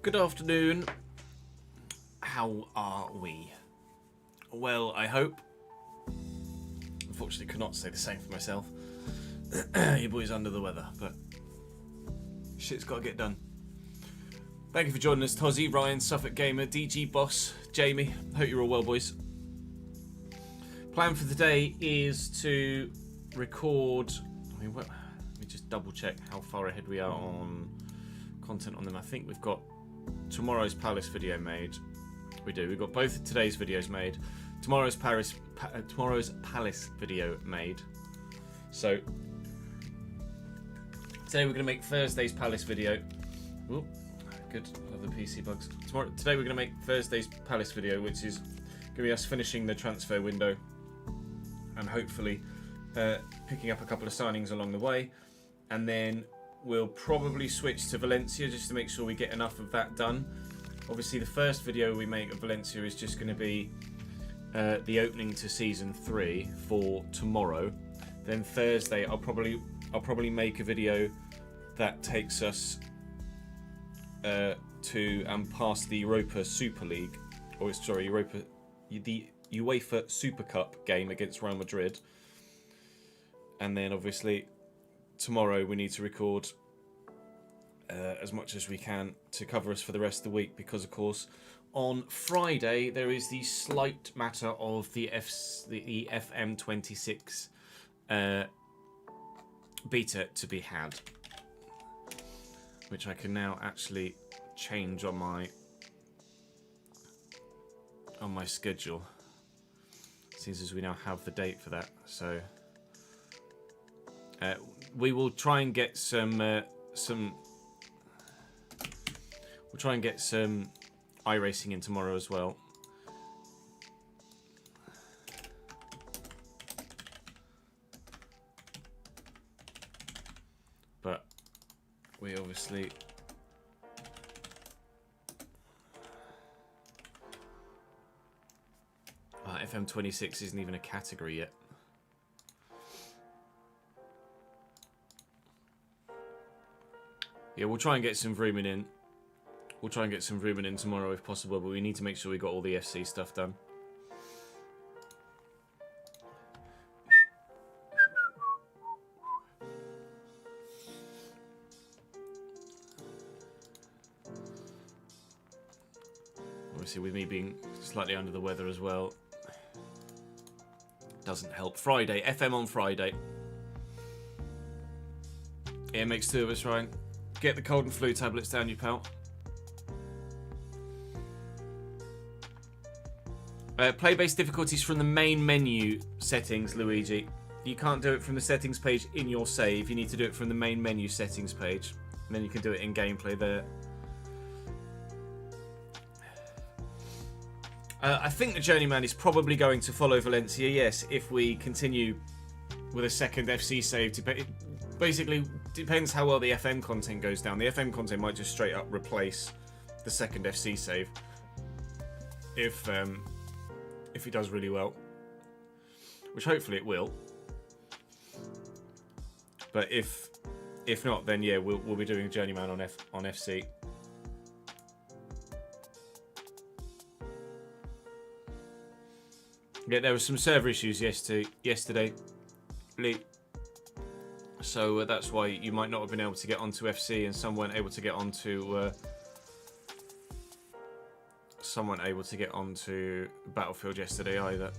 Good afternoon. How are we? Well, I hope. Unfortunately, could not say the same for myself. Your boy's under the weather, but shit's got to get done. Thank you for joining us, Tozzy, Ryan, Suffolk Gamer, DG Boss, Jamie. Hope you're all well, boys. Plan for today is to record. Let me just double check how far ahead we are on content on them. I think we've got tomorrow's Palace video made. We do. We've got both of today's videos made. Tomorrow's Palace video made. So today we're going to make Thursday's Palace video. Ooh, good. Love the PC bugs. Today we're going to make Thursday's Palace video, which is going to be us finishing the transfer window and hopefully picking up a couple of signings along the way, and then we'll probably switch to Valencia just to make sure we get enough of that done. Obviously, the first video we make of Valencia is just going to be the opening to season 3 for tomorrow. Then Thursday, I'll probably make a video that takes us to and past the Europa Super League, or sorry, the UEFA Super Cup game against Real Madrid. And then obviously tomorrow we need to record as much as we can to cover us for the rest of the week, because of course on Friday there is the slight matter of the FM26 beta to be had, which I can now actually change on my schedule, since as we now have the date for that. So we will try and get some iRacing in tomorrow as well. But we obviously FM26 isn't even a category yet. Yeah, we'll try and get some Vrooming in. We'll try and get some Vrooming in tomorrow if possible, but we need to make sure we got all the FC stuff done. Obviously, with me being slightly under the weather as well, doesn't help. Friday, FM on Friday. Yeah, makes two of us, Ryan. Get the cold and flu tablets down, you pal. Play-based difficulties from the main menu settings, Luigi. You can't do it from the settings page in your save. You need to do it from the main menu settings page, and then you can do it in gameplay there. I think the Journeyman is probably going to follow Valencia, yes, if we continue with a second FC save. Basically, depends how well the FM content goes down. The FM content might just straight up replace the second FC save if it does really well, which hopefully it will. But if not, then yeah, we'll be doing Journeyman on FC. Yeah, there were some server issues yesterday, so that's why you might not have been able to get onto FC, and some weren't able to get onto Battlefield yesterday either.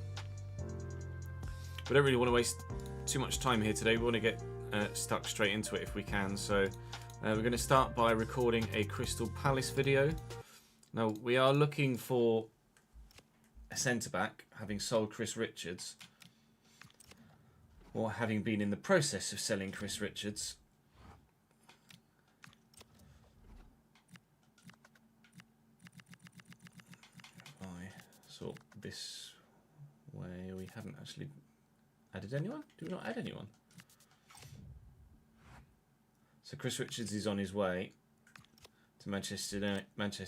We don't really want to waste too much time here today. We want to get stuck straight into it if we can. So we're going to start by recording a Crystal Palace video. Now we are looking for a centre-back, having sold Chris Richards, or having been in the process of selling Chris Richards. I sort this way. We haven't actually added anyone? Did we not add anyone? So Chris Richards is on his way to Manchester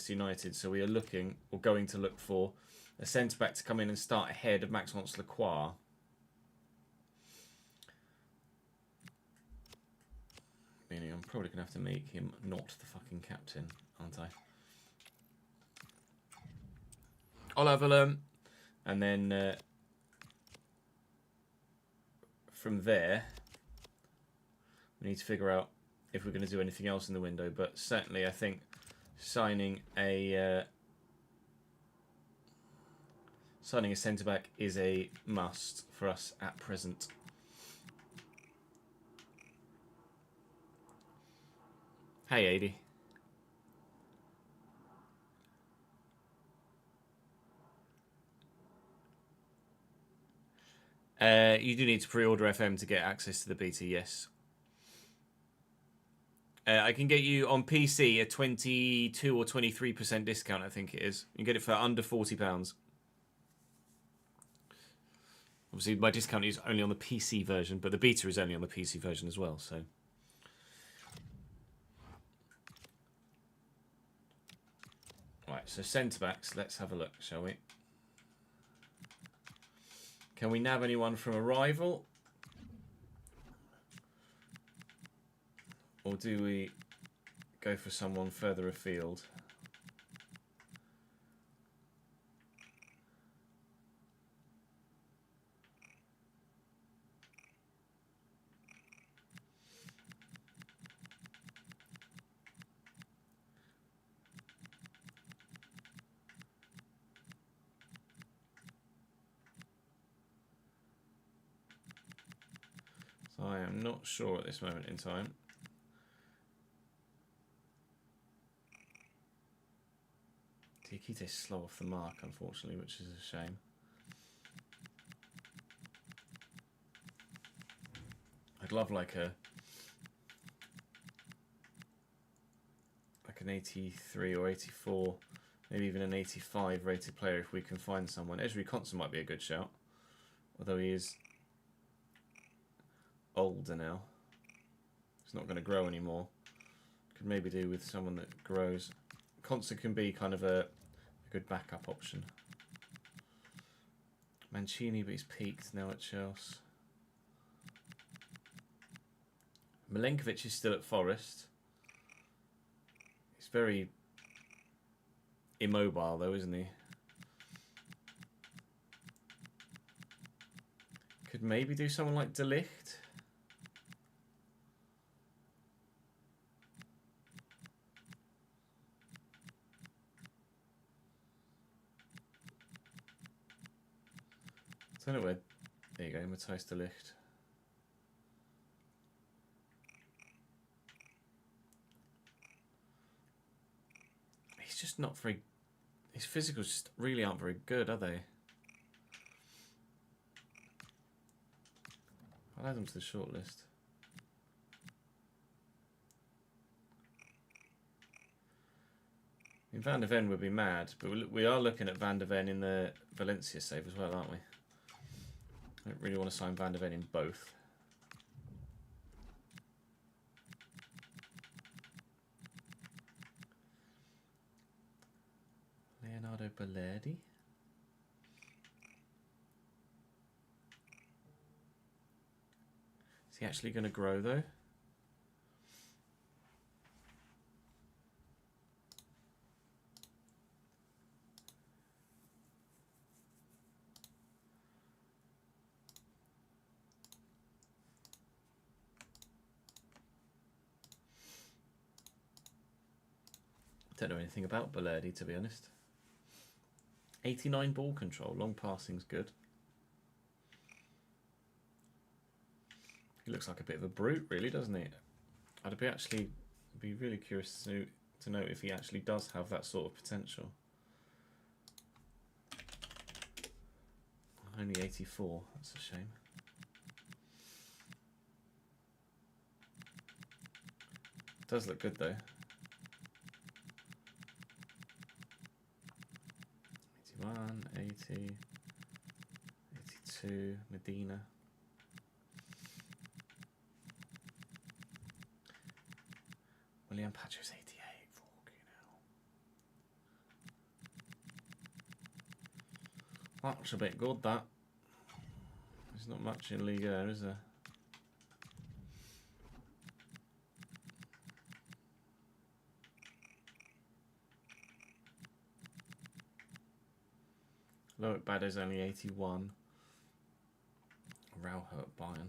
United. So we are looking, or going to look for, a centre-back to come in and start ahead of Maxence Lacroix. Meaning I'm probably going to have to make him not the fucking captain, aren't I? I'll have a learn, and then from there we need to figure out if we're going to do anything else in the window. But certainly, I think signing a centre back is a must for us at present. Hey, 80. You do need to pre-order FM to get access to the beta, yes. I can get you on PC a 22 or 23% discount, I think it is. You can get it for under £40. Obviously, my discount is only on the PC version, but the beta is only on the PC version as well, so... Right, so centre-backs, let's have a look, shall we? Can we nab anyone from a rival? Or do we go for someone further afield? So I am not sure at this moment in time. Diakite's slow off the mark, unfortunately, which is a shame. I'd love like an 83 or 84, maybe even an 85 rated player if we can find someone. Ezri Konsa might be a good shout, although he is older now. He's not going to grow anymore. Could maybe do with someone that grows. Konsa can be kind of a good backup option. Mancini, but he's peaked now at Chelsea. Milenkovic is still at Forest. He's very immobile though, isn't he? Could maybe do someone like De Ligt. I don't know where. There you go, Matthijs De Ligt. He's just not very. His physicals just really aren't very good, are they? I'll add them to the shortlist. I mean, Van der Ven would be mad, but we are looking at Van der Ven in the Valencia save as well, aren't we? I don't really want to sign Van der Ven in both. Leonardo Balerdi. Is he actually going to grow though? Don't know anything about Balerdi, to be honest. 89 ball control, long passing's good. He looks like a bit of a brute, really, doesn't he? I'd be really curious to know if he actually does have that sort of potential. Only 84, that's a shame. Does look good though. 81, 80, 82, Medina. William Pacho's 88, that's a bit good, that. There's not much in Ligue 1, is there? Loic Bado's only 81. Rauher at Bayern.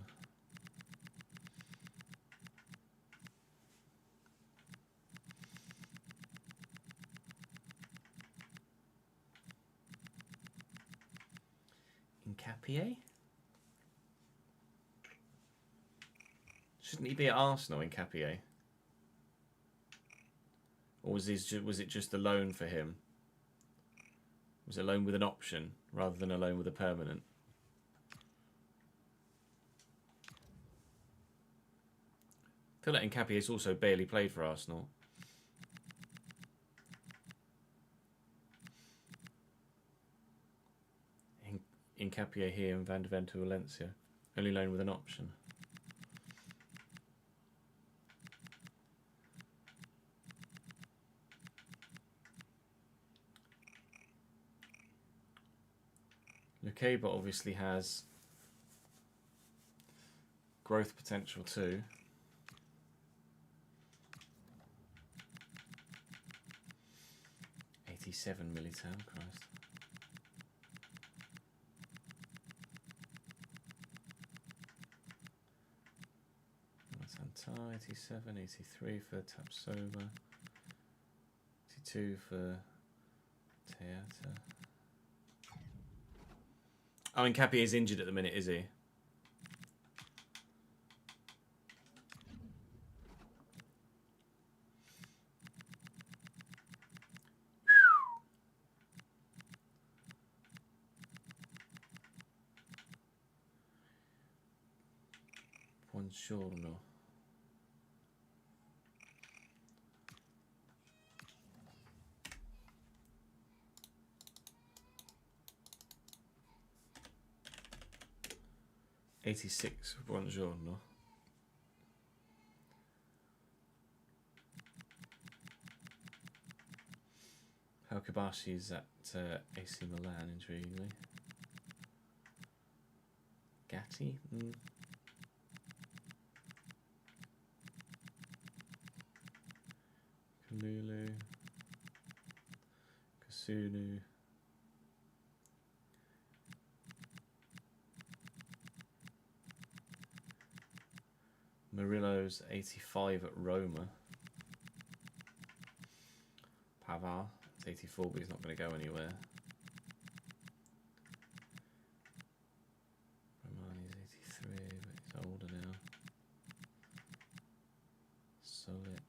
Nkapie? Shouldn't he be at Arsenal, Nkapie? Or was it just a loan for him? Was it a loan with an option rather than a loan with a permanent? I feel like Nkapie's also barely played for Arsenal. Nkapie here and Van de Ven to Valencia. Only loan with an option. Lukeba obviously has growth potential too. $87 Militao, Christ. Santana, 87, 83 for Tapsoba, 82 for Teata. Oh, and Nkapie is injured at the minute, is he? Buongiorno. $86, buongiorno. How Kabashi's at AC Milan, intriguingly. Gatti? Kalulu. Kasunu. Murillo's 85 at Roma. Pavard, it's 84, but he's not going to go anywhere. Romani's 83, but he's older now. Solit.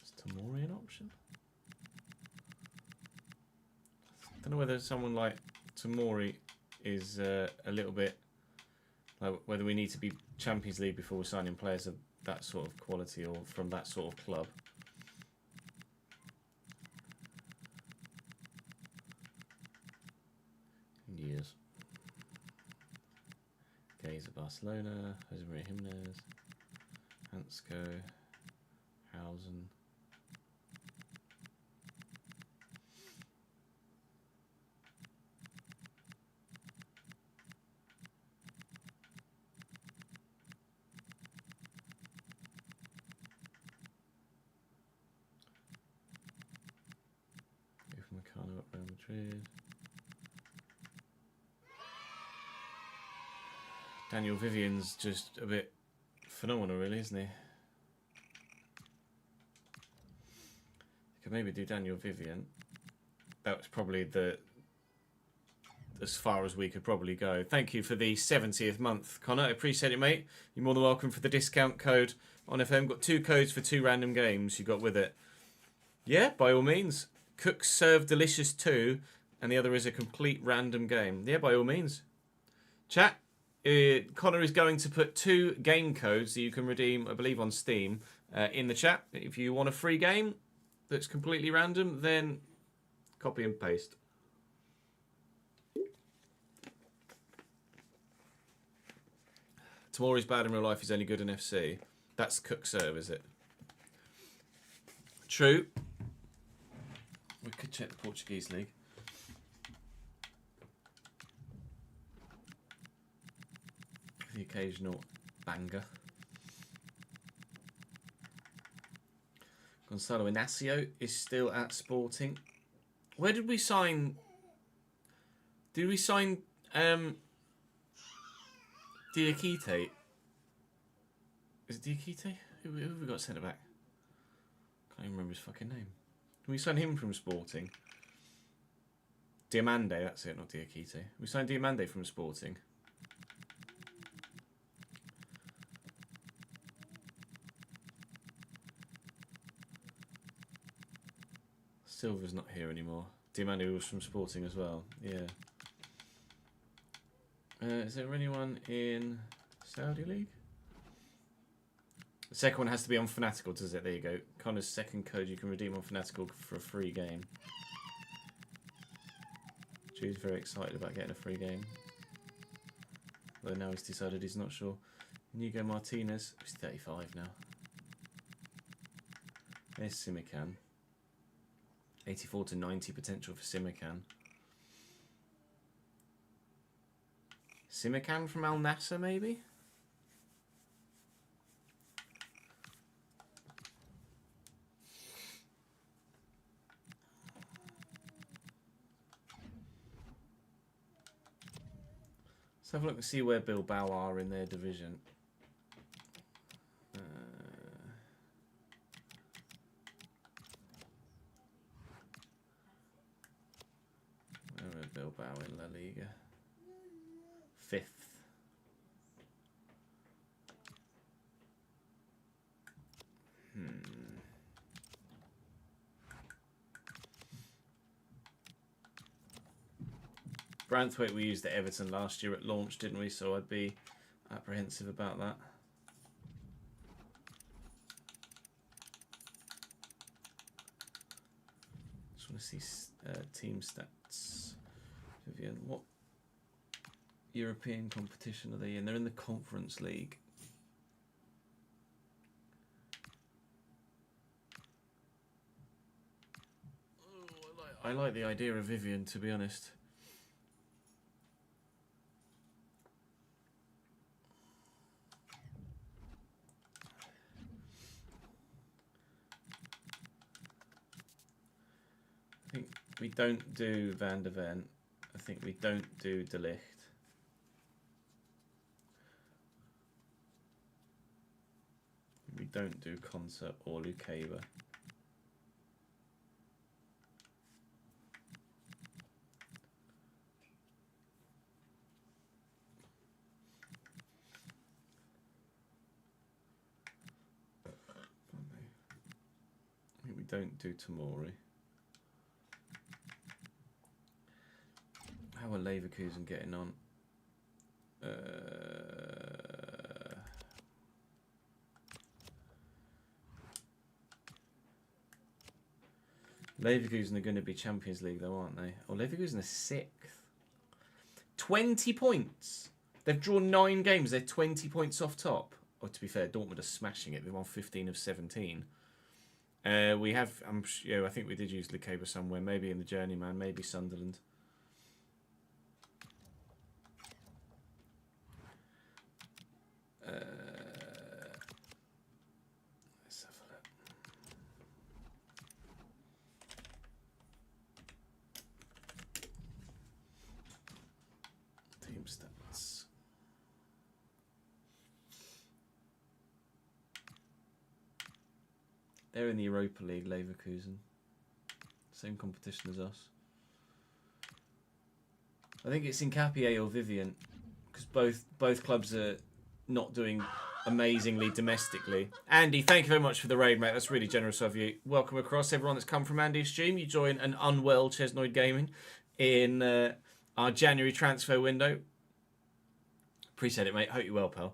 Is Tomori an option? I don't know whether someone like Tomori is a little bit like whether we need to be Champions League before we're signing players of that sort of quality or from that sort of club. Years. Gaze at Barcelona, Jose Maria Jimenez, Hansko, Hausen. Meccano at Real Madrid. Daniel Vivian's just a bit phenomenal, really, isn't he? Could maybe do Daniel Vivian. That was probably as far as we could probably go. Thank you for the 70th month, Connor. I appreciate it, mate. You're more than welcome for the discount code on FM. Got 2 codes for 2 random games you got with it. Yeah, by all means. Cook Serve Delicious 2, and the other is a complete random game. Yeah, by all means. Chat, Connor is going to put 2 game codes that you can redeem, I believe, on Steam in the chat. If you want a free game that's completely random, then copy and paste. Tomori's bad in real life, he's only good in FC. That's Cook Serve, is it? True. We could check the Portuguese league. The occasional banger. Gonzalo Inacio is still at Sporting. Where did we sign? Did we sign Diakite? Is it Diakite? Who have we got centre back? Can't even remember his fucking name. Did we sign him from Sporting? Diamande, that's it, not Diakite. We signed Diamande from Sporting. Silva's not here anymore. Diamande was from Sporting as well. Yeah. Is there anyone in Saudi League? The second one has to be on Fanatical, does it? There you go. Connor's second code you can redeem on Fanatical for a free game. Drew's very excited about getting a free game. Although now he's decided he's not sure. Inigo Martinez, he's 35 now. There's Simican. 84 to 90 potential for Simican. Simican from Al Nassr, maybe? Let's have a look and see where Bilbao are in their division. Where are Bilbao in La Liga? 5th. Branthwaite we used at Everton last year at launch, didn't we? So I'd be apprehensive about that. Just want to see team stats. Vivian, what European competition are they in? They're in the Conference League. Oh, I like the idea of Vivian, to be honest. I think we don't do Van der Ven. I think we don't do De Ligt. We don't do Concert or Lukeba. I think we don't do Tamori. How are Leverkusen getting on? Leverkusen are going to be Champions League though, aren't they? Oh, Leverkusen are 6th. 20 points. They've drawn 9 games. They're 20 points off top. Oh, to be fair, Dortmund are smashing it. They've won 15 of 17. We have, I think we did use Lukeba somewhere. Maybe in the Journeyman. Maybe Sunderland. Let's have a look. Team stats. They're in the Europa League, Leverkusen. Same competition as us. I think it's Incapié or Vivian, because both clubs are not doing amazingly domestically. Andy, thank you very much for the raid, mate. That's really generous of you. Welcome across everyone that's come from Andy's stream. You join an unwell Chesnoid Gaming in our January transfer window. Appreciate it, mate. Hope you're well, pal.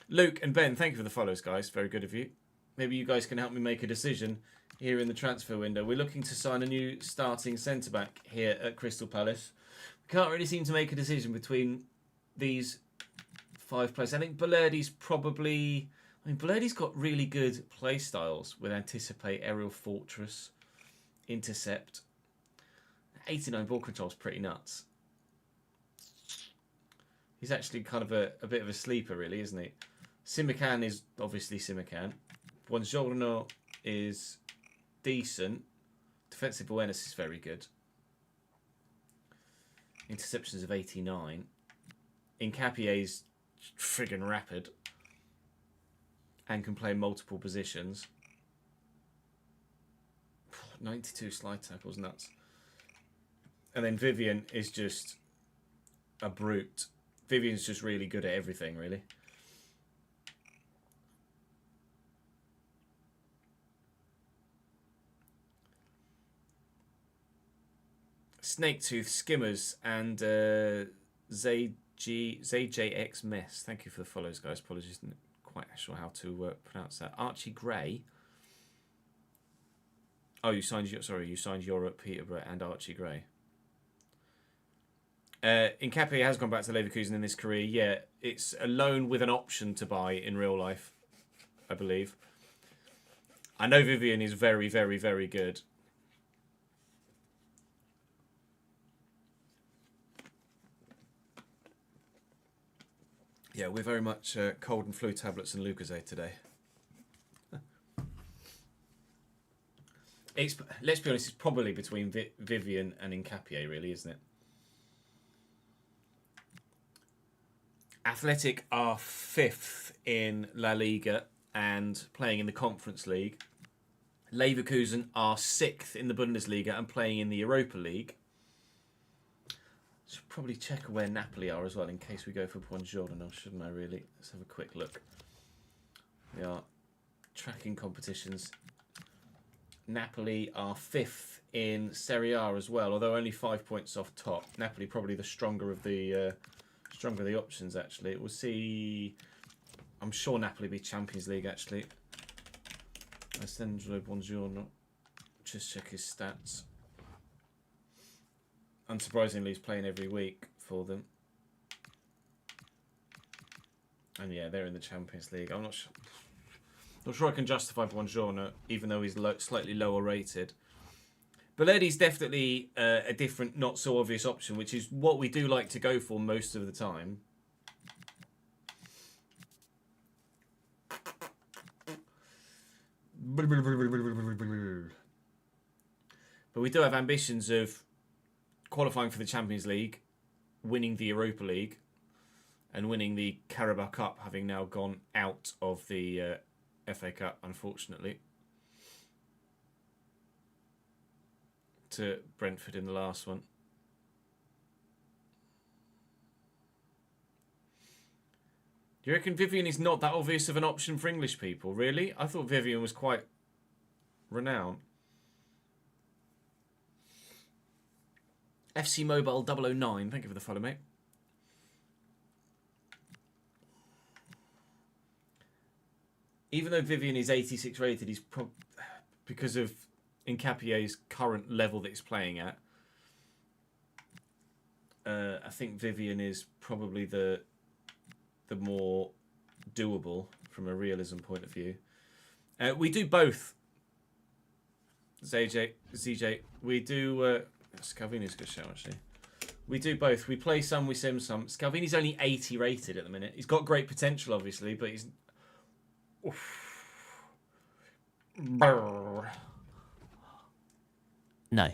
Luke and Ben, thank you for the follows, guys. Very good of you. Maybe you guys can help me make a decision here in the transfer window. We're looking to sign a new starting centre-back here at Crystal Palace. We can't really seem to make a decision between these 5 players. I think Balerdi's probably... Balerdi's got really good play styles with Anticipate, Aerial Fortress, Intercept. 89 ball control is pretty nuts. He's actually kind of a bit of a sleeper, really, isn't he? Simican is obviously Simican. Buongiorno is decent. Defensive awareness is very good. Interceptions of 89. Incapier's friggin' rapid. And can play multiple positions. 92 slide tackles, nuts. And then Vivian is just a brute. Vivian's just really good at everything, really. Snaketooth, Skimmers, and ZJX Mess. Thank you for the follows, guys. Apologies, not quite sure how to pronounce that. Archie Gray. Oh, you signed Europe, Peterborough, and Archie Gray. Nkapie has gone back to Leverkusen in his career. Yeah, it's a loan with an option to buy in real life, I believe. I know Vivian is very, very, very good. Yeah, we're very much cold and flu tablets and Lucozade today. Let's be honest, it's probably between Vivian and Nkapie, really, isn't it? Athletic are 5th in La Liga and playing in the Conference League. Leverkusen are 6th in the Bundesliga and playing in the Europa League. Should probably check where Napoli are as well in case we go for Buongiorno, shouldn't I really? Let's have a quick look. We are tracking competitions. Napoli are 5th in Serie A as well, although only 5 points off top. Napoli probably the stronger of the options, actually. We'll see. I'm sure Napoli will be Champions League, actually. Alessandro Buongiorno. Just check his stats. Unsurprisingly, he's playing every week for them. And yeah, they're in the Champions League. I'm not sure I can justify Buongiorno, even though he's slightly lower rated. Beledi's definitely a different, not so obvious option, which is what we do like to go for most of the time. But we do have ambitions of qualifying for the Champions League, winning the Europa League, and winning the Carabao Cup, having now gone out of the FA Cup, unfortunately, to Brentford in the last one. Do you reckon Vivian is not that obvious of an option for English people? Really? I thought Vivian was quite renowned. FC Mobile 009, thank you for the follow, mate. Even though Vivian is 86 rated, he's because of Nkapie's current level that he's playing at. I think Vivian is probably the more doable from a realism point of view. We do both. ZJ, we do. Scalvini's a good show, actually. We do both. We play some, we sim some. Scalvini's only 80 rated at the minute. He's got great potential, obviously, but he's. Brr. No.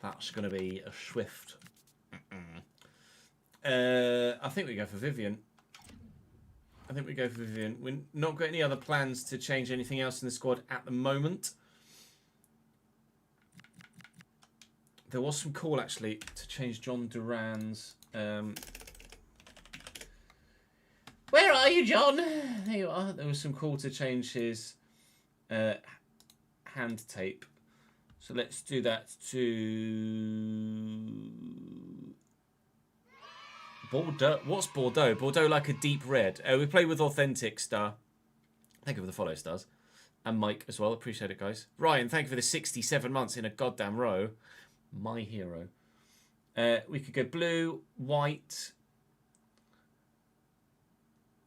That's going to be a swift. I think we go for Vivian. We're not got any other plans to change anything else in the squad at the moment. There was some call, actually, to change John Duran's... Where are you, John? There you are. There was some call to change his hand tape. So let's do that to Bordeaux. What's Bordeaux? Bordeaux like a deep red. We play with Authentic Star. Thank you for the follow, Stars. And Mike as well. Appreciate it, guys. Ryan, thank you for the 67 months in a goddamn row. My hero. We could go blue, white.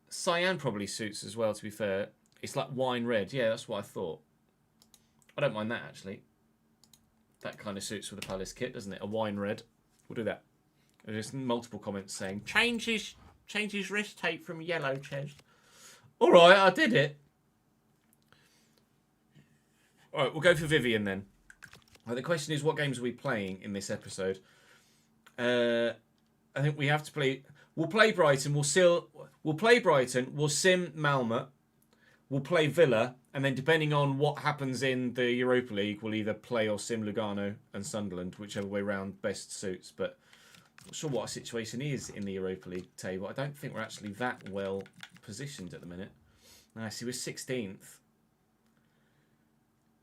Cyan probably suits as well, to be fair. It's like wine red. Yeah, that's what I thought. I don't mind that, actually. That kind of suits with the Palace kit, doesn't it? A wine red. We'll do that. There's multiple comments saying, change his Change his wrist tape from yellow, Ches. All right, I did it. All right, we'll go for Vivian then. The question is, what games are we playing in this episode? I think we have to play. We'll play Brighton. We'll play Brighton. We'll sim Malmö. We'll play Villa, and then depending on what happens in the Europa League, we'll either play or sim Lugano and Sunderland, whichever way round best suits. But I'm not sure what our situation is in the Europa League table. I don't think we're actually that well positioned at the minute. I see we're 16th.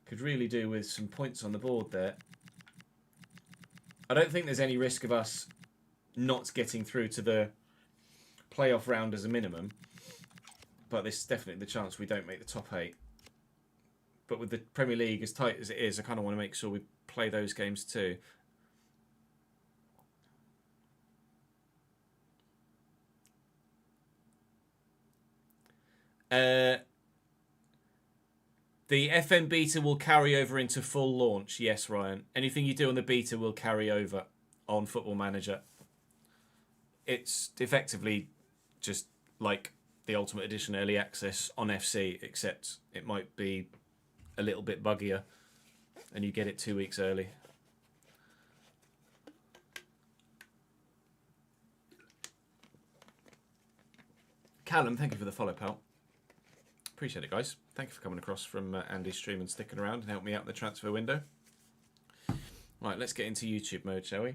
Could really do with some points on the board there. I don't think there's any risk of us not getting through to the playoff round as a minimum. But there's definitely the chance we don't make the top 8. But with the Premier League as tight as it is, I kind of want to make sure we play those games too. The FN beta will carry over into full launch. Yes, Ryan. Anything you do on the beta will carry over on Football Manager. It's effectively just like the Ultimate Edition Early Access on FC, except it might be a little bit buggier and you get it 2 weeks early. Callum, thank you for the follow, pal. Appreciate it, guys. Thank you for coming across from Andy's stream and sticking around and helping me out in the transfer window. Right, let's get into YouTube mode, shall we?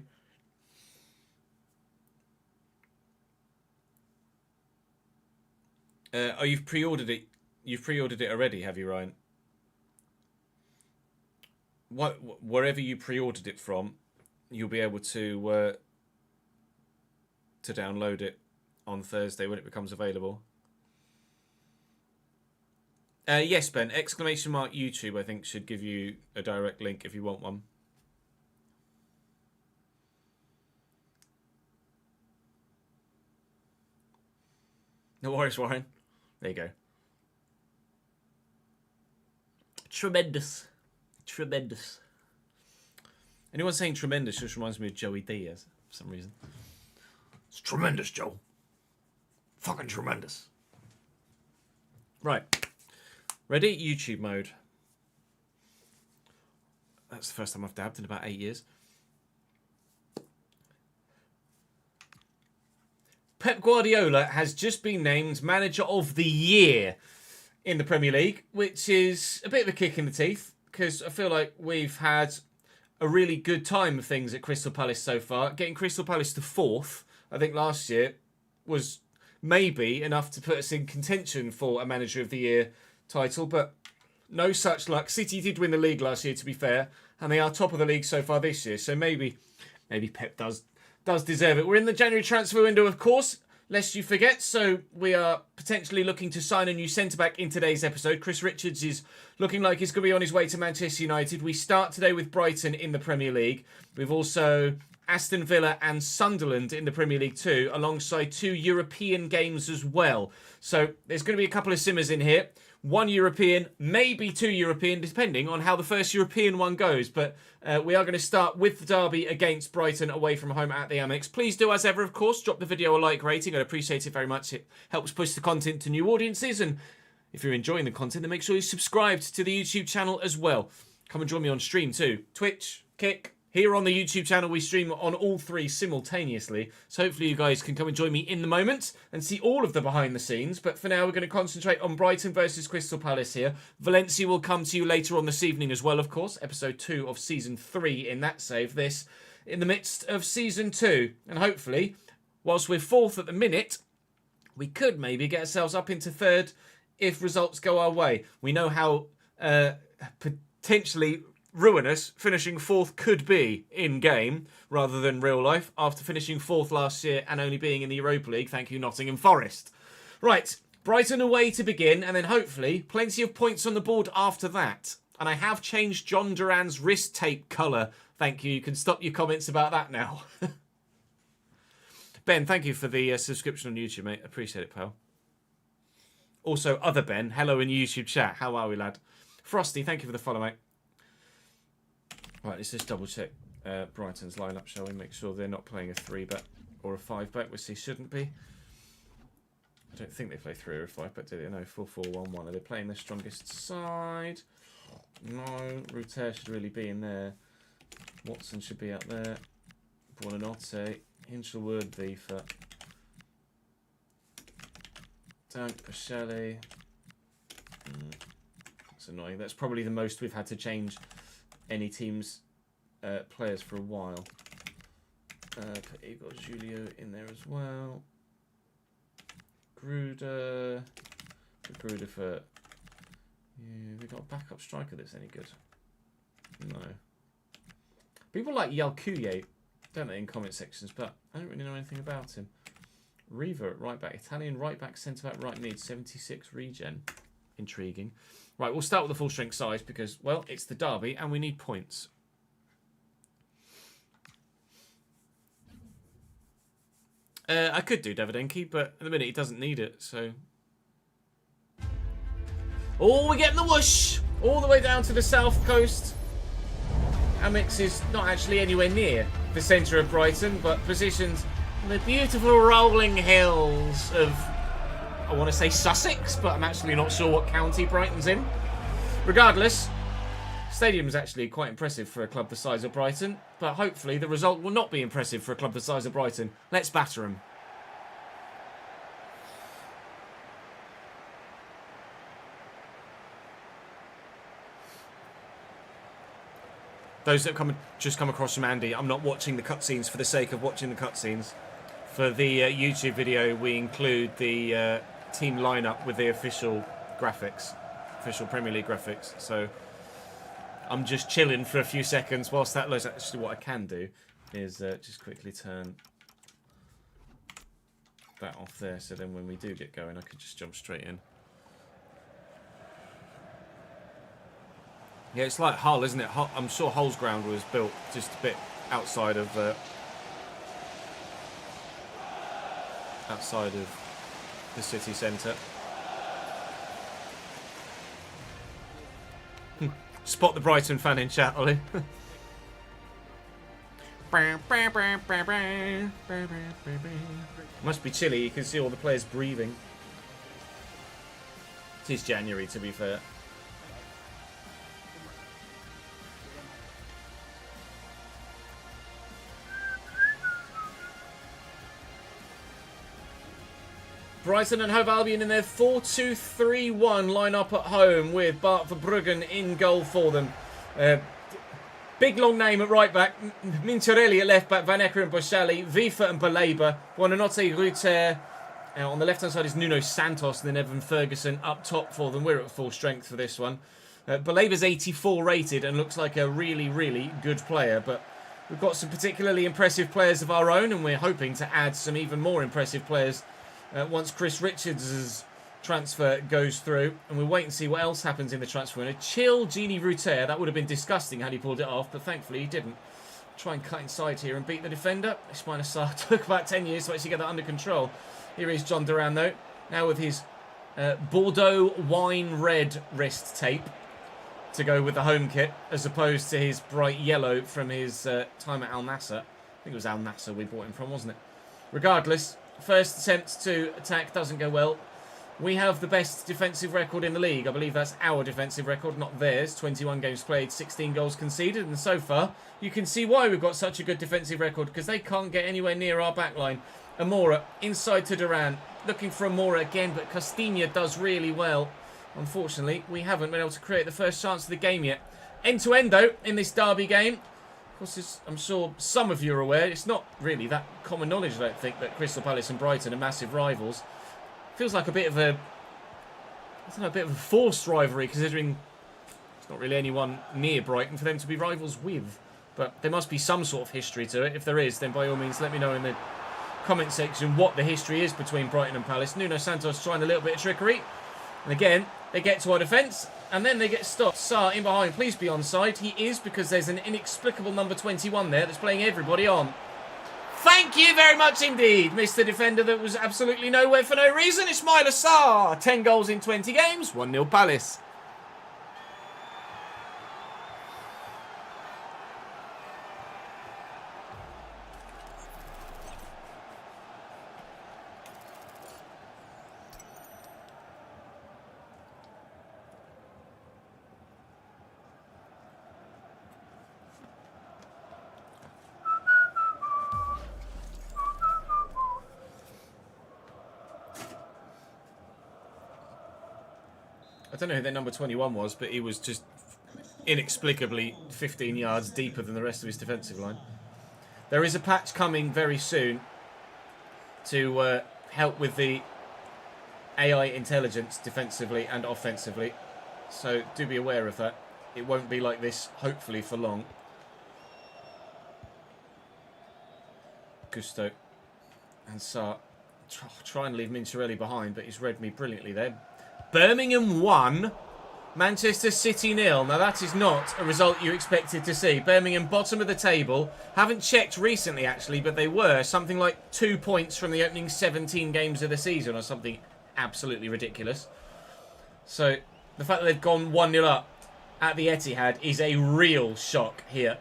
Oh, you've pre-ordered it. You've pre-ordered it already, have you, Ryan? Wherever you pre-ordered it from, you'll be able to download it on Thursday when it becomes available. Yes, Ben. ! YouTube, I think, should give you a direct link if you want one. No worries, Warren. There you go. Tremendous. Tremendous. Anyone saying tremendous just reminds me of Joey Diaz for some reason. It's tremendous, Joe. Fucking tremendous. Right. Ready? YouTube mode. That's the first time I've dabbed in about 8 years. Pep Guardiola has just been named Manager of the Year in the Premier League, which is a bit of a kick in the teeth because I feel like we've had a really good time of things at Crystal Palace so far. Getting Crystal Palace to 4th, I think last year, was maybe enough to put us in contention for a Manager of the Year title, but no such luck. City did win the league last year, to be fair, and they are top of the league so far this year, so maybe Pep does deserve it. We're in the January transfer window, of course, lest you forget, so we are potentially looking to sign a new centre-back in today's episode. Chris Richards is looking like he's going to be on his way to Manchester United. We start today with Brighton in the Premier League. We've also Aston Villa and Sunderland in the Premier League too, alongside 2 European games as well. So there's going to be a couple of simmers in here. 1 European, maybe 2 European, depending on how the first European one goes. But we are going to start with the derby against Brighton away from home at the Amex. Please do, as ever, of course, drop the video a like rating. I'd appreciate it very much. It helps push the content to new audiences. And if you're enjoying the content, then make sure you're subscribed to the YouTube channel as well. Come and join me on stream too. Twitch, Kick. Here on the YouTube channel, we stream on all 3 simultaneously. So hopefully you guys can come and join me in the moment and see all of the behind the scenes. But for now, we're going to concentrate on Brighton versus Crystal Palace here. Valencia will come to you later on this evening as well, of course. Episode 2 of Season 3 in that save. This in the midst of Season 2. And hopefully, whilst we're 4th at the minute, we could maybe get ourselves up into 3rd if results go our way. We know how potentially ruinous finishing 4th could be in game rather than real life after finishing 4th last year and only being in the Europa League. Thank you, Nottingham Forest. Right, Brighton away to begin, and then hopefully plenty of points on the board after that. And I have changed John Duran's wrist tape colour. Thank you. You can stop your comments about that now. Ben, thank you for the subscription on YouTube, mate. Appreciate it, pal. Also, other Ben, hello in YouTube chat. How are we, lad? Frosty, thank you for the follow, mate. Right, let's just double check Brighton's lineup, shall we? Make sure they're not playing a 3-bet or a 5-bet, which they shouldn't be. I don't think they play 3-5, but do they? No, 4-4-1-1. Are they playing their strongest side? No, Ruter should really be in there. Watson should be up there. Buonanotte, Hinchelwood, Vifa. Dunk, Pacelli. That's annoying. That's probably the most we've had to change any team's players for a while. Put Igor Julio in there as well. Gruder. Gruder for... Yeah, we got a backup striker that's any good. No. People like Yalkuye, don't they, in comment sections, but I don't really know anything about him. Riva at right back. Italian right back, centre back, right mid, 76 regen. Intriguing. Right, we'll start with the full strength size because, well, it's the derby and we need points. I could do Davidenki, but at the minute he doesn't need it, so... Oh, we're getting the whoosh! All the way down to the south coast. Amex is not actually anywhere near the centre of Brighton, but positioned on the beautiful rolling hills of, I want to say Sussex, but I'm actually not sure what county Brighton's in. Regardless, stadium is actually quite impressive for a club the size of Brighton, but hopefully the result will not be impressive for a club the size of Brighton. Let's batter them. Those that have just come across from Andy, I'm not watching the cutscenes for the sake of watching the cutscenes. For the YouTube video, we include the team lineup with the official graphics, official Premier League graphics. So I'm just chilling for a few seconds whilst that loads. Actually, what I can do is just quickly turn that off there, so then when we do get going, I can just jump straight in. Yeah, it's like Hull, isn't it? Hull, I'm sure Hull's ground was built just a bit outside of the city centre. Spot the Brighton fan in chat, Ollie. Must be chilly. You can see all the players breathing. It is January, to be fair. Brighton and Hove Albion in their 4-2-3-1 line-up at home with Bart Verbruggen in goal for them. Big long name at right back, Mintorelli at left back, Van Ecker and Boschali, Vifa and Baleba, Buonanotte, Ruter. On the left-hand side is Nuno Santos and then Evan Ferguson up top for them. We're at full strength for this one. Baleba's 84 rated and looks like a really, really good player, but we've got some particularly impressive players of our own and we're hoping to add some even more impressive players once Chris Richards' transfer goes through, and we'll wait and see what else happens in the transfer window. Chill Gini Ruter, that would have been disgusting had he pulled it off, but thankfully he didn't. Try and cut inside here and beat the defender. Ismail Assar took about 10 years to actually get that under control. Here is John Duran though, now with his Bordeaux wine red wrist tape to go with the home kit, as opposed to his bright yellow from his time at Al Nassr. I think it was Al Nassr we bought him from, wasn't it? Regardless, first attempt to attack doesn't go well. We have the best defensive record in the league. I believe that's our defensive record, not theirs. 21 games played, 16 goals conceded. And so far, you can see why we've got such a good defensive record, because they can't get anywhere near our backline. Amora, inside to Duran. Looking for Amora again, but Castilla does really well. Unfortunately, we haven't been able to create the first chance of the game yet. End-to-end, though, in this derby game. Of course, I'm sure some of you are aware, it's not really that common knowledge, I don't think, that Crystal Palace and Brighton are massive rivals. Feels like a bit of a, I don't know, a bit of a forced rivalry, considering there's not really anyone near Brighton for them to be rivals with. But there must be some sort of history to it. If there is, then by all means let me know in the comment section what the history is between Brighton and Palace. Nuno Santos trying a little bit of trickery. And again, they get to our defence, and then they get stopped. Sarr in behind, please be onside. He is, because there's an inexplicable number 21 there that's playing everybody on. Thank you very much indeed, Mr. Defender that was absolutely nowhere for no reason. Ismail Assar, 10 goals in 20 games, 1-0 Palace. don't know who their number 21 was, but he was just inexplicably 15 yards deeper than the rest of his defensive line. There is a patch coming very soon to help with the AI intelligence defensively and offensively. So do be aware of that. It won't be like this, hopefully, for long. Gusto and Sarr try and leave Mincherelli behind, but he's read me brilliantly there. Birmingham 1, Manchester City 0. Now that is not a result you expected to see. Birmingham bottom of the table. Haven't checked recently actually, but they were something like 2 points from the opening 17 games of the season or something absolutely ridiculous. So the fact that they've gone 1-0 up at the Etihad is a real shock here.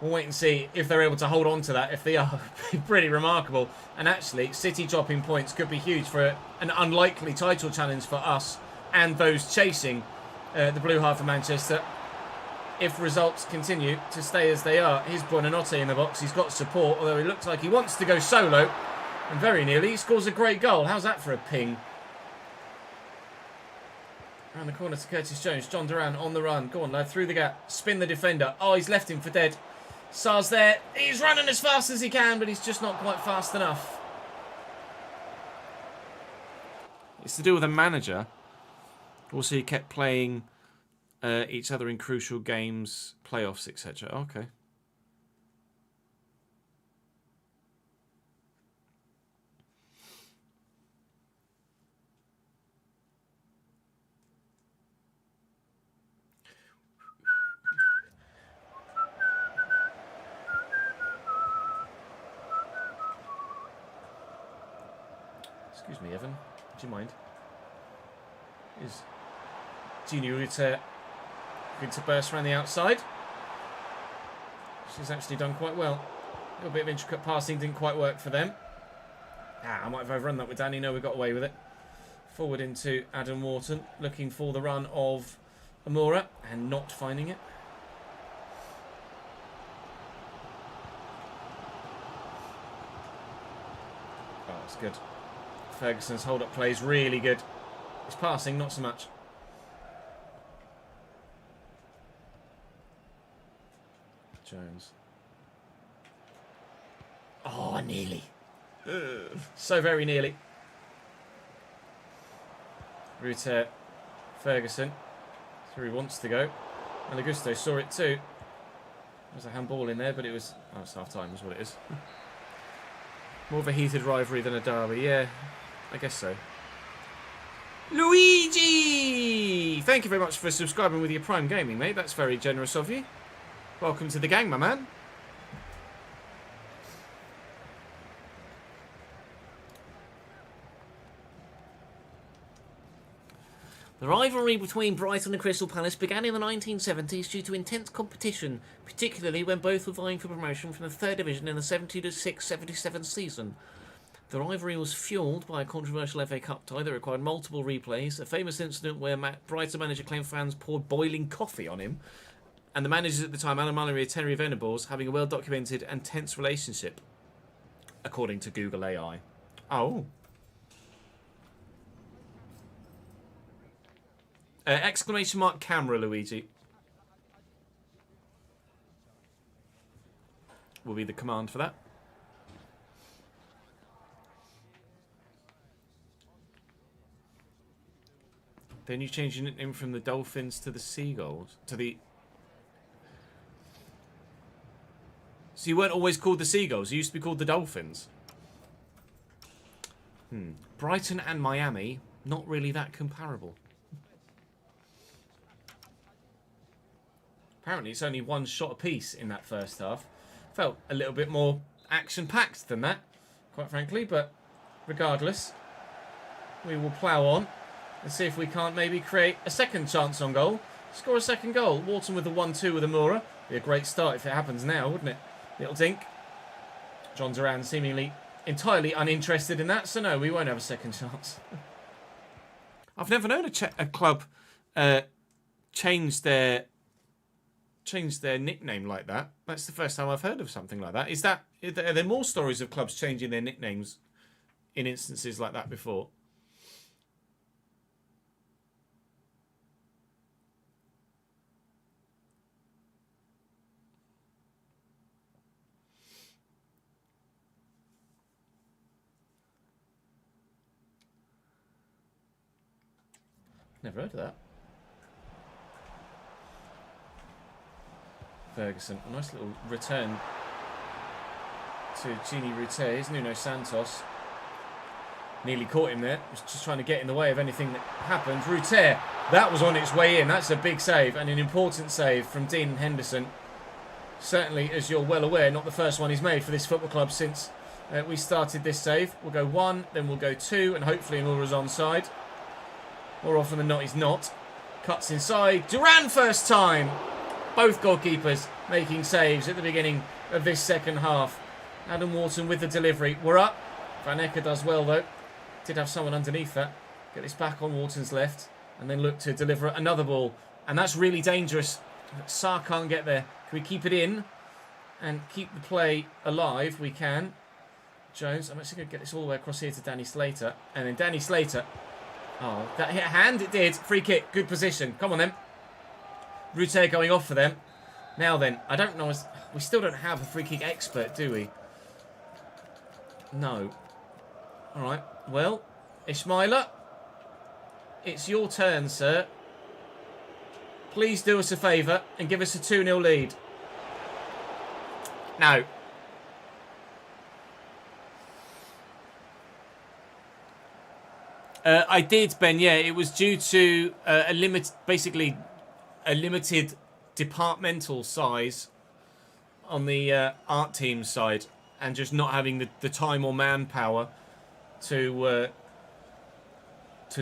We'll wait and see if they're able to hold on to that. If they are, pretty remarkable. And actually, City dropping points could be huge for an unlikely title challenge for us and those chasing the blue half of Manchester. If results continue to stay as they are. Here's Buonanotte in the box. He's got support, although he looks like he wants to go solo. And very nearly, he scores a great goal. How's that for a ping? Around the corner to Curtis Jones. John Duran on the run. Go on, lad, through the gap. Spin the defender. Oh, he's left him for dead. Sarr's there. He's running as fast as he can, but he's just not quite fast enough. It's to do with a manager. Also, he kept playing each other in crucial games, playoffs, etc. Okay. Excuse me, Evan. Do you mind? Is Gino going to burst around the outside? She's actually done quite well. A little bit of intricate passing didn't quite work for them. I might have overrun that with Danny. No, we got away with it. Forward into Adam Wharton, looking for the run of Amora and not finding it. Oh, that's good. Ferguson's hold-up play is really good. His passing, not so much. Jones. Oh, nearly. So very nearly. Ruter, Ferguson. That's where he wants to go. And Augusto saw it too. There's a handball in there, but it was... Oh, it's half-time is what it is. More of a heated rivalry than a derby. Yeah, I guess so. Luigi! Thank you very much for subscribing with your Prime Gaming, mate. That's very generous of you. Welcome to the gang, my man. The rivalry between Brighton and Crystal Palace began in the 1970s due to intense competition, particularly when both were vying for promotion from the third division in the 76-77 season. The rivalry was fuelled by a controversial FA Cup tie that required multiple replays, a famous incident where Brighton manager claimed fans poured boiling coffee on him, and the managers at the time, Alan Mallory and Terry Venables, having a well-documented and tense relationship, according to Google AI. Oh. Exclamation mark camera, Luigi. Will be the command for that. Then you change your nickname from the Dolphins to the Seagulls. To the... So you weren't always called the Seagulls. You used to be called the Dolphins. Brighton and Miami, not really that comparable. Apparently it's only one shot apiece in that first half. Felt a little bit more action-packed than that, quite frankly. But regardless, we will plough on and see if we can't maybe create a second chance on goal. Score a second goal. Wharton with the 1-2 with Amora. Be a great start if it happens now, wouldn't it? Little dink. John Duran seemingly entirely uninterested in that, so no, we won't have a second chance. I've never known a club change their nickname like that. That's the first time I've heard of something like that. Are there more stories of clubs changing their nicknames in instances like that before? Never heard of that. Ferguson. A nice little return to Gini Rute's. Nuno Santos nearly caught him there. Was just trying to get in the way of anything that happened. Rute, that was on its way in. That's a big save and an important save from Dean Henderson. Certainly, as you're well aware, not the first one he's made for this football club since we started this save. We'll go 1, then we'll go 2, and hopefully Noura's onside. More often than not, he's not. Cuts inside. Duran first time. Both goalkeepers making saves at the beginning of this second half. Adam Wharton with the delivery. We're up. Van Ecke does well, though. Did have someone underneath that. Get this back on Wharton's left. And then look to deliver another ball. And that's really dangerous. Sarr can't get there. Can we keep it in and keep the play alive? We can. Jones, I'm actually going to get this all the way across here to Danny Slater. And then Danny Slater. Oh, that hit a hand? It did. Free kick. Good position. Come on, then. Rute going off for them. Now then, I don't know. We still don't have a free kick expert, do we? No. All right. Well, Ismaila, it's your turn, sir. Please do us a favour and give us a 2-0 lead. No. I did, Ben. Yeah, it was due to basically a limited departmental size on the art team side, and just not having the time or manpower to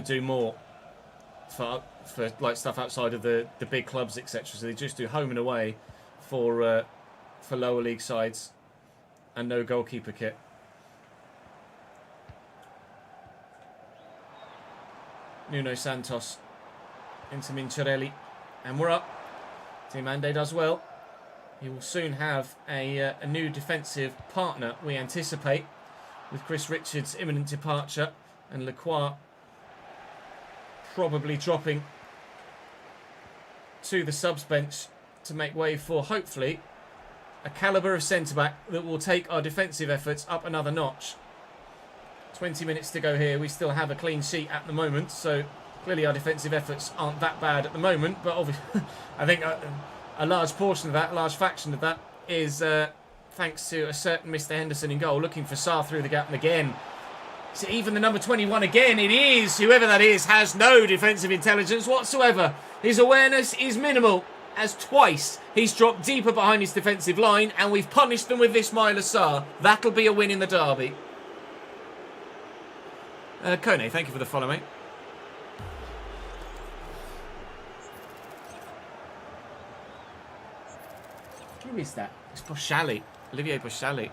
do more for like stuff outside of the big clubs, etc. So they just do home and away for lower league sides, and no goalkeeper kit. Nuno Santos into Mincherelli, and we're up. Dimande does well. He will soon have a new defensive partner, we anticipate, with Chris Richards' imminent departure and Lacroix probably dropping to the subs bench to make way for, hopefully, a calibre of centre-back that will take our defensive efforts up another notch. 20 minutes to go here. We still have a clean sheet at the moment, so clearly our defensive efforts aren't that bad at the moment, but obviously I think a large portion of that, a large fraction of that, is thanks to a certain Mr. Henderson in goal, looking for Sarr through the gap, and again, so even the number 21 again, it is, whoever that is, has no defensive intelligence whatsoever. His awareness is minimal, as twice he's dropped deeper behind his defensive line, and we've punished them with this Ismaila Sarr. That'll be a win in the derby. Kone, thank you for the follow, mate. Who is that? It's Boschali. Olivier Boschali.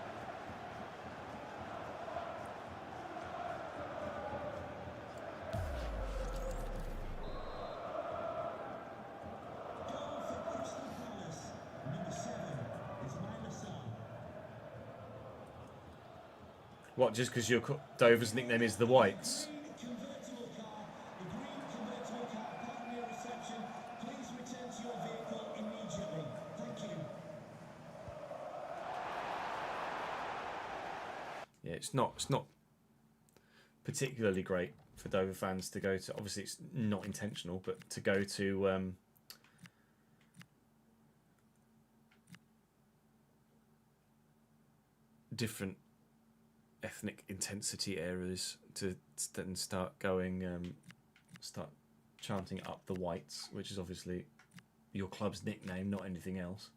What, just because your Dover's nickname is the Whites? Yeah, it's not particularly great for Dover fans to go to. Obviously, it's not intentional, but to go to different ethnic intensity areas to then start chanting up the Whites, which is obviously your club's nickname, not anything else.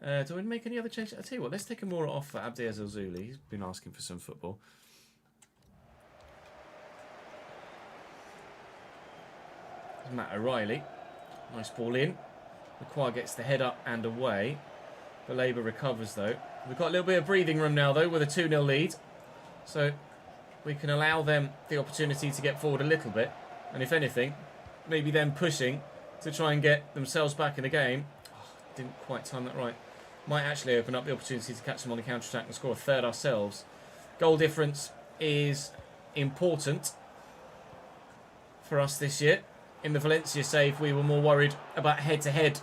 Do we make any other changes? I'll tell you what, let's take a more off for Abdiaz El-Zouli. He's been asking for some football. Matt O'Reilly. Nice ball in. Lacroix gets the head up and away. The Labour recovers, though. We've got a little bit of breathing room now, though, with a 2-0 lead. So we can allow them the opportunity to get forward a little bit. And if anything, maybe them pushing to try and get themselves back in the game. Oh, didn't quite time that right. Might actually open up the opportunity to catch them on the counter-attack and score a third ourselves. Goal difference is important for us this year. In the Valencia save, we were more worried about head-to-head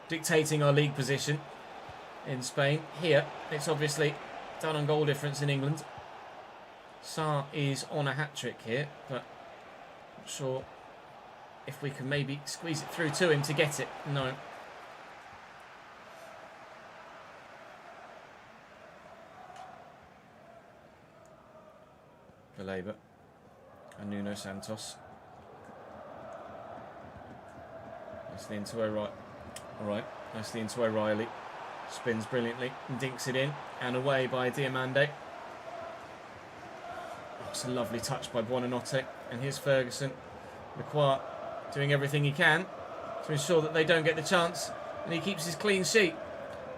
dictating our league position in Spain. Here, it's obviously done on goal difference in England. Sarr is on a hat-trick here, but not sure if we can maybe squeeze it through to him to get it. No. Labour and Nuno Santos. Nicely into O'Reilly. Alright, nicely into O'Reilly. Spins brilliantly and dinks it in. And away by Diamande. Oh, it's a lovely touch by Buonanotte. And here's Ferguson. Lequart doing everything he can to ensure that they don't get the chance. And he keeps his clean sheet,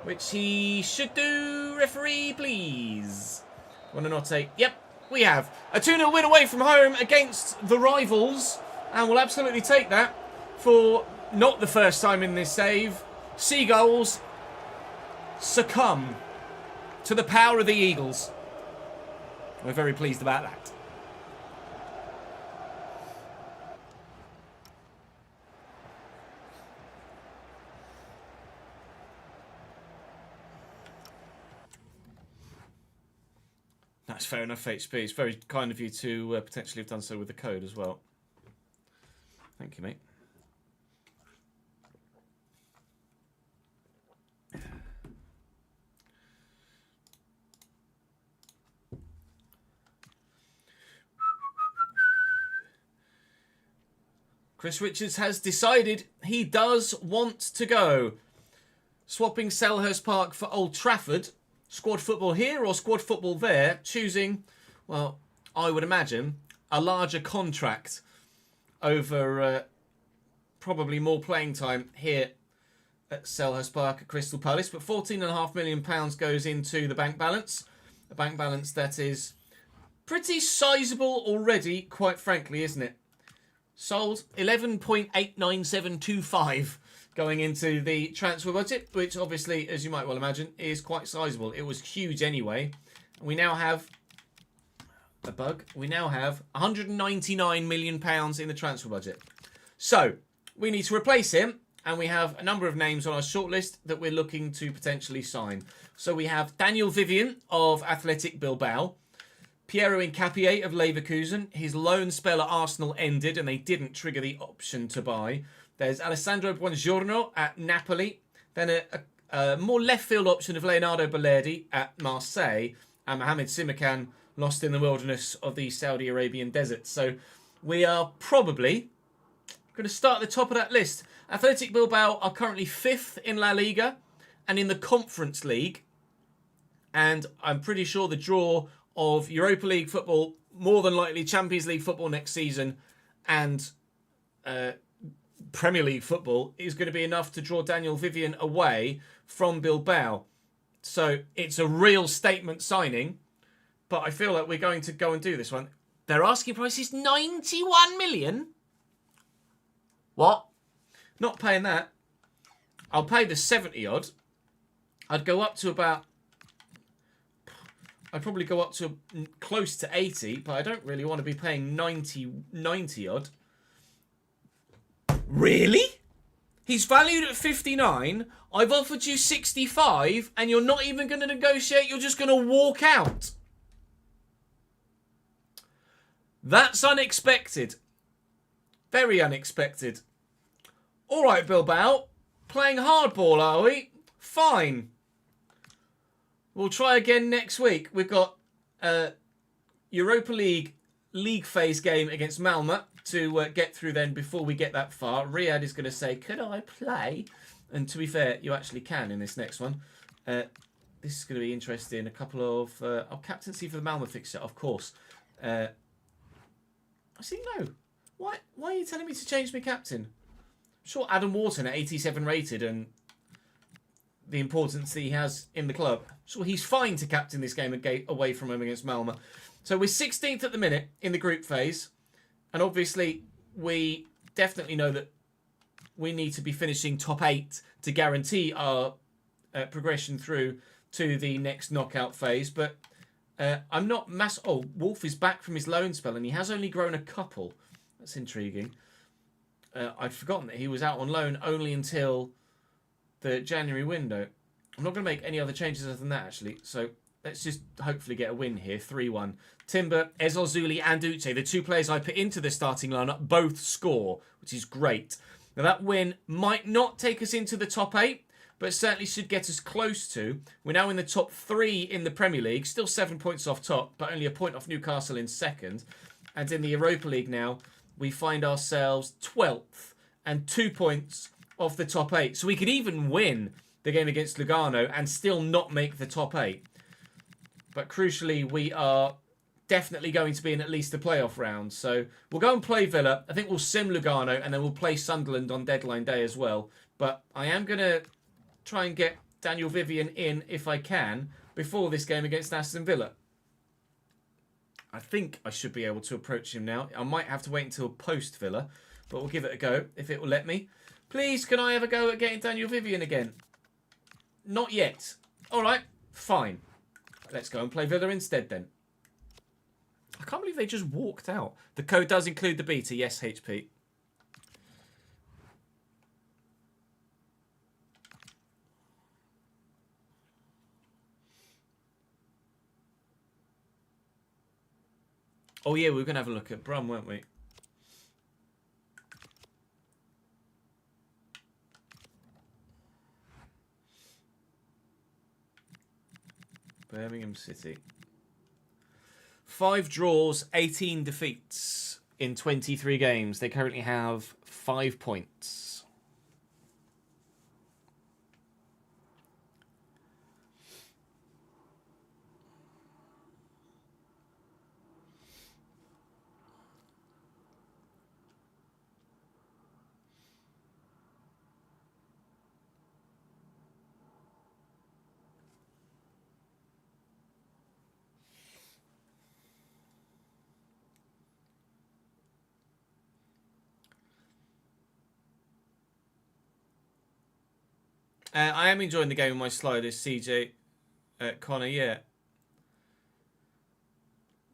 which he should do. Referee, please. Buonanotte. Yep. We have a 2-0 win away from home against the rivals, and we'll absolutely take that for not the first time in this save. Seagulls succumb to the power of the Eagles. We're very pleased about that. That's fair enough, HB. It's very kind of you to potentially have done so with the code as well. Thank you, mate. Chris Richards has decided he does want to go. Swapping Selhurst Park for Old Trafford. Squad football here or squad football there, choosing, well, I would imagine, a larger contract over probably more playing time here at Selhurst Park at Crystal Palace. But £14.5 million goes into the bank balance. A bank balance that is pretty sizable already, quite frankly, isn't it? Sold 11.89725. Going into the transfer budget, which obviously, as you might well imagine, is quite sizable. It was huge anyway. We now have a bug. We now have £199 million in the transfer budget. So, we need to replace him, and we have a number of names on our shortlist that we're looking to potentially sign. So we have Daniel Vivian of Athletic Bilbao, Piero Hincapié of Leverkusen. His loan spell at Arsenal ended, and they didn't trigger the option to buy. There's Alessandro Buongiorno at Napoli. Then a more left field option of Leonardo Balerdi at Marseille. And Mohamed Simakan lost in the wilderness of the Saudi Arabian desert. So we are probably going to start at the top of that list. Athletic Bilbao are currently 5th in La Liga and in the Conference League. And I'm pretty sure the draw of Europa League football, more than likely Champions League football next season, and Premier League football is going to be enough to draw Daniel Vivian away from Bilbao. So it's a real statement signing, but I feel like we're going to go and do this one. Their asking price is 91 million. What? Not paying that. I'll pay the 70 odd. I'd go up to about... I'd probably go up to close to 80, but I don't really want to be paying 90 odd. Really? He's valued at 59. I've offered you 65, and you're not even going to negotiate. You're just going to walk out. That's unexpected. Very unexpected. All right, Bilbao. Playing hardball, are we? Fine. We'll try again next week. We've got Europa League phase game against Malmö to get through then before we get that far. Riyadh is going to say, could I play? And to be fair, you actually can in this next one. This is going to be interesting. A couple of... captaincy for the Malmö fixture, of course. I see, no. Why are you telling me to change my captain? I'm sure Adam Wharton at 87 rated and the importance that he has in the club. So he's fine to captain this game away from home against Malmö. So we're 16th at the minute in the group phase. And obviously, we definitely know that we need to be finishing top 8 to guarantee our progression through to the next knockout phase. But I'm not Oh, Wolf is back from his loan spell and he has only grown a couple. That's intriguing. I'd forgotten that he was out on loan only until the January window. I'm not going to make any other changes other than that, actually. So let's just hopefully get a win here. 3-1. Timber, Ezozuli and Uche, the two players I put into the starting lineup, both score, which is great. Now that win might not take us into the top 8, but certainly should get us close to. We're now in the top 3 in the Premier League, still 7 points off top, but only a point off Newcastle in second. And in the Europa League now, we find ourselves 12th and 2 points off the top 8. So we could even win the game against Lugano and still not make the top 8. But crucially, we are definitely going to be in at least the playoff round. So we'll go and play Villa. I think we'll sim Lugano and then we'll play Sunderland on deadline day as well. But I am going to try and get Daniel Vivian in if I can before this game against Aston Villa. I think I should be able to approach him now. I might have to wait until post Villa, but we'll give it a go if it will let me. Please, can I have a go at getting Daniel Vivian again? Not yet. All right, fine. Let's go and play Villa instead then. I can't believe they just walked out. The code does include the beta. Yes, HP. Oh yeah, we were going to have a look at Brum, weren't we? Birmingham City. 5 draws, 18 defeats in 23 games. They currently have 5 points. I am enjoying the game with my sliders, CJ. Connor, yeah.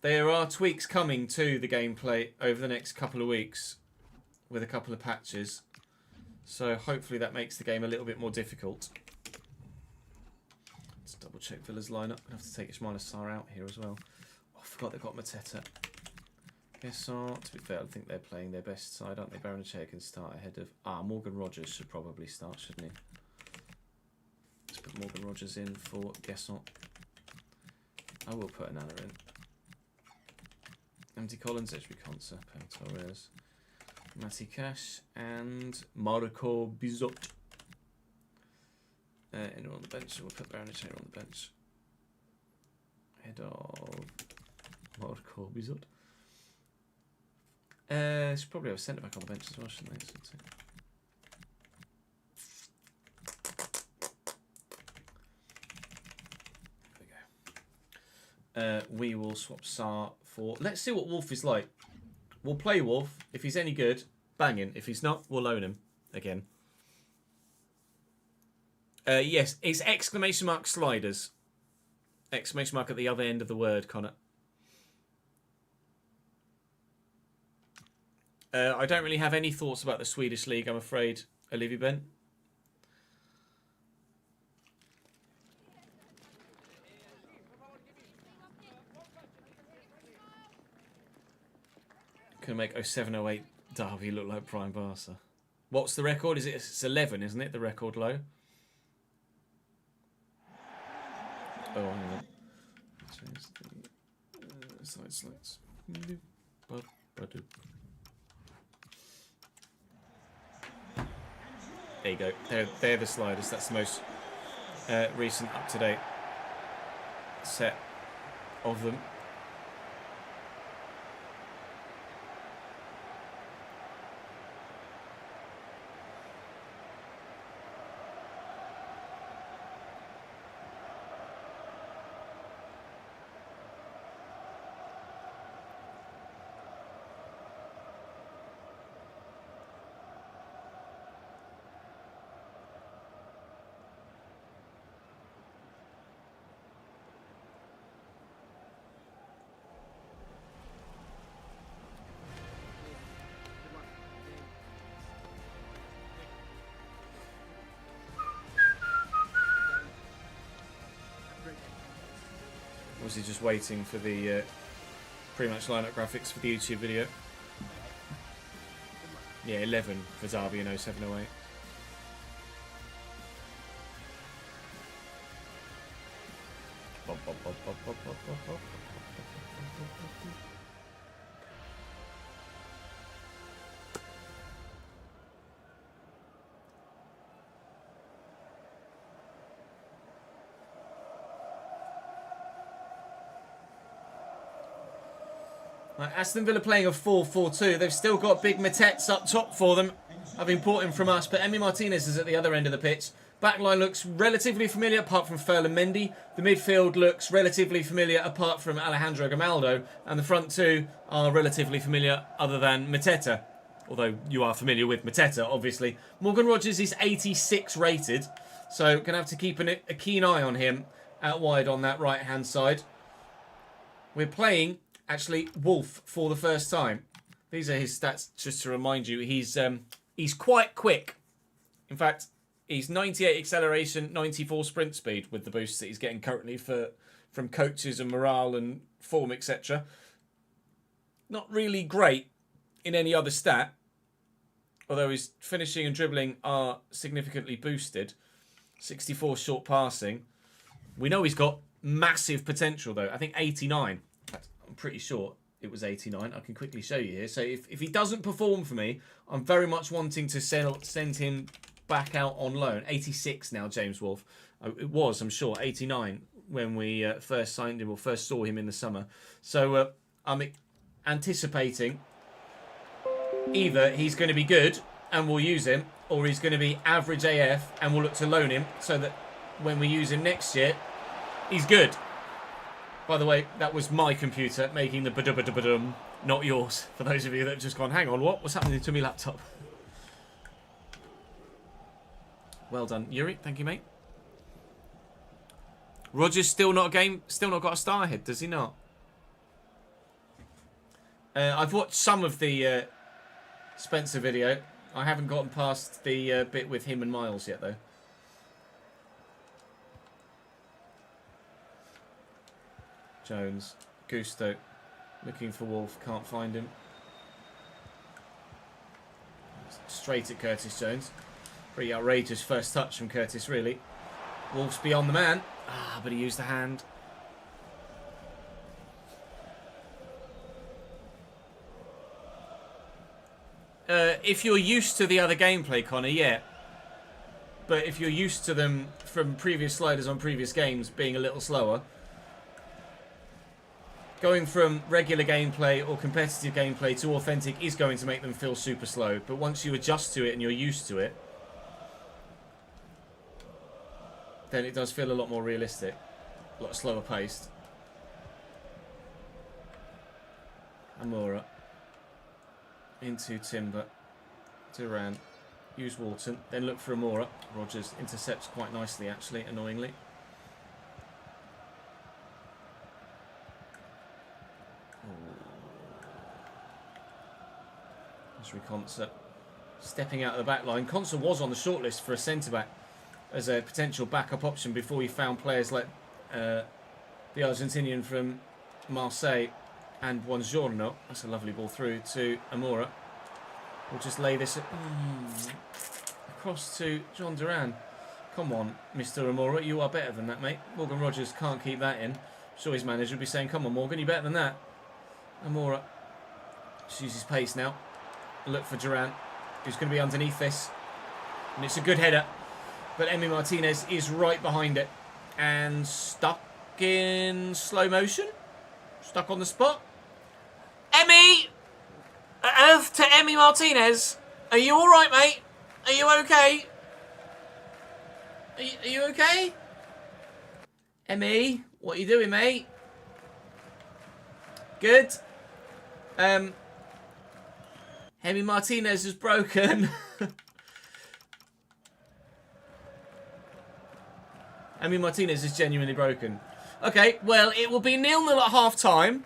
There are tweaks coming to the gameplay over the next couple of weeks with a couple of patches. So hopefully that makes the game a little bit more difficult. Let's double check Villa's lineup. I have to take Ismail Assar out here as well. Oh, I forgot they've got Mateta. To be fair, I think they're playing their best side, aren't they? Baranachea can start ahead of... Morgan Rogers should probably start, shouldn't he? Let's put Morgan Rogers in for Guessant. I will put Anana in. Empty Collins, HB Consa, Pau Torres, Matty Cash, and Marco Bizot. Anyone on the bench? We'll put Baranachea on the bench. Head of Marco Bizot. Should probably have a centre back on the bench as well, shouldn't they? There we go. We will swap Sar for... Let's see what Wolf is like. We'll play Wolf. If he's any good, banging. If he's not, we'll loan him again. Yes, it's exclamation mark sliders. Exclamation mark at the other end of the word, Connor. I don't really have any thoughts about the Swedish league, I'm afraid, Olivia Ben. Can make 0708 Derby look like Prime Barca. What's the record? It's 11, isn't it? The record low. Oh, hang on. Change the slides. There you go. They're the sliders. That's the most recent, up-to-date set of them. obviously just waiting for the pre-match lineup graphics for the YouTube video. Yeah, 11 for Derby in 07-08. Aston Villa playing a 4-4-2. They've still got big Matets up top for them, having bought him from us. But Emi Martinez is at the other end of the pitch. Backline looks relatively familiar apart from Ferland Mendy. The midfield looks relatively familiar apart from Alejandro Gamaldo. And the front two are relatively familiar other than Mateta. Although you are familiar with Mateta, obviously. Morgan Rogers is 86 rated. So going to have to keep a keen eye on him out wide on that right-hand side. We're playing... actually, Wolf for the first time. These are his stats, just to remind you. He's quite quick. In fact, he's 98 acceleration, 94 sprint speed with the boosts that he's getting currently from coaches and morale and form, etc. Not really great in any other stat, although his finishing and dribbling are significantly boosted. 64 short passing. We know he's got massive potential, though. I think 89. I'm pretty sure it was 89. I can quickly show you here. So if he doesn't perform for me, I'm very much wanting to send him back out on loan. 86 now, James Wolf. It was, I'm sure, 89 when we first signed him or first saw him in the summer. So I'm anticipating either he's going to be good and we'll use him, or he's going to be average AF and we'll look to loan him so that when we use him next year, he's good. By the way, that was my computer making the ba-dum, not yours. For those of you that have just gone, hang on, what's happening to my laptop? Well done, Yuri. Thank you, mate. Roger's still not got a star ahead, does he not? I've watched some of the Spencer video. I haven't gotten past the bit with him and Miles yet, though. Jones, Gusto, looking for Wolf, can't find him. Straight at Curtis Jones. Pretty outrageous first touch from Curtis, really. Wolf's beyond the man. But he used the hand. If you're used to the other gameplay, Connor, yeah. But if you're used to them from previous sliders on previous games being a little slower, going from regular gameplay or competitive gameplay to authentic is going to make them feel super slow. But once you adjust to it and you're used to it, then it does feel a lot more realistic. A lot slower paced. Amora. Into Timber. Duran. Use Walton. Then look for Amora. Rogers intercepts quite nicely, actually, annoyingly. Concert stepping out of the back line. Concert was on the shortlist for a centre-back as a potential backup option before we found players like the Argentinian from Marseille and Buongiorno. That's a lovely ball through to Amora. We'll just lay this across to John Duran. Come on, Mr. Amora, you are better than that, mate. Morgan Rogers can't keep that in. I'm sure his manager would be saying, come on, Morgan, you're better than that. Amora uses pace now. Look for Duran, who's going to be underneath this. And it's a good header. But Emi Martinez is right behind it. And stuck in slow motion. Stuck on the spot. Emi! Earth to Emi Martinez. Are you alright, mate? Are you okay? Are you okay? Emi, what are you doing, mate? Good. Emi Martinez is broken. Emi Martinez is genuinely broken. Okay, well, it will be 0-0 at half-time.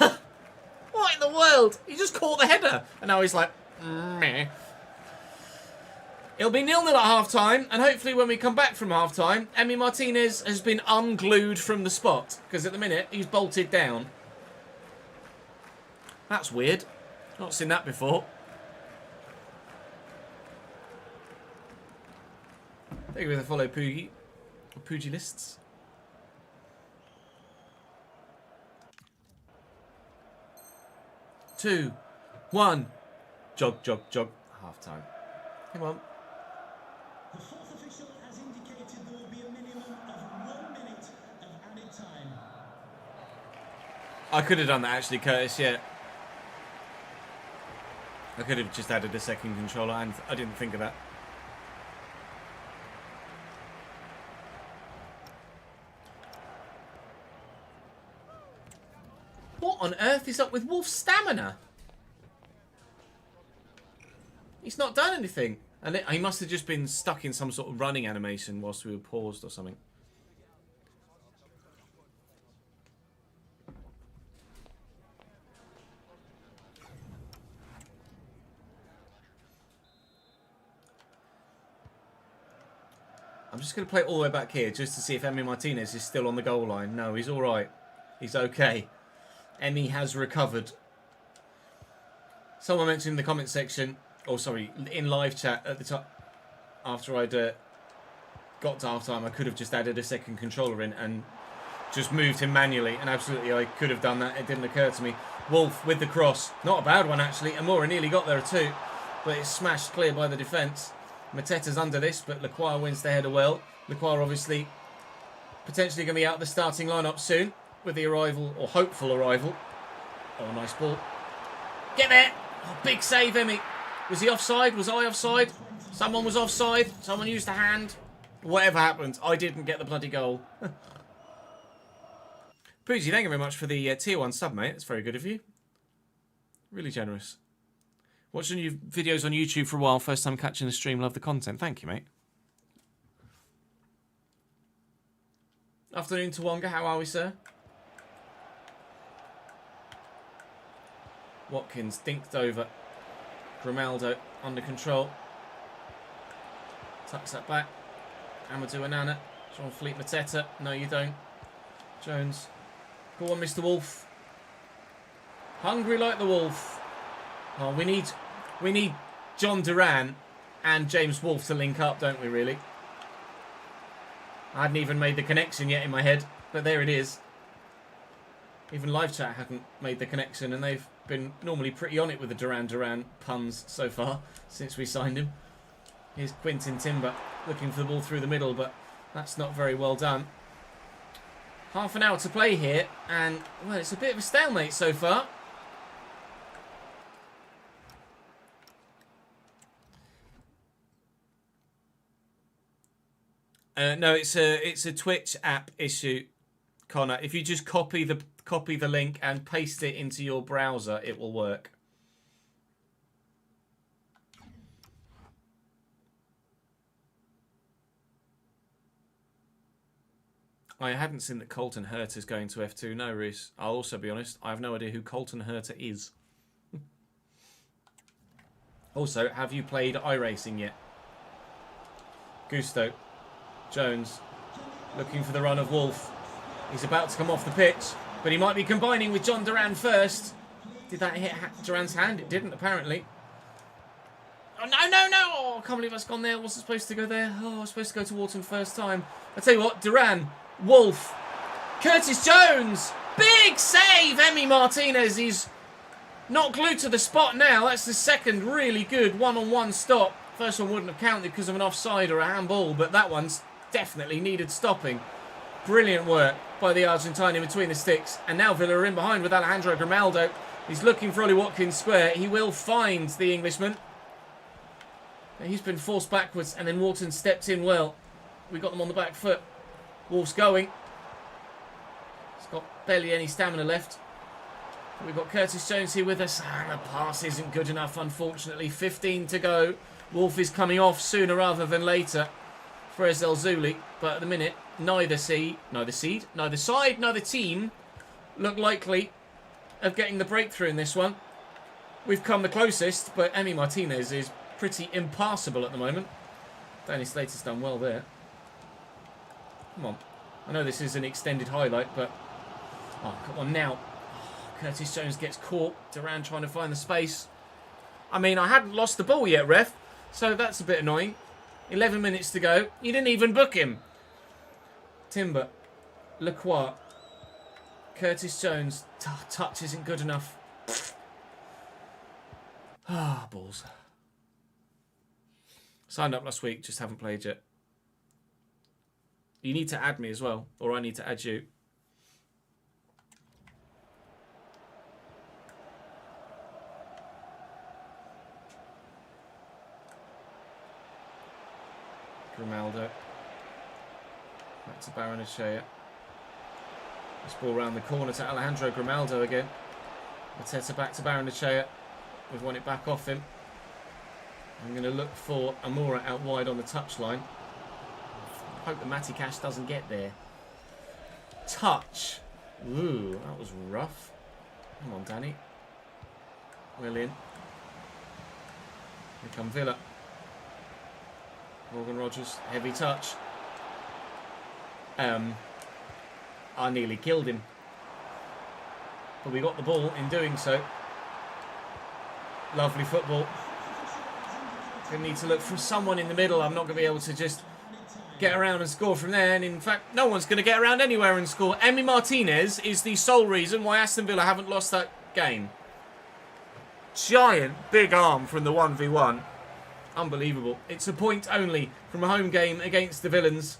What in the world? He just caught the header. And now he's like, meh. It'll be 0-0 at half-time, and hopefully when we come back from half-time, Emi Martinez has been unglued from the spot, because at the minute, he's bolted down. That's weird. Not seen that before. Thank you for the follow, Poogie. Pugilists. Two, one. Jog, jog, jog. Half-time. Come on. The fourth official has indicated there will be a minimum of 1 minute of added time. I could have done that actually, Curtis, yeah. I could have just added a second controller, and I didn't think of that. What on earth is up with Wolf's stamina? He's not done anything. And he must have just been stuck in some sort of running animation whilst we were paused or something. I'm just going to play all the way back here just to see if Emi Martinez is still on the goal line. No, he's all right. He's okay. Emi has recovered. Someone mentioned in the comment section, oh sorry, in live chat at the top, after I'd got to half time, I could have just added a second controller in and just moved him manually, and absolutely I could have done that. It didn't occur to me. Wolf with the cross, not a bad one actually. Amora nearly got there too, but it's smashed clear by the defence. Mateta's under this, but Lacroix wins the header well. Lacroix obviously potentially going to be out of the starting lineup soon with the arrival, or hopeful arrival. Oh, nice ball. Get there! Oh, big save, Emi. Was he offside? Was I offside? Someone was offside. Someone used a hand. Whatever happened, I didn't get the bloody goal. Poozy, thank you very much for the tier 1 sub, mate. That's very good of you. Really generous. Watching your videos on YouTube for a while. First time catching the stream. Love the content. Thank you, mate. Afternoon, Tawonga. How are we, sir? Watkins dinked over. Grimaldo under control. Tucks that back. Amadou Anana. Jean-Philippe Mateta. No, you don't. Jones. Go on, Mr. Wolf. Hungry like the wolf. Oh, we need John Duran and James Wolfe to link up, don't we, really? I hadn't even made the connection yet in my head, but there it is. Even live chat hadn't made the connection, and they've been normally pretty on it with the Duran puns so far since we signed him. Here's Quintin Timber looking for the ball through the middle, but that's not very well done. Half an hour to play here, and, well, it's a bit of a stalemate so far. No, it's a Twitch app issue, Connor. If you just copy the link and paste it into your browser, it will work. I hadn't seen that Colton Herta is going to F2. No, Reese. I'll also be honest, I have no idea who Colton Herta is. Also, have you played iRacing yet? Gusto. Jones. Looking for the run of Wolf. He's about to come off the pitch, but he might be combining with John Duran first. Did that hit Duran's hand? It didn't, apparently. Oh, no, no, no! Oh, I can't believe that's gone there. I wasn't supposed to go there. Oh, I was supposed to go to Wharton first time. I tell you what, Duran, Wolf, Curtis Jones! Big save! Emi Martinez, he's not glued to the spot now. That's the second really good one-on-one stop. First one wouldn't have counted because of an offside or a handball, but that one's definitely needed stopping. Brilliant work by the Argentine in between the sticks. And now Villa are in behind with Alejandro Grimaldo. He's looking for Ollie Watkins square. He will find the Englishman. He's been forced backwards, and then Wharton stepped in well. We got them on the back foot. Wolf's going. He's got barely any stamina left. We've got Curtis Jones here with us. And the pass isn't good enough, unfortunately. 15 to go. Wolf is coming off sooner rather than later for El Zuli. But at the minute, neither side, neither team look likely of getting the breakthrough in this one. We've come the closest, but Emi Martinez is pretty impassable at the moment. Danny Slater's done well there. Come on. I know this is an extended highlight, but... Oh, come on now. Curtis Jones gets caught. Duran trying to find the space. I mean, I hadn't lost the ball yet, ref. So that's a bit annoying. 11 minutes to go. You didn't even book him. Timber. Lacroix. Curtis Jones. Touch isn't good enough. Ah, balls. Signed up last week, just haven't played yet. You need to add me as well, or I need to add you. Grimaldo. Back to Baranachea. This ball round the corner to Alejandro Grimaldo again. Mateta back to Baranachea. We've won it back off him. I'm going to look for Amora out wide on the touchline. Hope that Matty Cash doesn't get there. Touch. Ooh, that was rough. Come on, Danny. Well in. Here come Villa. Morgan Rogers, heavy touch. I nearly killed him. But we got the ball in doing so. Lovely football. Going to need to look for someone in the middle. I'm not going to be able to just get around and score from there. And in fact, no one's going to get around anywhere and score. Emi Martinez is the sole reason why Aston Villa haven't lost that game. Giant big arm from the 1v1. Unbelievable. It's a point only from a home game against the Villains.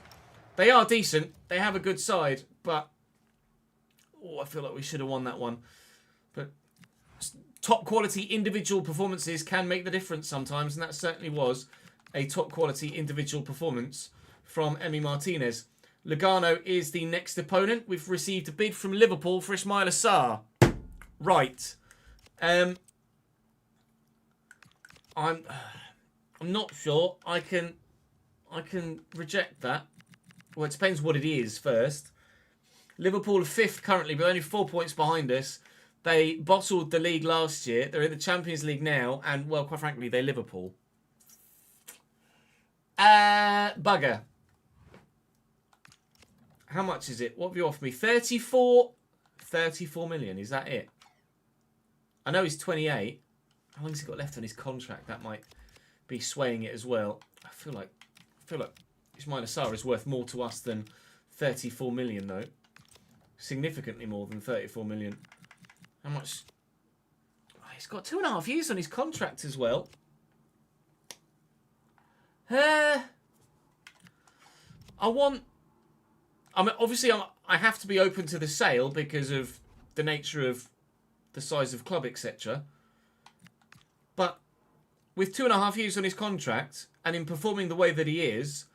They are decent. They have a good side. But I feel like we should have won that one. But top quality individual performances can make the difference sometimes. And that certainly was a top quality individual performance from Emi Martinez. Lugano is the next opponent. We've received a bid from Liverpool for Ismail Assar. Right. I'm not sure I can reject that. Well, it depends what it is first. Liverpool are 5th currently, but only 4 points behind us. They bottled the league last year. They're in the Champions League now, and, well, quite frankly, they're Liverpool. Bugger. How much is it? What have you offered me? 34 million. Is that it? I know he's 28. How long has he got left on his contract? That might be swaying it as well. I feel like Ismail Assar is worth more to us than 34 million, though. Significantly more than 34 million. How much? Oh, he's got 2.5 years on his contract as well. I mean, obviously, I have to be open to the sale because of the nature of the size of club, etc. But with 2.5 years on his contract and in performing the way that he is,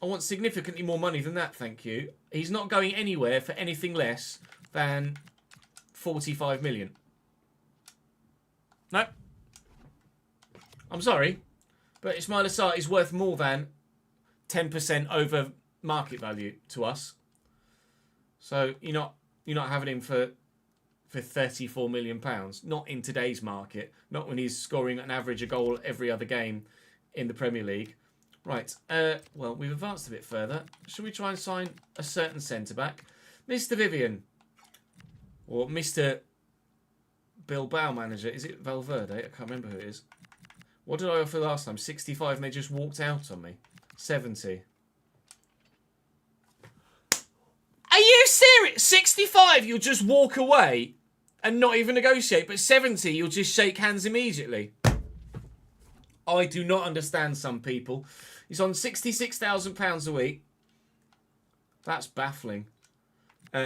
I want significantly more money than that, thank you. He's not going anywhere for anything less than 45 million. No. I'm sorry, but Ismail Assar is worth more than 10% over market value to us. So you're not having him for 34 million pounds. Not in today's market. Not when he's scoring an average a goal every other game in the Premier League. Right. Well, we've advanced a bit further. Should we try and sign a certain centre-back? Mr. Vivian. Or Mr. Bilbao manager. Is it Valverde? I can't remember who it is. What did I offer last time? 65 and they just walked out on me. 70. Are you serious? 65, you'll just walk away and not even negotiate. But 70, you'll just shake hands immediately. I do not understand some people. He's on £66,000 a week. That's baffling.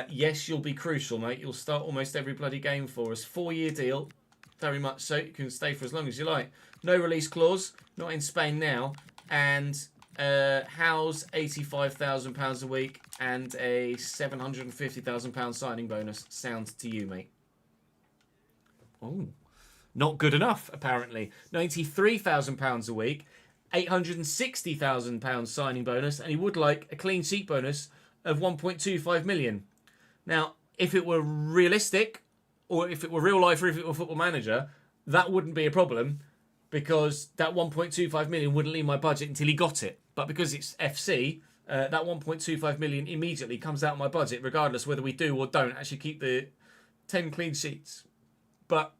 Yes, you'll be crucial, mate. You'll start almost every bloody game for us. 4-year deal. Very much so. You can stay for as long as you like. No release clause. Not in Spain now. And Howe's £85,000 a week and a £750,000 signing bonus. Sounds to you, mate. Oh, not good enough, apparently. £93,000 a week, £860,000 signing bonus, and he would like a clean sheet bonus of 1.25 million. Now, if it were realistic, or if it were real life, or if it were Football Manager, that wouldn't be a problem, because that 1.25 million wouldn't leave my budget until he got it. But because it's FC, that 1.25 million immediately comes out of my budget, regardless whether we do or don't actually keep the 10 clean sheets. But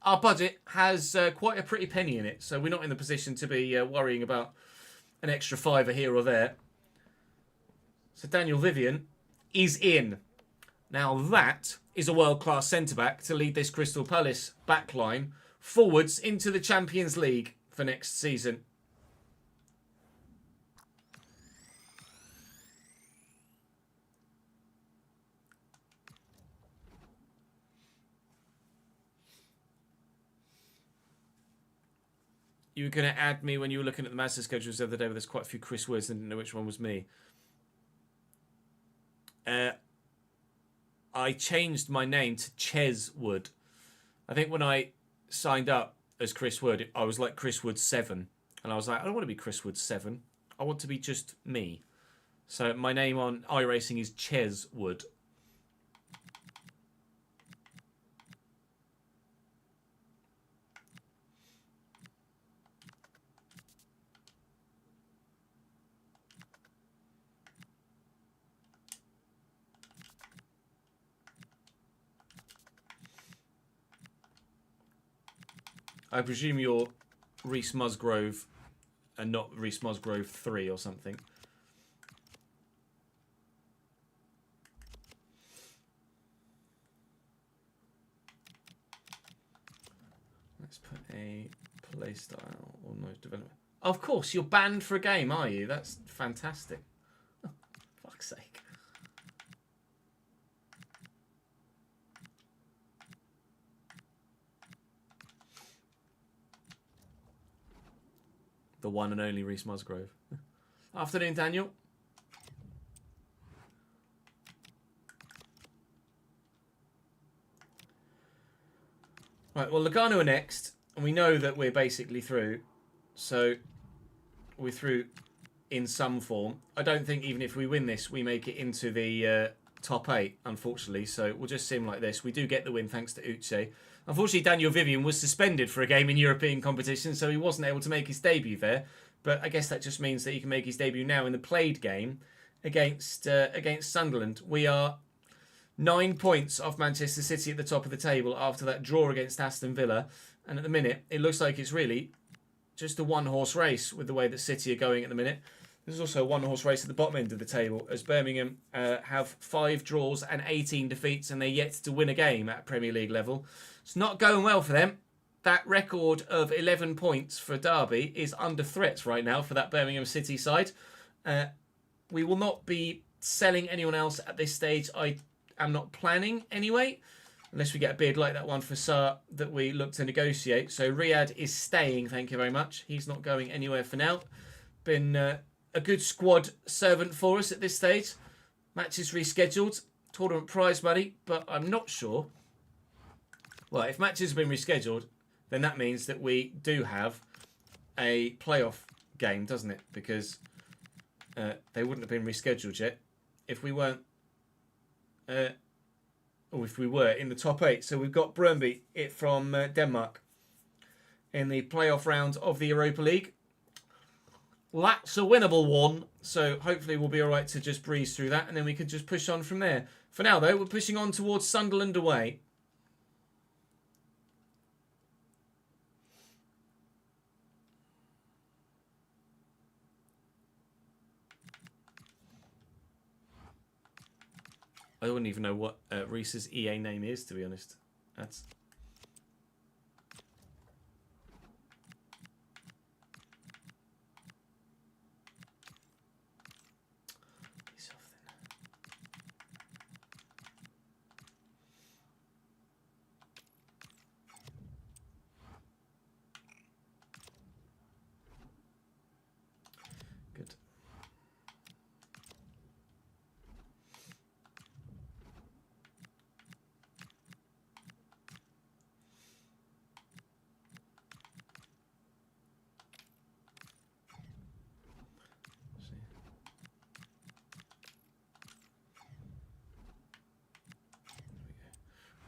our budget has quite a pretty penny in it, so we're not in the position to be worrying about an extra fiver here or there. So Daniel Vivian is in. Now that is a world-class centre-back to lead this Crystal Palace backline forwards into the Champions League for next season. You were going to add me when you were looking at the master schedules the other day, where there's quite a few Chris words and didn't know which one was me. I changed my name to Ches Wood. I think when I signed up as Chris Wood, I was like Chris Wood 7. And I was like, I don't want to be Chris Wood 7. I want to be just me. So my name on iRacing is Ches Wood. I presume you're Reece Musgrove and not Reece Musgrove 3 or something. Let's put a playstyle or no development. Of course, you're banned for a game, are you? That's fantastic. Oh, fuck's sake. The one and only Reece Musgrove. Afternoon, Daniel. Right, well, Lugano are next, and we know that we're basically through. So, we're through in some form. I don't think even if we win this, we make it into the top 8, unfortunately. So, we'll just sim like this. We do get the win thanks to Uche. Unfortunately, Daniel Vivian was suspended for a game in European competition, so he wasn't able to make his debut there. But I guess that just means that he can make his debut now in the played game against Sunderland. We are 9 points off Manchester City at the top of the table after that draw against Aston Villa. And at the minute, it looks like it's really just a one-horse race with the way that City are going at the minute. There's also a one-horse race at the bottom end of the table, as Birmingham have 5 draws and 18 defeats, and they're yet to win a game at Premier League level. It's not going well for them. That record of 11 points for Derby is under threat right now for that Birmingham City side. We will not be selling anyone else at this stage. I am not planning anyway, unless we get a bid like that one for Sarr that we look to negotiate. So Riyadh is staying, thank you very much. He's not going anywhere for now. Been a good squad servant for us at this stage. Matches rescheduled, tournament prize money, but I'm not sure. Well, if matches have been rescheduled, then that means that we do have a playoff game, doesn't it? Because they wouldn't have been rescheduled yet if we weren't, or if we were in the top 8. So we've got Brøndby from Denmark in the playoff round of the Europa League. That's a winnable one, so hopefully we'll be all right to just breeze through that, and then we can just push on from there. For now, though, we're pushing on towards Sunderland away. I wouldn't even know what Reese's EA name is, to be honest. That's... Good.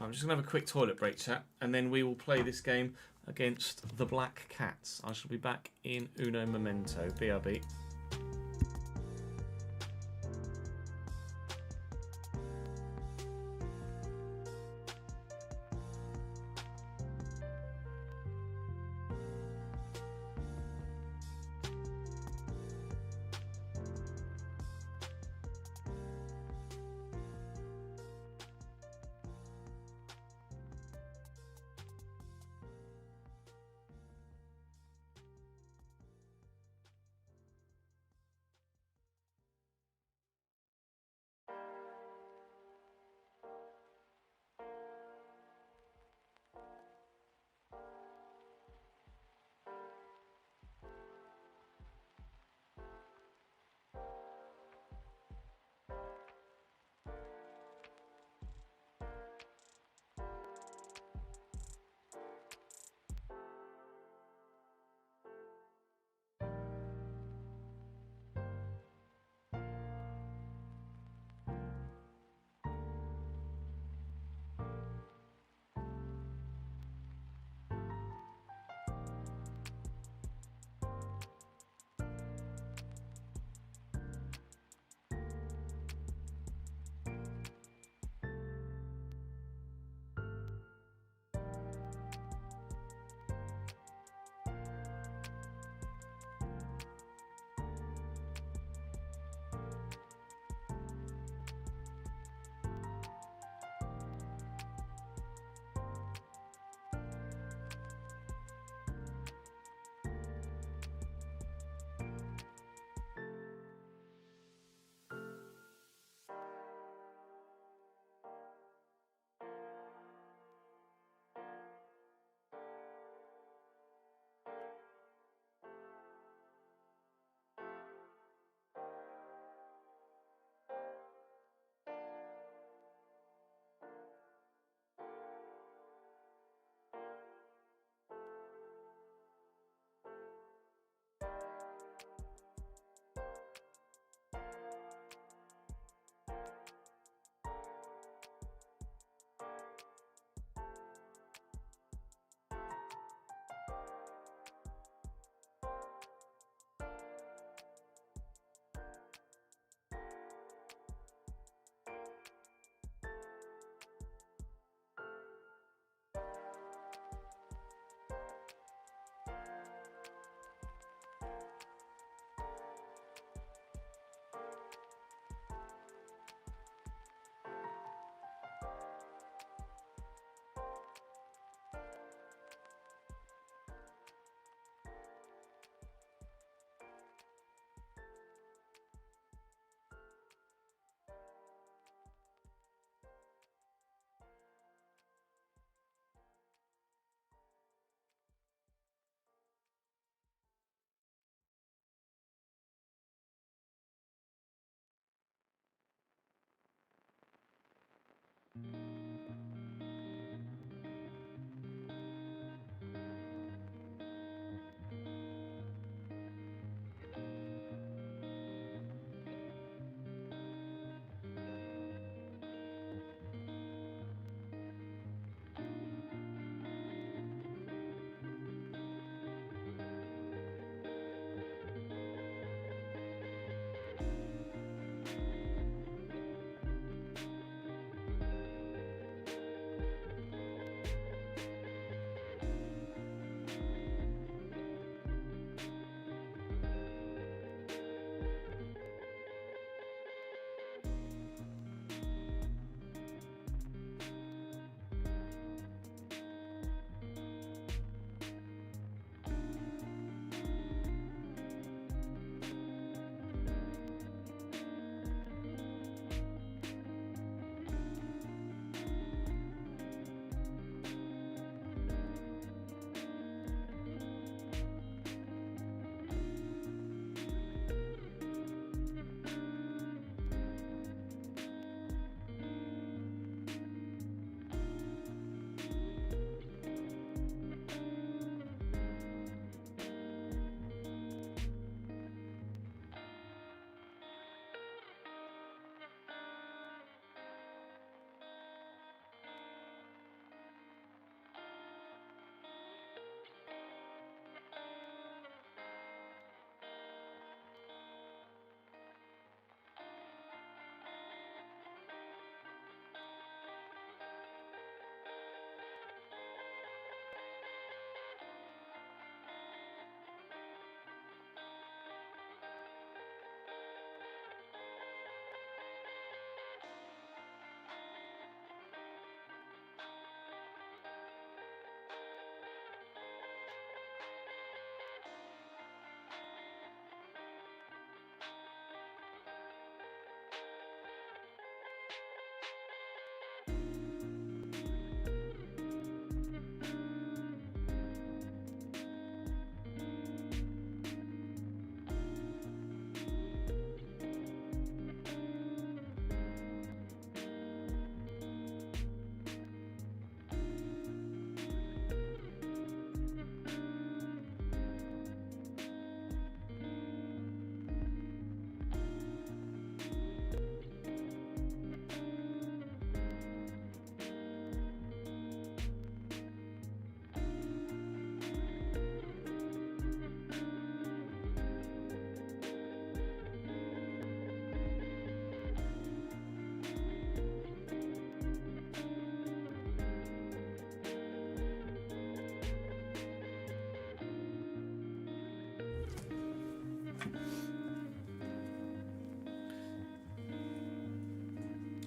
I'm just going to have a quick toilet break, chat, and then we will play this game against the Black Cats. I shall be back in uno momento. BRB.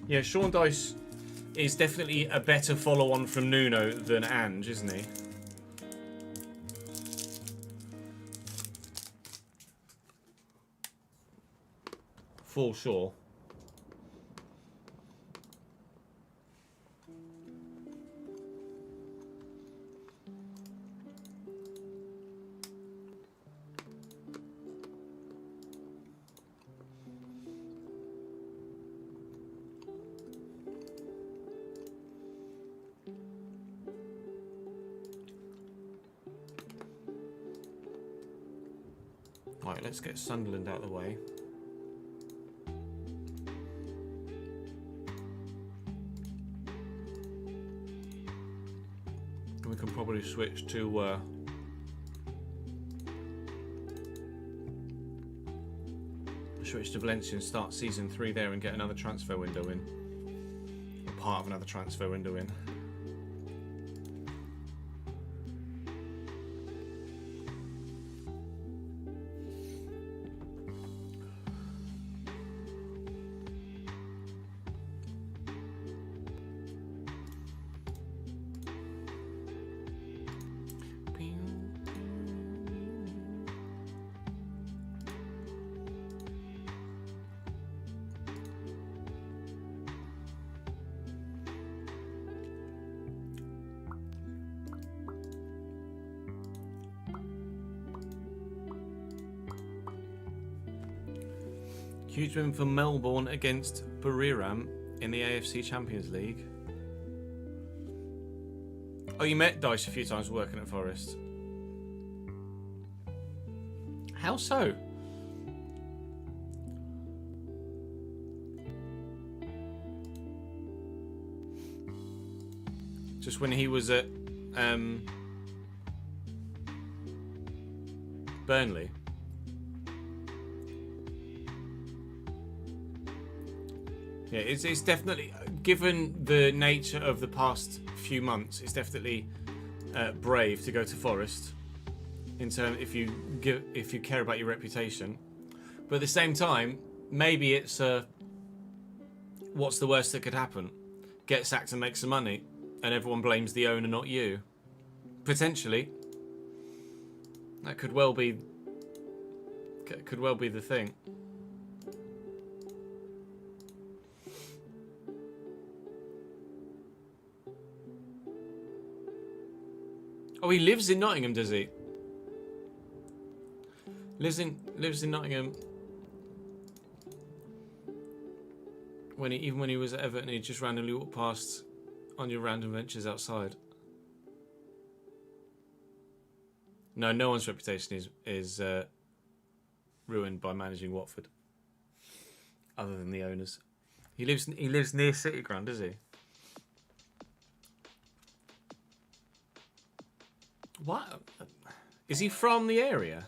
Yeah, Sean Dyche is definitely a better follow-on from Nuno than Ange, isn't he? For sure. Right, let's get Sunderland out of the way. We can probably switch to Valencia and start season 3 there and get another transfer window in. Or part of another transfer window in. Huge win for Melbourne against Buriram in the AFC Champions League. Oh, you met Dyche a few times working at Forest. How so? Just when he was at Burnley. Yeah, it's definitely, given the nature of the past few months, it's definitely brave to go to Forest. In terms, if you care about your reputation, but at the same time, maybe it's what's the worst that could happen? Get sacked and make some money, and everyone blames the owner, not you. Potentially, that could well be the thing. Oh, he lives in Nottingham, does he? Lives in Nottingham. Even when he was at Everton, he just randomly walked past on your random ventures outside. No one's reputation is ruined by managing Watford, other than the owners. He lives near City Ground, does he? What? Is he from the area?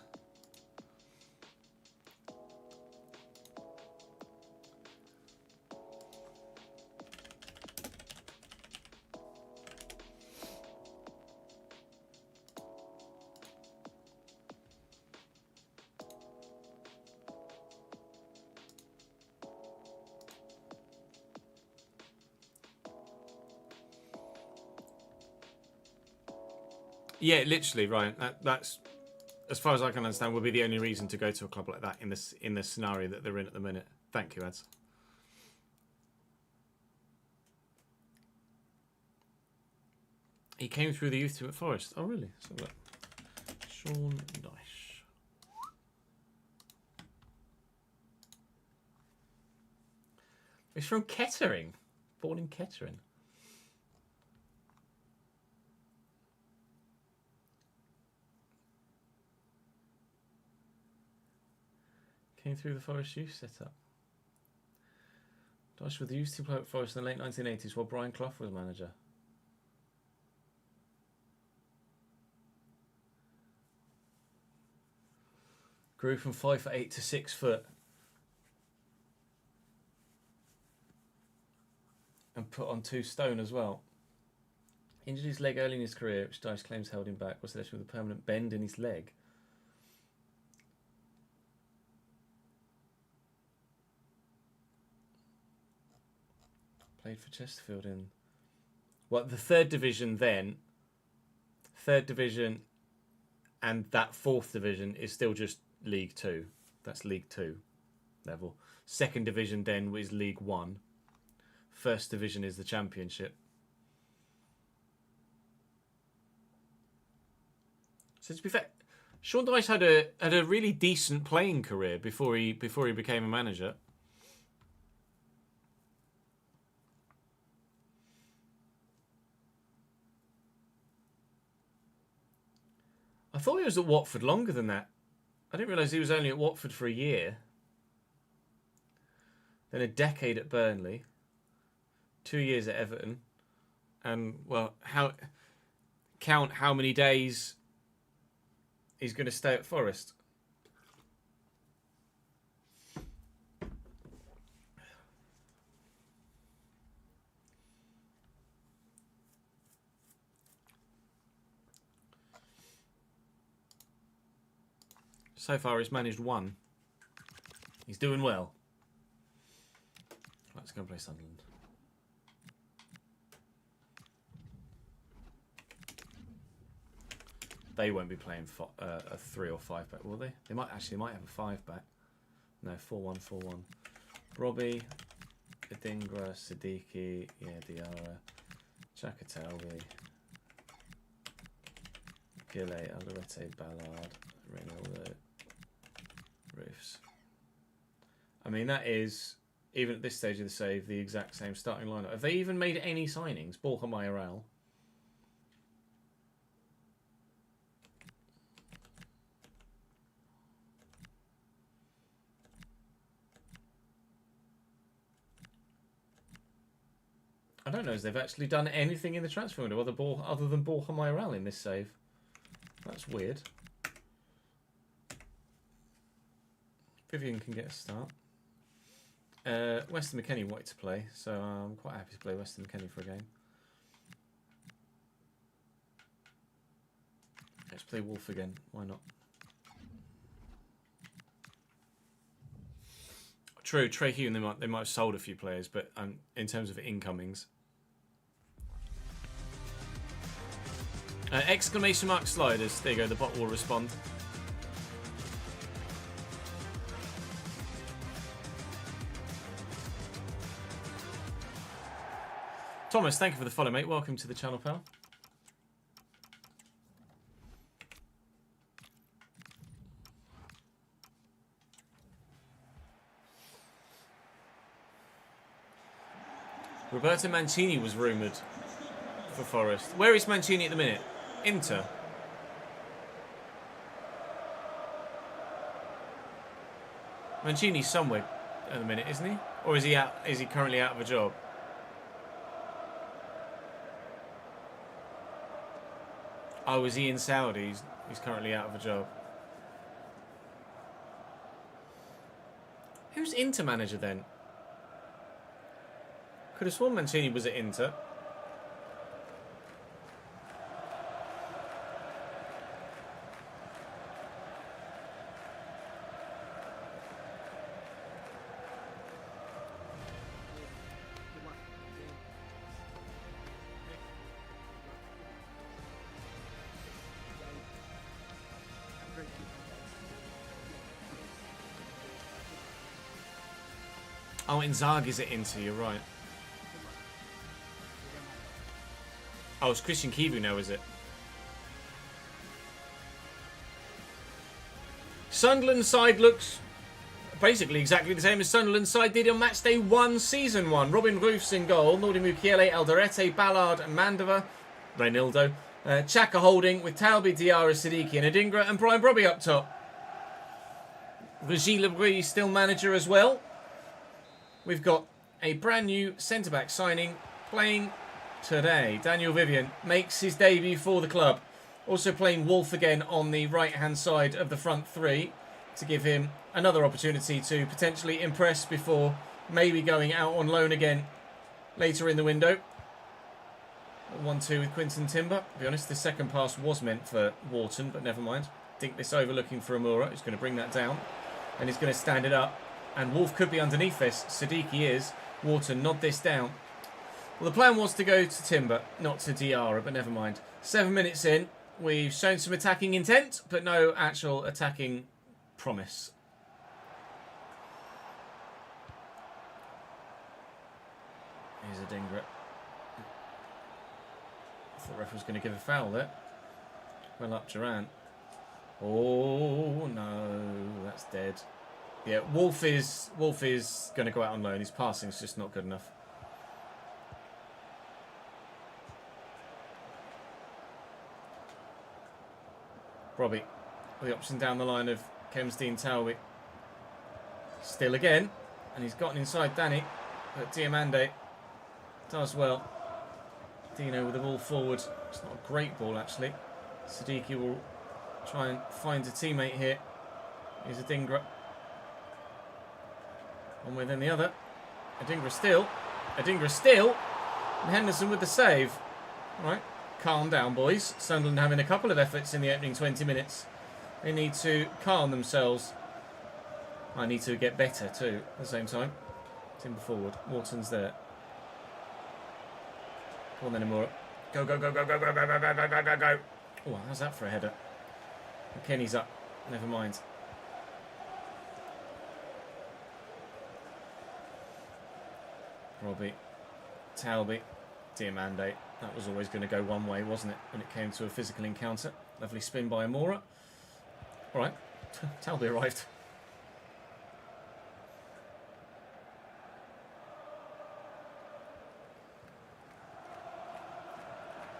Yeah, literally, Ryan. That's, as far as I can understand, would be the only reason to go to a club like that in this scenario that they're in at the minute. Thank you, Ads. He came through the youth team at Forest. Oh, really? So look, Sean Dyche. He's from Kettering. Born in Kettering. Came through the Forest youth setup. Dyche with the youth team play at Forest in the late 1980s while Brian Clough was manager. Grew from 5'8" to 6 foot. And put on 2 stone as well. Injured his leg early in his career, which Dyche claims held him back. Was left with a permanent bend in his leg. Played for Chesterfield in... What, the third division then? Third division and that fourth division is still just League 2. That's League 2 level. Second division then is League 1. First division is the Championship. So to be fair, Sean Dyche had a really decent playing career before he became a manager. I thought he was at Watford longer than that. I didn't realise he was only at Watford for a year. Then a decade at Burnley. 2 years at Everton. And, well, count how many days he's going to stay at Forest. So far, he's managed one. He's doing well. Let's go and play Sunderland. They won't be playing a 3 or 5 back, will they? They might have a 5 back. No, 4-1, 4-1. Robbie, Adingra, Siddiqui, Diarra, Chakatalbi, Gilley, Alderete, Ballard, Reynoldo, Roofs. I mean, that is, even at this stage of the save, the exact same starting lineup. Have they even made any signings? Borja Mayoral. I don't know if they've actually done anything in the transfer window other than Borja Mayoral in this save. That's weird. Vivian can get a start. Weston McKennie wanted to play, so I'm quite happy to play Weston McKennie for a game. Let's play Wolf again. Why not? True, Trey Hugh, they might have sold a few players, but in terms of incomings. Exclamation mark sliders. There you go, the bot will respond. Thomas, thank you for the follow, mate. Welcome to the channel, pal. Roberto Mancini was rumoured for Forest. Where is Mancini at the minute? Inter. Mancini's somewhere at the minute, isn't he? Or is he out? Is he currently out of a job? Oh, is he in Saudi? He's currently out of a job. Who's Inter manager then? Could have sworn Mancini was at Inter. Oh, Inzaghi's at Inter, you're right. Oh, it's Christian Kivu now, is it? Sunderland side looks basically exactly the same as Sunderland side did on match day 1, season 1. Robin Roofs in goal, Nordi Mukiele, Alderete, Ballard, and Mandava, Reynildo. Chaka holding with Talbi, Diarra, Siddiqui, and Adingra, and Brian Brobby up top. Regis Lebris still manager as well. We've got a brand new centre-back signing playing today. Daniel Vivian makes his debut for the club. Also playing Wolf again on the right-hand side of the front three to give him another opportunity to potentially impress before maybe going out on loan again later in the window. 1-2 with Quinton Timber. To be honest, the second pass was meant for Wharton, but never mind. Dink this over looking for Amura, who's going to bring that down. And he's going to stand it up. And Wolf could be underneath this. Siddiqui is. Wharton nod this down. Well, the plan was to go to Timber, not to Diarra, but never mind. 7 minutes in, we've shown some attacking intent, but no actual attacking promise. Here's a Dingra. I thought the ref was going to give a foul there. Well up, Duran. Oh no, that's dead. Yeah, Wolf is going to go out on loan. His passing's just not good enough. Robbie, the option down the line of Kemsdean Talby. Still again, and he's gotten inside Danny, but Diamande does well. Dino with the ball forward. It's not a great ball actually. Siddiqui will try and find a teammate here. Here's Adingra. One way then the other. Adingra still. Adingra still. And Henderson with the save. All right. Calm down, boys. Sunderland having a couple of efforts in the opening 20 minutes. They need to calm themselves. I need to get better too at the same time. Timber forward. Wharton's there. Go on then, Amora. Go, go, go, go, go, go, go, go, go, go, go, go. Oh, how's that for a header? Kenny's up. Never mind. Robbie. Talby. Diamande. That was always going to go one way, wasn't it, when it came to a physical encounter. Lovely spin by Amora. All right. Talby arrived.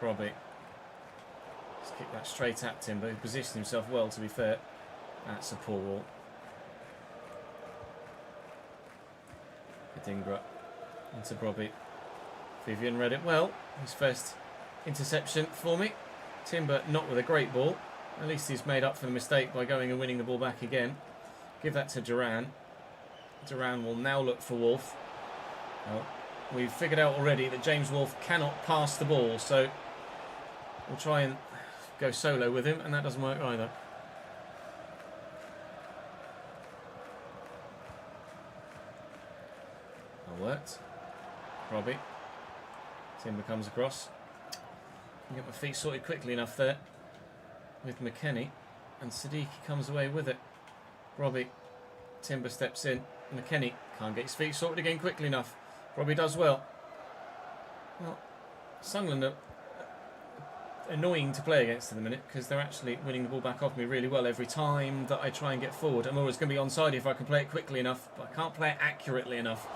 Robbie. Let's kick that straight at Timber, who positioned himself well, to be fair. That's a poor ball. Adingra into Robbie. Vivian read it well. His first interception for me. Timber not with a great ball. At least he's made up for the mistake by going and winning the ball back again. Give that to Duran. Duran will now look for Wolf. Well, we've figured out already that James Wolf cannot pass the ball, so we'll try and go solo with him, and that doesn't work either. That worked. Robbie. Timber comes across. Can get my feet sorted quickly enough there with McKennie, and Siddiqui comes away with it. Robbie. Timber steps in. McKennie can't get his feet sorted again quickly enough. Robbie does well. Well, Sunderland are annoying to play against at the minute because they're actually winning the ball back off me really well every time that I try and get forward. I'm always going to be onside if I can play it quickly enough, but I can't play it accurately enough.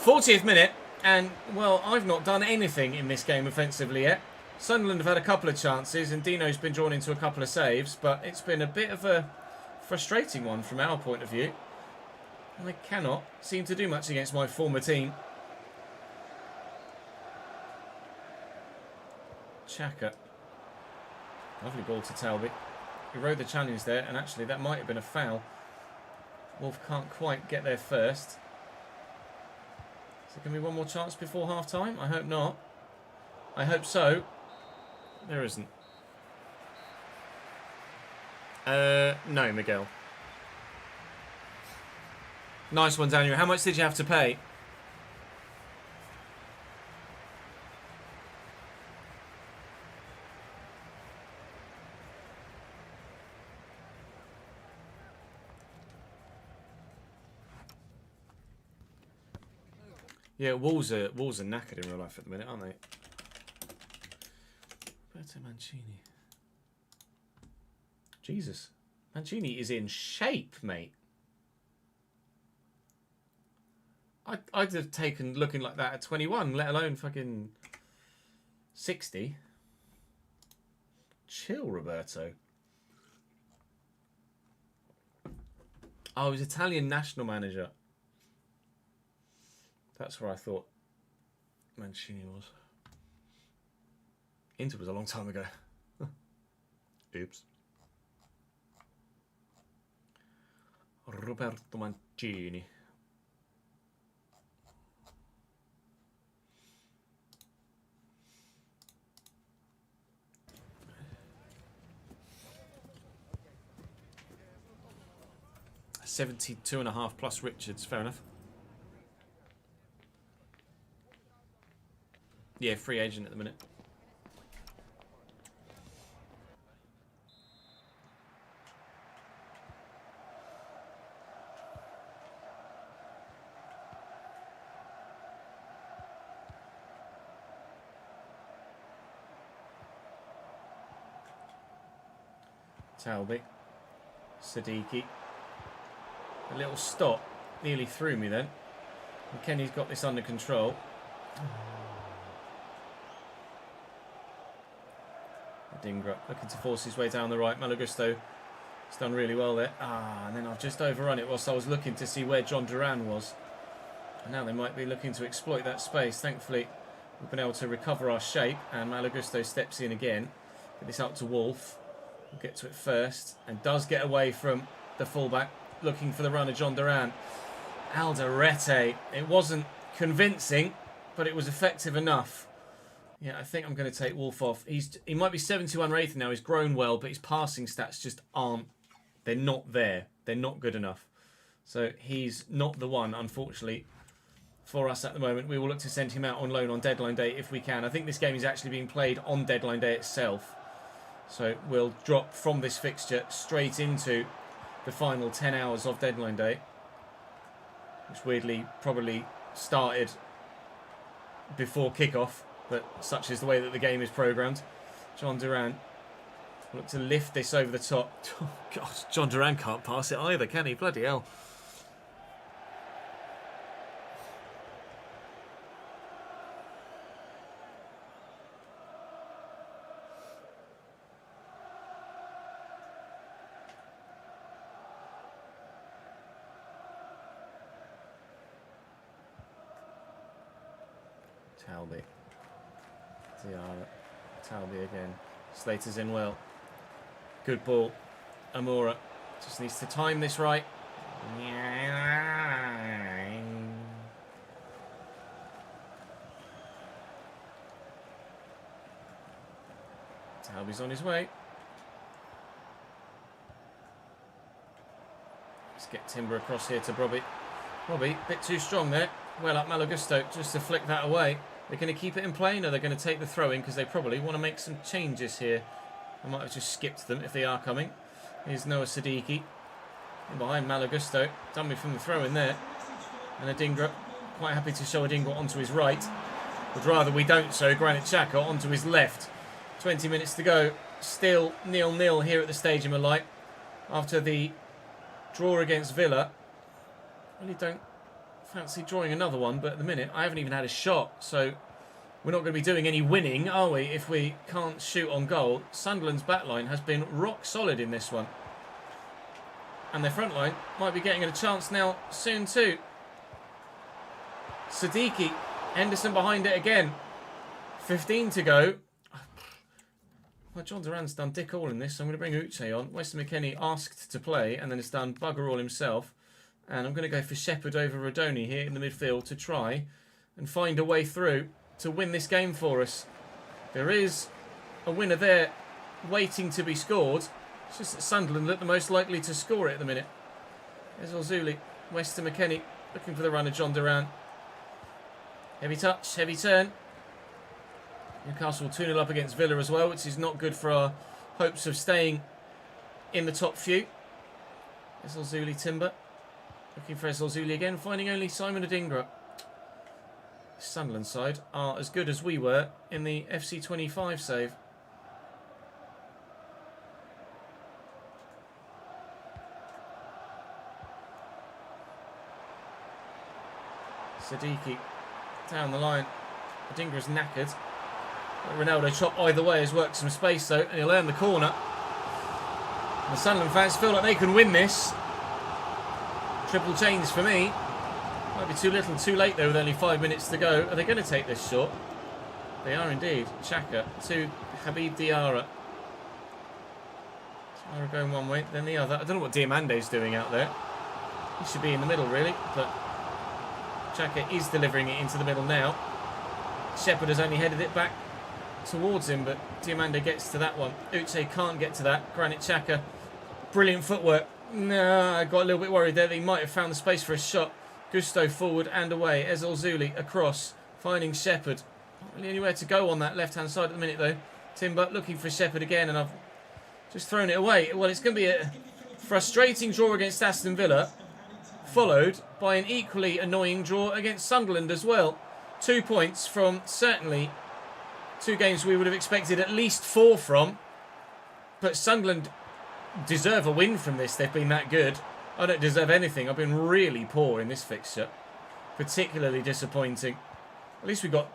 40th minute, and, well, I've not done anything in this game offensively yet. Sunderland have had a couple of chances, and Dino's been drawn into a couple of saves, but it's been a bit of a frustrating one from our point of view. And they cannot seem to do much against my former team. Chaka. Lovely ball to Talby. He rode the challenge there, and actually that might have been a foul. Wolf can't quite get there first. Is there going to be one more chance before half-time? I hope not. I hope so. There isn't. No, Miguel. Nice one, Daniel. How much did you have to pay? Yeah, Wolves are knackered in real life at the minute, aren't they? Roberto Mancini. Jesus. Mancini is in shape, mate. I'd have taken looking like that at 21, let alone fucking 60. Chill, Roberto. Oh, he was Italian national manager. That's where I thought Mancini was. Inter was a long time ago. Oops. Roberto Mancini. $72.5 plus Richards, fair enough. Yeah, free agent at the minute. Talby. Siddiqui. A little stop. Nearly threw me then. McKennie's got this under control. Dingra looking to force his way down the right. Malagusto has done really well there. And then I've just overrun it whilst I was looking to see where John Duran was. And now they might be looking to exploit that space. Thankfully, we've been able to recover our shape. And Malagusto steps in again. Get this out to Wolf. We'll get to it first. And does get away from the fullback. Looking for the run of John Duran. Alderete. It wasn't convincing, but it was effective enough. Yeah, I think I'm going to take Wolf off. He might be 71 rated now. He's grown well, but his passing stats just aren't. They're not there. They're not good enough. So he's not the one, unfortunately, for us at the moment. We will look to send him out on loan on deadline day if we can. I think this game is actually being played on deadline day itself. So we'll drop from this fixture straight into the final 10 hours of deadline day, which weirdly probably started before kickoff. But such is the way that the game is programmed. John Duran will look to lift this over the top. Oh, gosh, John Duran can't pass it either, can he? Bloody hell. Talby. Talby again. Slater's in well. Good ball. Amora just needs to time this right. Talby's on his way. Let's get Timber across here to Robbie. Robbie, a bit too strong there. Well up Malagusto just to flick that away. They're going to keep it in play, or they're going to take the throw in because they probably want to make some changes here. I might have just skipped them if they are coming. Here's Noah Siddiqui. In behind Malagusto. Done me from the throw in there. And Adingra, quite happy to show Adingra onto his right. Would rather we don't show Granit Xhaka onto his left. 20 minutes to go. Still 0-0 here at the Stadium of Light. After the draw against Villa. Really don't fancy drawing another one, but at the minute I haven't even had a shot, so we're not going to be doing any winning, are we, if we can't shoot on goal. Sunderland's backline has been rock solid in this one, and their front line might be getting a chance now soon too. Siddiqui, Henderson behind it again. 15 to go. Well, John Duran's done dick all in this, so I'm going to bring Uche on. Weston McKennie asked to play and then has done bugger all himself. And I'm going to go for Shepherd over Rodoni here in the midfield to try and find a way through to win this game for us. There is a winner there waiting to be scored. It's just that Sunderland look the most likely to score it at the minute. There's Ozuli. Weston McKennie looking for the run of John Duran. Heavy touch, heavy turn. Newcastle 2-0 up against Villa as well, which is not good for our hopes of staying in the top few. There's Ozuli Timber. Looking for Ozuli again, finding only Simon Adingra. Sunderland side are as good as we were in the FC25 save. Siddiqui down the line. Adingra's knackered. Ronaldo chop either way has worked some space though, and he'll earn the corner. And the Sunderland fans feel like they can win this. Triple chains for me. Might be too little, too late though with only 5 minutes to go. Are they going to take this shot? They are indeed. Xhaka to Habib Diarra. Diarra going one way, then the other. I don't know what Diamande's doing out there. He should be in the middle really, but Xhaka is delivering it into the middle now. Shepherd has only headed it back towards him, but Diamande gets to that one. Uche can't get to that. Granit Xhaka, brilliant footwork. No, I got a little bit worried there that he might have found the space for a shot. Gusto forward and away. Ezil Zuli across, finding Shepherd. Not really anywhere to go on that left-hand side at the minute, though. Timber looking for Shepherd again, and I've just thrown it away. Well, it's going to be a frustrating draw against Aston Villa, followed by an equally annoying draw against Sunderland as well. 2 points from certainly 2 games we would have expected at least 4 from. But Sunderland deserve a win from this. They've been that good. I don't deserve anything. I've been really poor in this fixture. Particularly disappointing. At least we got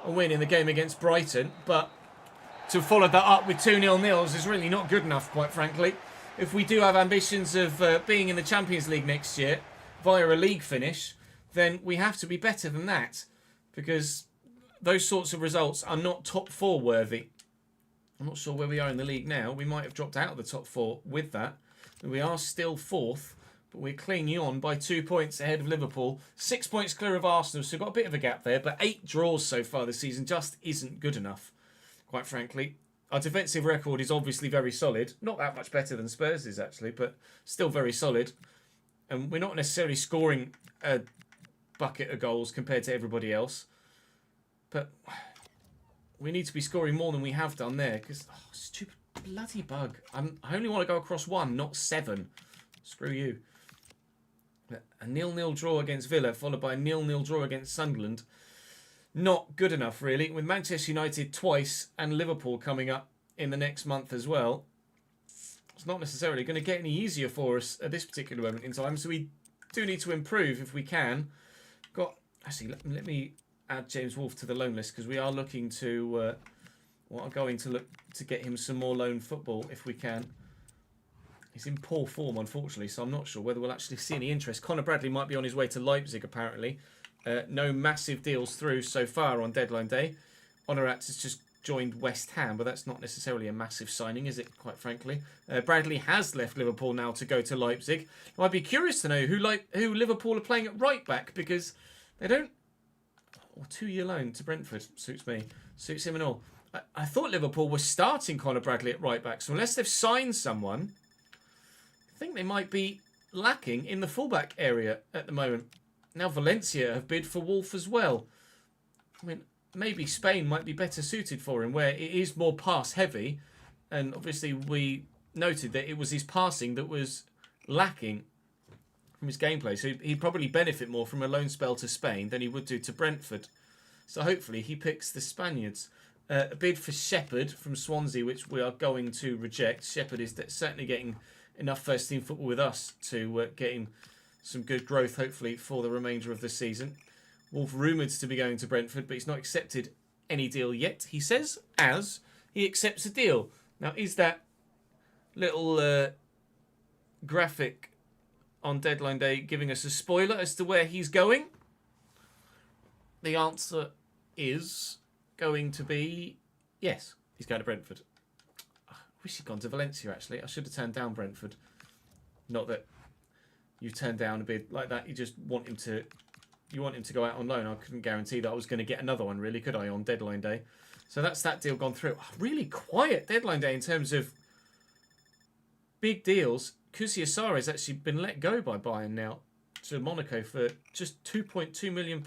a win in the game against Brighton. But to follow that up with 2-0 nils is really not good enough, quite frankly. If we do have ambitions of being in the Champions League next year via a league finish, then we have to be better than that. Because those sorts of results are not top 4 worthy. I'm not sure where we are in the league now. We might have dropped out of the top 4 with that. We are still 4th, but we're clinging on by 2 points ahead of Liverpool. 6 points clear of Arsenal, so we've got a bit of a gap there. But 8 draws so far this season just isn't good enough, quite frankly. Our defensive record is obviously very solid. Not that much better than Spurs' actually, but still very solid. And we're not necessarily scoring a bucket of goals compared to everybody else. But we need to be scoring more than we have done there. Because, stupid bloody bug. I only want to go across 1, not 7. Screw you. A 0-0 draw against Villa, followed by a 0-0 draw against Sunderland. Not good enough, really. With Manchester United twice and Liverpool coming up in the next month as well. It's not necessarily going to get any easier for us at this particular moment in time. So we do need to improve if we can. Actually, let me add James Wolfe to the loan list, because we are looking to... are going to look to get him some more loan football if we can. He's in poor form, unfortunately, so I'm not sure whether we'll actually see any interest. Conor Bradley might be on his way to Leipzig, apparently. No massive deals through so far on deadline day. Honorat has just joined West Ham, but that's not necessarily a massive signing, is it, quite frankly? Bradley has left Liverpool now to go to Leipzig. I'd be curious to know who Liverpool are playing at right back, because they don't... 2-year loan to Brentford suits me. Suits him and all. I thought Liverpool was starting Conor Bradley at right back, so unless they've signed someone, I think they might be lacking in the fullback area at the moment. Now Valencia have bid for Wolf as well. I mean, maybe Spain might be better suited for him, where it is more pass heavy, and obviously we noted that it was his passing that was lacking from his gameplay, so he'd probably benefit more from a loan spell to Spain than he would do to Brentford. So hopefully he picks the Spaniards. A bid for Shepherd from Swansea, which we are going to reject. Shepherd is certainly getting enough first-team football with us to get him some good growth, hopefully, for the remainder of the season. Wolf rumoured to be going to Brentford, but he's not accepted any deal yet, he says, as he accepts a deal. Now, is that little graphic on deadline day giving us a spoiler as to where he's going? The answer is going to be yes, he's going to Brentford. I wish he'd gone to Valencia, actually. I should have turned down Brentford. Not that you turn down a bid like that. You just want him to... You want him to go out on loan. I couldn't guarantee that I was going to get another one, really, could I, on deadline day? So that's that deal gone through. Really quiet deadline day in terms of big deals. Kusiasara has actually been let go by Bayern now to Monaco for just £2.2 million.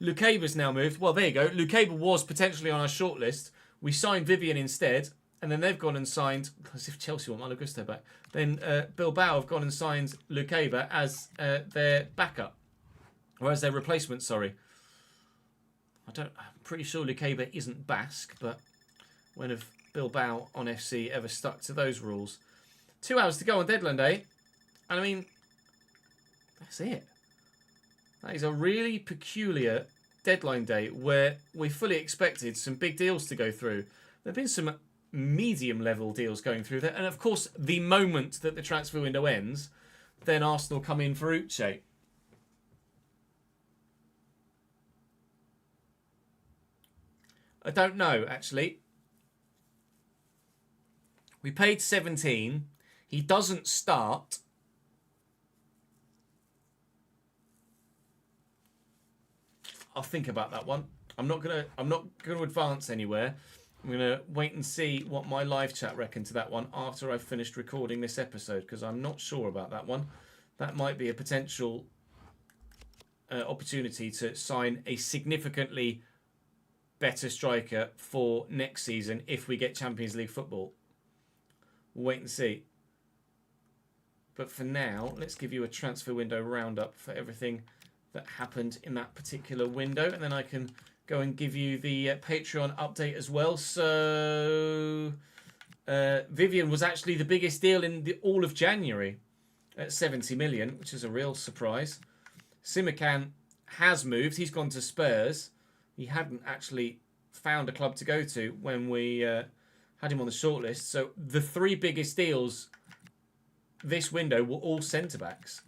Lukaba's now moved. Well, there you go. Lukaba was potentially on our shortlist. We signed Vivian instead, and then they've gone and signed, as if Chelsea want Malo Gusto back. Then Bilbao have gone and signed Lukaba as their backup. Or as their replacement, sorry. I'm pretty sure Lukaba isn't Basque, but when have Bilbao on FC ever stuck to those rules? 2 hours to go on deadline day. And I mean, that's it. That is a really peculiar deadline day where we fully expected some big deals to go through. There have been some medium-level deals going through there. And of course, the moment that the transfer window ends, then Arsenal come in for Uche. I don't know, actually. We paid 17. He doesn't start. I'll think about that one. I'm not gonna advance anywhere. I'm gonna wait and see what my live chat reckon to that one after I've finished recording this episode, because I'm not sure about that one. That might be a potential opportunity to sign a significantly better striker for next season if we get Champions League football. We'll wait and see. But for now, let's give you a transfer window roundup for everything that happened in that particular window. And then I can go and give you the Patreon update as well. So Vivian was actually the biggest deal in all of January at 70 million, which is a real surprise. Simikan has moved. He's gone to Spurs. He hadn't actually found a club to go to when we had him on the shortlist. So the 3 biggest deals this window were all centre-backs.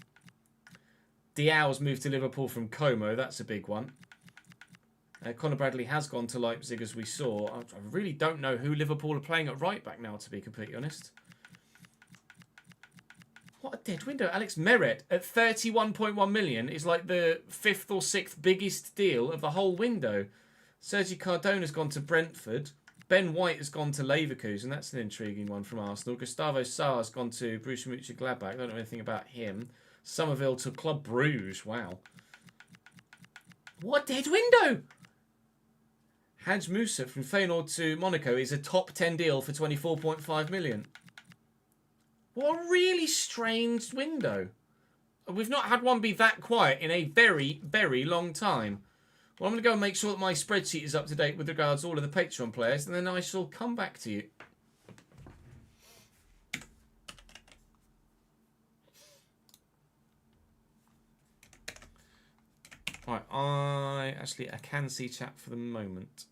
Diaw's moved to Liverpool from Como. That's a big one. Conor Bradley has gone to Leipzig, as we saw. I really don't know who Liverpool are playing at right-back now, to be completely honest. What a dead window. Alex Meret at 31.1 million is like the 5th or 6th biggest deal of the whole window. Sergi Cardona's gone to Brentford. Ben White has gone to Leverkusen. That's an intriguing one from Arsenal. Gustavo Sarr's gone to Borussia Mönchengladbach. I don't know anything about him. Somerville to Club Bruges. Wow. What a dead window! Hadj Moussa from Feyenoord to Monaco is a top 10 deal for 24.5 million. What a really strange window. We've not had one be that quiet in a very, very long time. Well, I'm going to go and make sure that my spreadsheet is up to date with regards to all of the Patreon players, and then I shall come back to you. Right, I can see chat for the moment.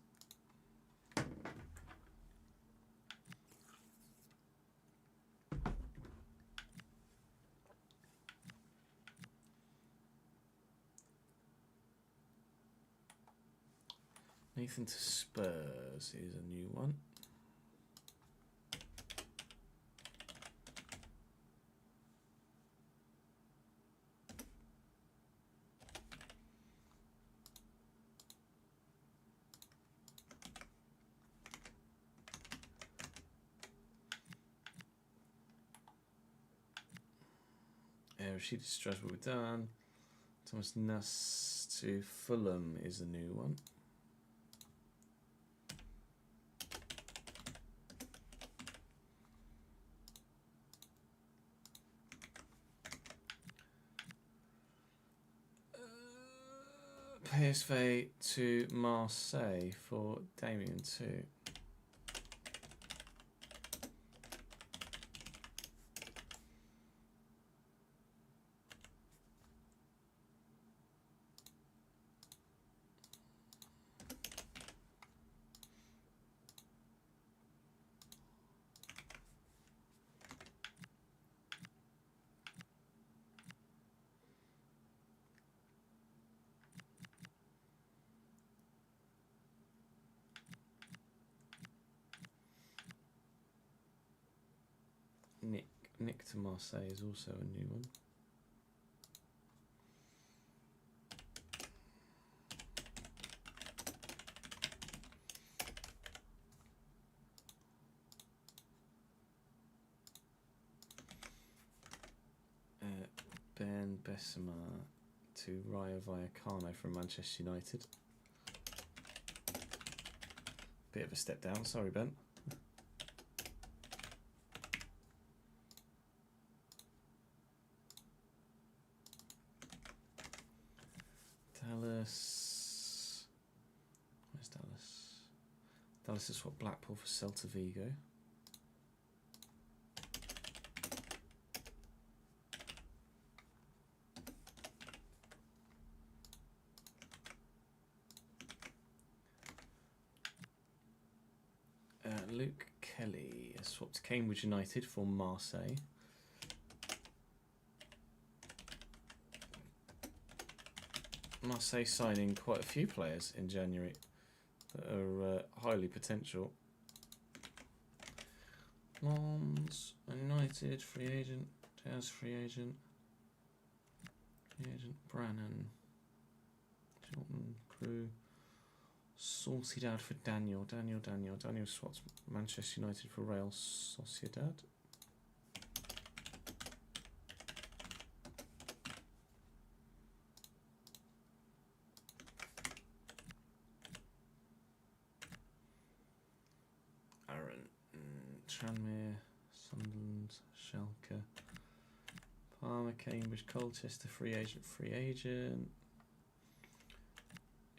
Nathan to Spurs is a new one. Rashid Strasbourg done. Thomas Nuss to Fulham is a new one. PSV to Marseille for Damien too. Nick to Marseille is also a new one. Ben Bessemer to Rayo Vallecano from Manchester United. Bit of a step down, sorry Ben. Dallas. Where's Dallas? Dallas is what Blackpool for Celta Vigo. Luke Kelly has swapped to Cambridge United for Marseille. Marseille signing quite a few players in January that are highly potential. Mons, United, free agent, Diaz, free agent, Brannan, Jordan, Crew, Sociedad for Daniel swaps Manchester United for Real Sociedad. Tranmere, Sunderland, Schalke, Parma, Cambridge, Colchester, free agent.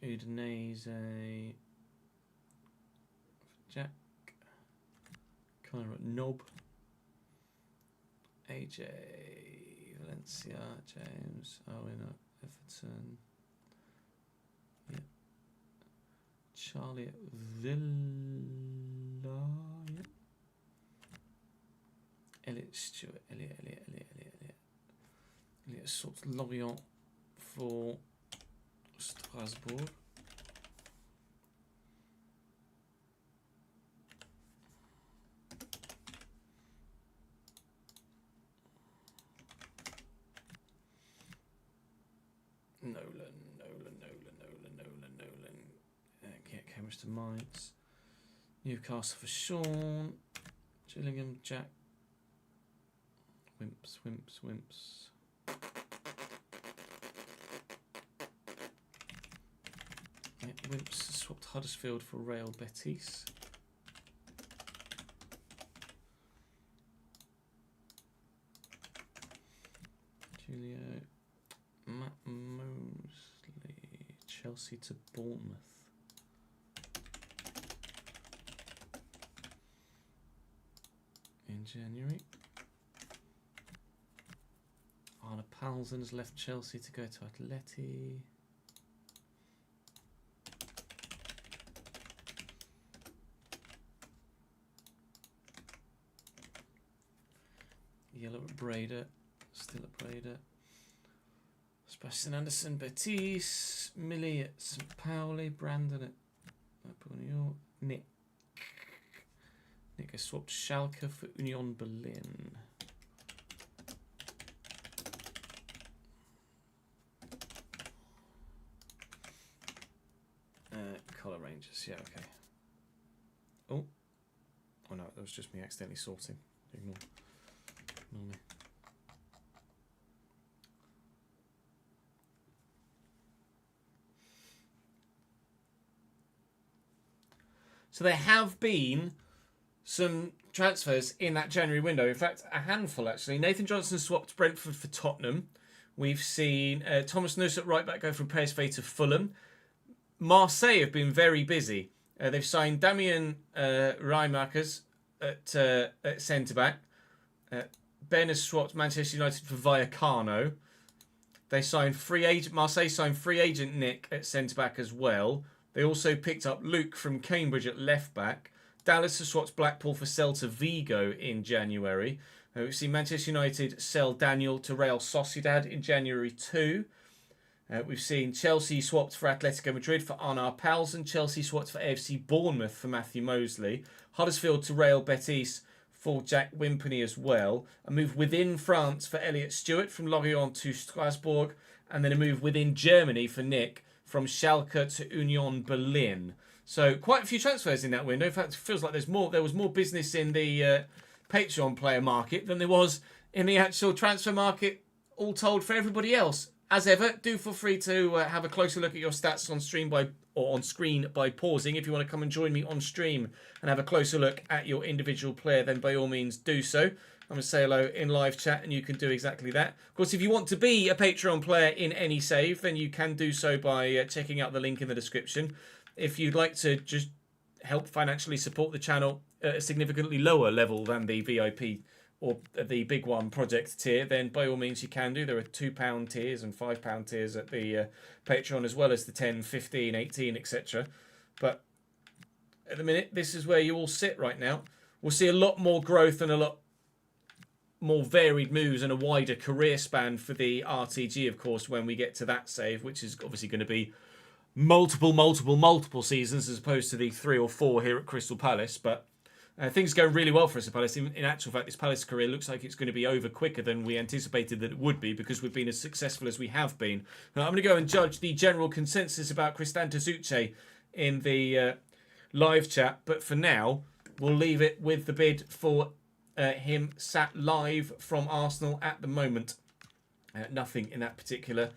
Udinese, Jack, Connor Nob, AJ, Valencia, James, Owen, Everton, yeah. Charlie at Villa, yeah. Elliot Stewart, Elliot sorts Lorient for Strasbourg. Nolan. Cambridge to Mainz. Newcastle for Sean. Gillingham, Jack. Wimps. Yeah, Wimps swapped Huddersfield for Real Betis. Julio. Matt Mosley. Chelsea to Bournemouth. In January. Arne Palsen has left Chelsea to go to Atleti. Yellow at Breda, still at Breda. Sebastian Anderson, Betis. Millie at St. Pauli. Brandon at Borneo. Nick has swapped Schalke for Union Berlin. Colour Rangers, yeah, okay. Oh no, that was just me accidentally sorting. Ignore me. So there have been some transfers in that January window. In fact, a handful actually. Nathan Johnson swapped Brentford for Tottenham. We've seen Thomas Nuss at right back go from PSV to Fulham. Marseille have been very busy. They've signed Damien Reimakers at centre back. Ben has swapped Manchester United for Vallecano. They signed Marseille signed free agent Nick at centre back as well. They also picked up Luke from Cambridge at left back. Dallas has swapped Blackpool for Celta Vigo in January. We've seen Manchester United sell Daniel to Real Sociedad in January too. We've seen Chelsea swapped for Atletico Madrid for Arnar Palsen. Chelsea swapped for AFC Bournemouth for Matthew Mosley. Huddersfield to Real Betis for Jack Wimperney as well. A move within France for Elliot Stewart from Lorient to Strasbourg. And then a move within Germany for Nick from Schalke to Union Berlin. So quite a few transfers in that window. In fact, it feels like there was more business in the Patreon player market than there was in the actual transfer market, all told, for everybody else. As ever, do feel free to have a closer look at your stats on screen by pausing. If you want to come and join me on stream and have a closer look at your individual player, then by all means do so. I'm going to say hello in live chat and you can do exactly that. Of course, if you want to be a Patreon player in any save, then you can do so by checking out the link in the description. If you'd like to just help financially support the channel at a significantly lower level than the VIP or the big one project tier, then by all means you can do. There are £2 tiers and £5 tiers at the Patreon, as well as the 10, 15, 18, etc. But at the minute, this is where you all sit right now. We'll see a lot more growth and a lot more varied moves and a wider career span for the RTG, of course, when we get to that save, which is obviously going to be multiple seasons as opposed to the 3 or 4 here at Crystal Palace. But things are going really well for us at Palace. In actual fact, this Palace career looks like it's going to be over quicker than we anticipated that it would be, because we've been as successful as we have been. Now, I'm going to go and judge the general consensus about Cristante Zucche in the live chat. But for now, we'll leave it with the bid for him sat live from Arsenal at the moment. Nothing in that particular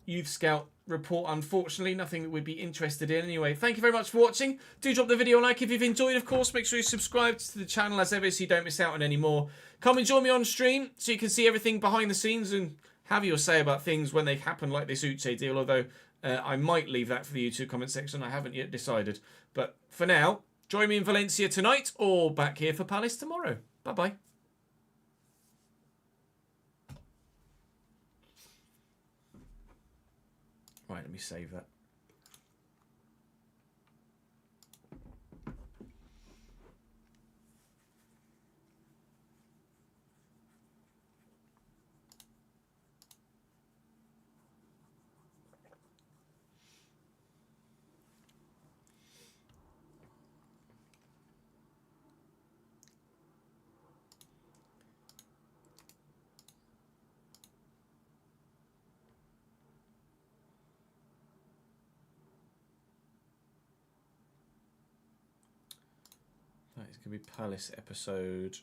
Youth Scout report, unfortunately. Nothing that we'd be interested in anyway. Thank you very much for watching. Do drop the video a like if you've enjoyed, of course. Make sure you subscribe to the channel as ever so you don't miss out on any more. Come and join me on stream so you can see everything behind the scenes and have your say about things when they happen, like this Uche deal, although I might leave that for the YouTube comment section. I haven't yet decided. But for now, join me in Valencia tonight or back here for Palace tomorrow. Bye-bye. Right, let me save that. It's going to be Palace episode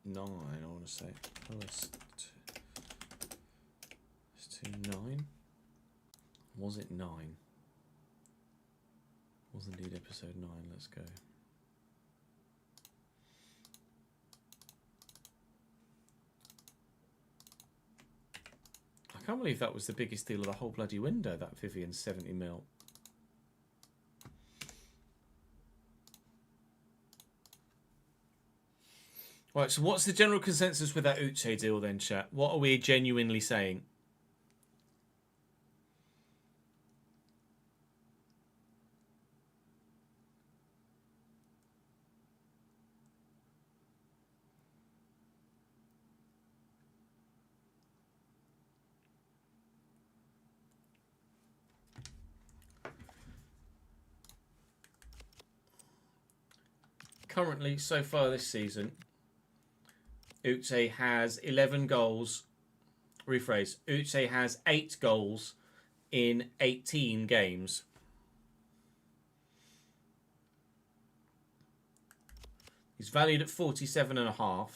9, I want to say. Palace 9? Was it 9? Was indeed episode 9, let's go. I can't believe that was the biggest deal of the whole bloody window, that Vivian 70 mil. Right, so what's the general consensus with that Uche deal then, chat? What are we genuinely saying? Currently, so far this season, Uche has 11 goals. Rephrase. Uche has 8 goals in 18 games. He's valued at 47.5.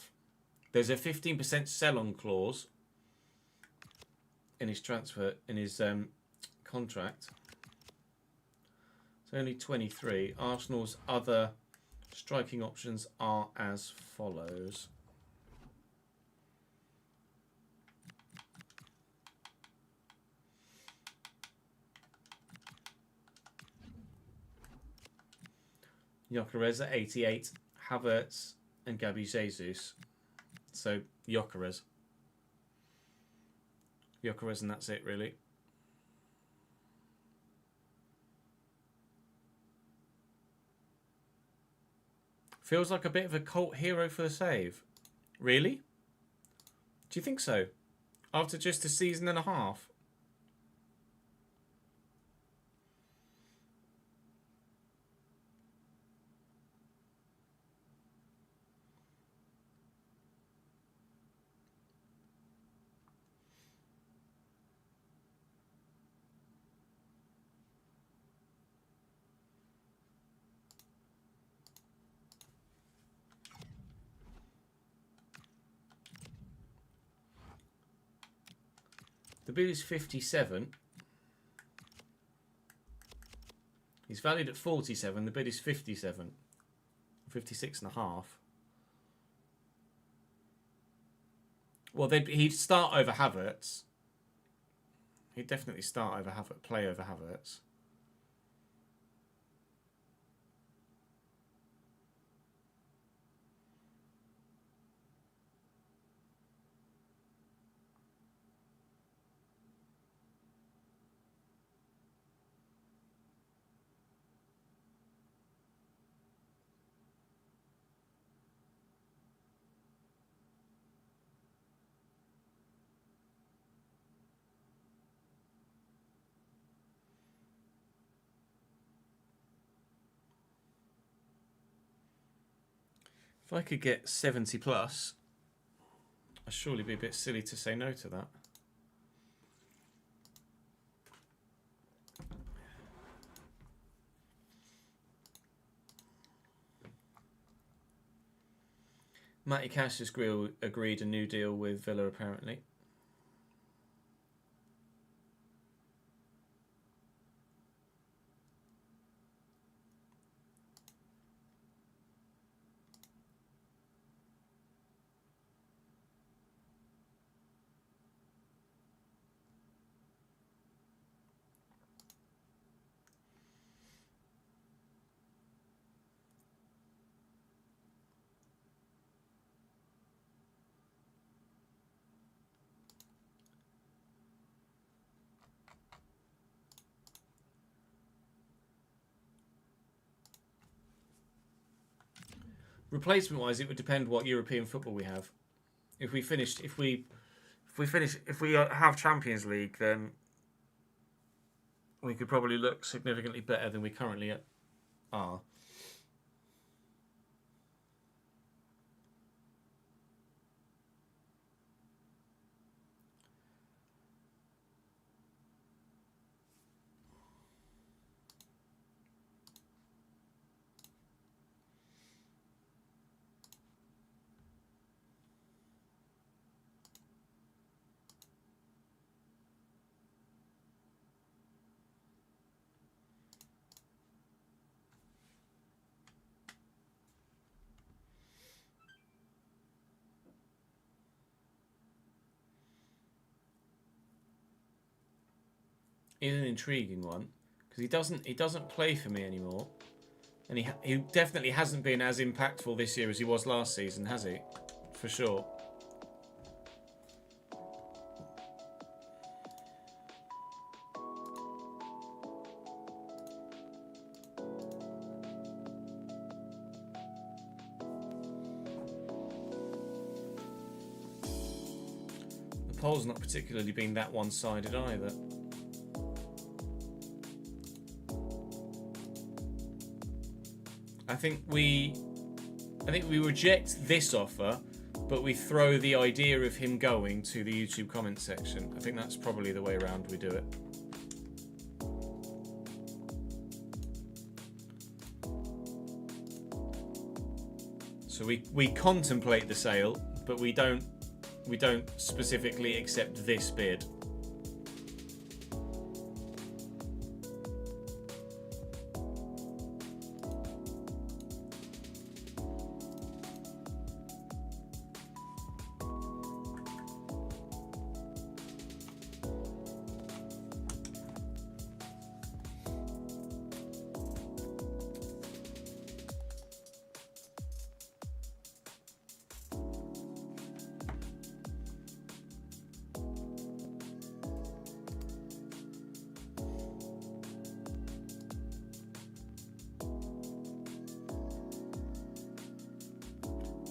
There's a 15% sell-on clause in his transfer, in his contract. It's only 23. Arsenal's other striking options are as follows. Gyökeres at 88, Havertz and Gabi Jesus. So Gyökeres and that's it really. Feels like a bit of a cult hero for the save. Really? Do you think so? After just a season and a half? The bid is 57. He's valued at 47. The bid is 57. 56.5. Well, he'd start over Havertz. He'd definitely start over Havertz, play over Havertz. If I could get 70 plus, I'd surely be a bit silly to say no to that. Matty Cash has agreed a new deal with Villa apparently. Replacement wise, it would depend what European football we have. If we have Champions League, then we could probably look significantly better than we currently are. Is an intriguing one because he doesn't play for me anymore, and he definitely hasn't been as impactful this year as he was last season, has he? For sure. The poll's not particularly been that one-sided either. I think we reject this offer, but we throw the idea of him going to the YouTube comment section. I think that's probably the way around we do it. So we contemplate the sale, but we don't specifically accept this bid.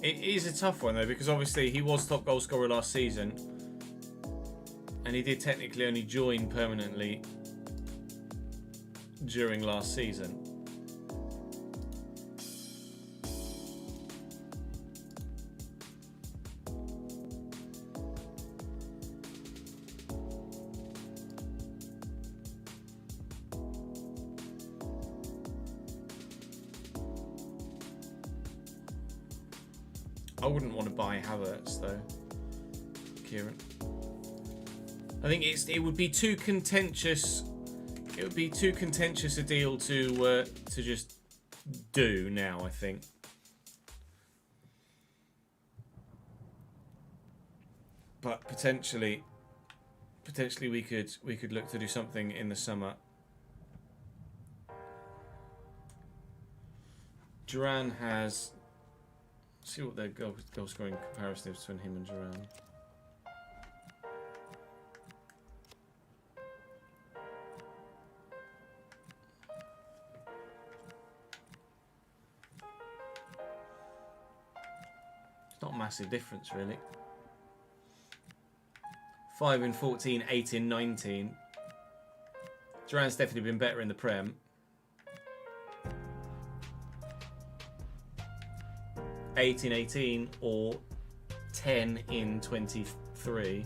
It is a tough one though, because obviously he was top goal scorer last season, and he did technically only join permanently during last season. I wouldn't want to buy Havertz though, Kieran. I think it would be too contentious. It would be too contentious a deal to just do now, I think. But potentially we could look to do something in the summer. Duran has. See what their goal scoring comparison is between him and Duran. It's not a massive difference, really. 5 in 14, 8 in 19. Duran's definitely been better in the Prem. 8 in 18 or 10 in 23.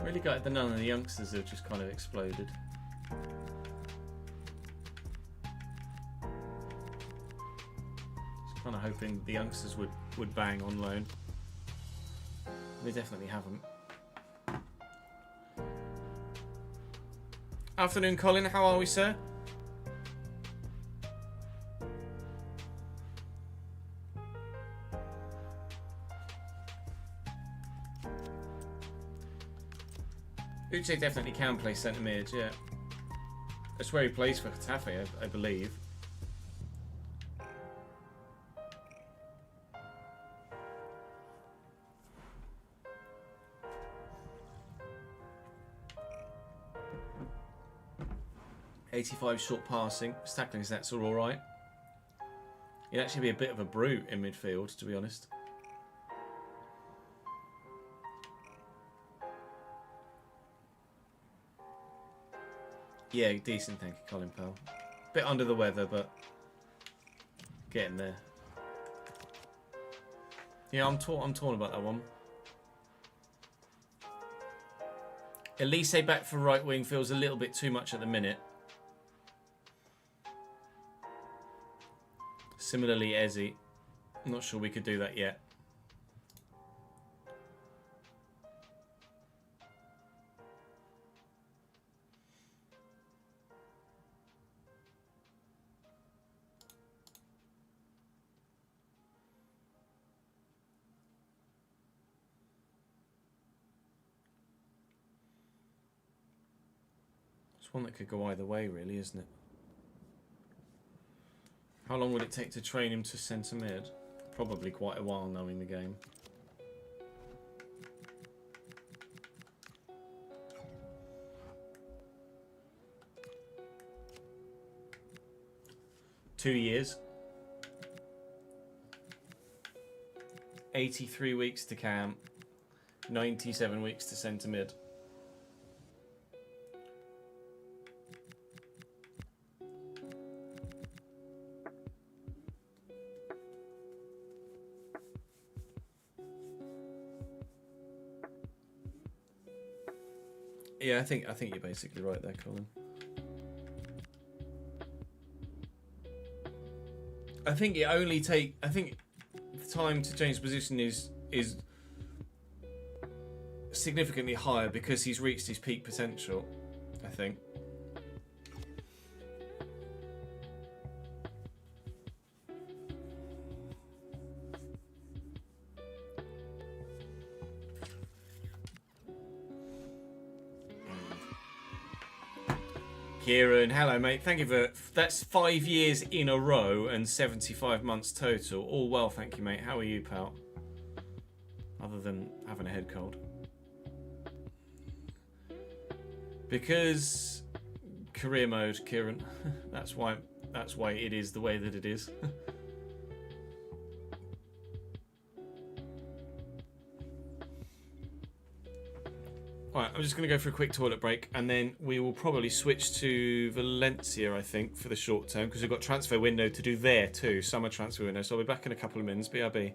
Really got that none of the youngsters have just kind of exploded. Just kind of hoping the youngsters would bang on loan. They definitely haven't. Afternoon, Colin. How are we, sir? Puche definitely can play centre mid, yeah. That's where he plays for Getafe, I believe. .85 short passing. His tackling stats are alright. He'd actually be a bit of a brute in midfield, to be honest. Yeah, decent, thank you, Colin Powell. Bit under the weather, but getting there. Yeah, I'm torn about that one. Elise back for right wing feels a little bit too much at the minute. Similarly, Ezzy. I'm not sure we could do that yet. It's one that could go either way, really, isn't it? How long would it take to train him to centre mid? Probably quite a while, knowing the game. Two years. 83 weeks to camp. 97 weeks to centre mid. Yeah, I think you're basically right there, Colin. I think the time to change position is significantly higher because he's reached his peak potential, I think. Kieran, hello mate. Thank you for that's 5 years in a row and 75 months total. All well, thank you, mate. How are you, pal? Other than having a head cold. Because career mode, Kieran. That's why it is the way that it is. Alright, I'm just going to go for a quick toilet break and then we will probably switch to Valencia, I think, for the short term because we've got transfer window to do there too, summer transfer window. So I'll be back in a couple of minutes. BRB.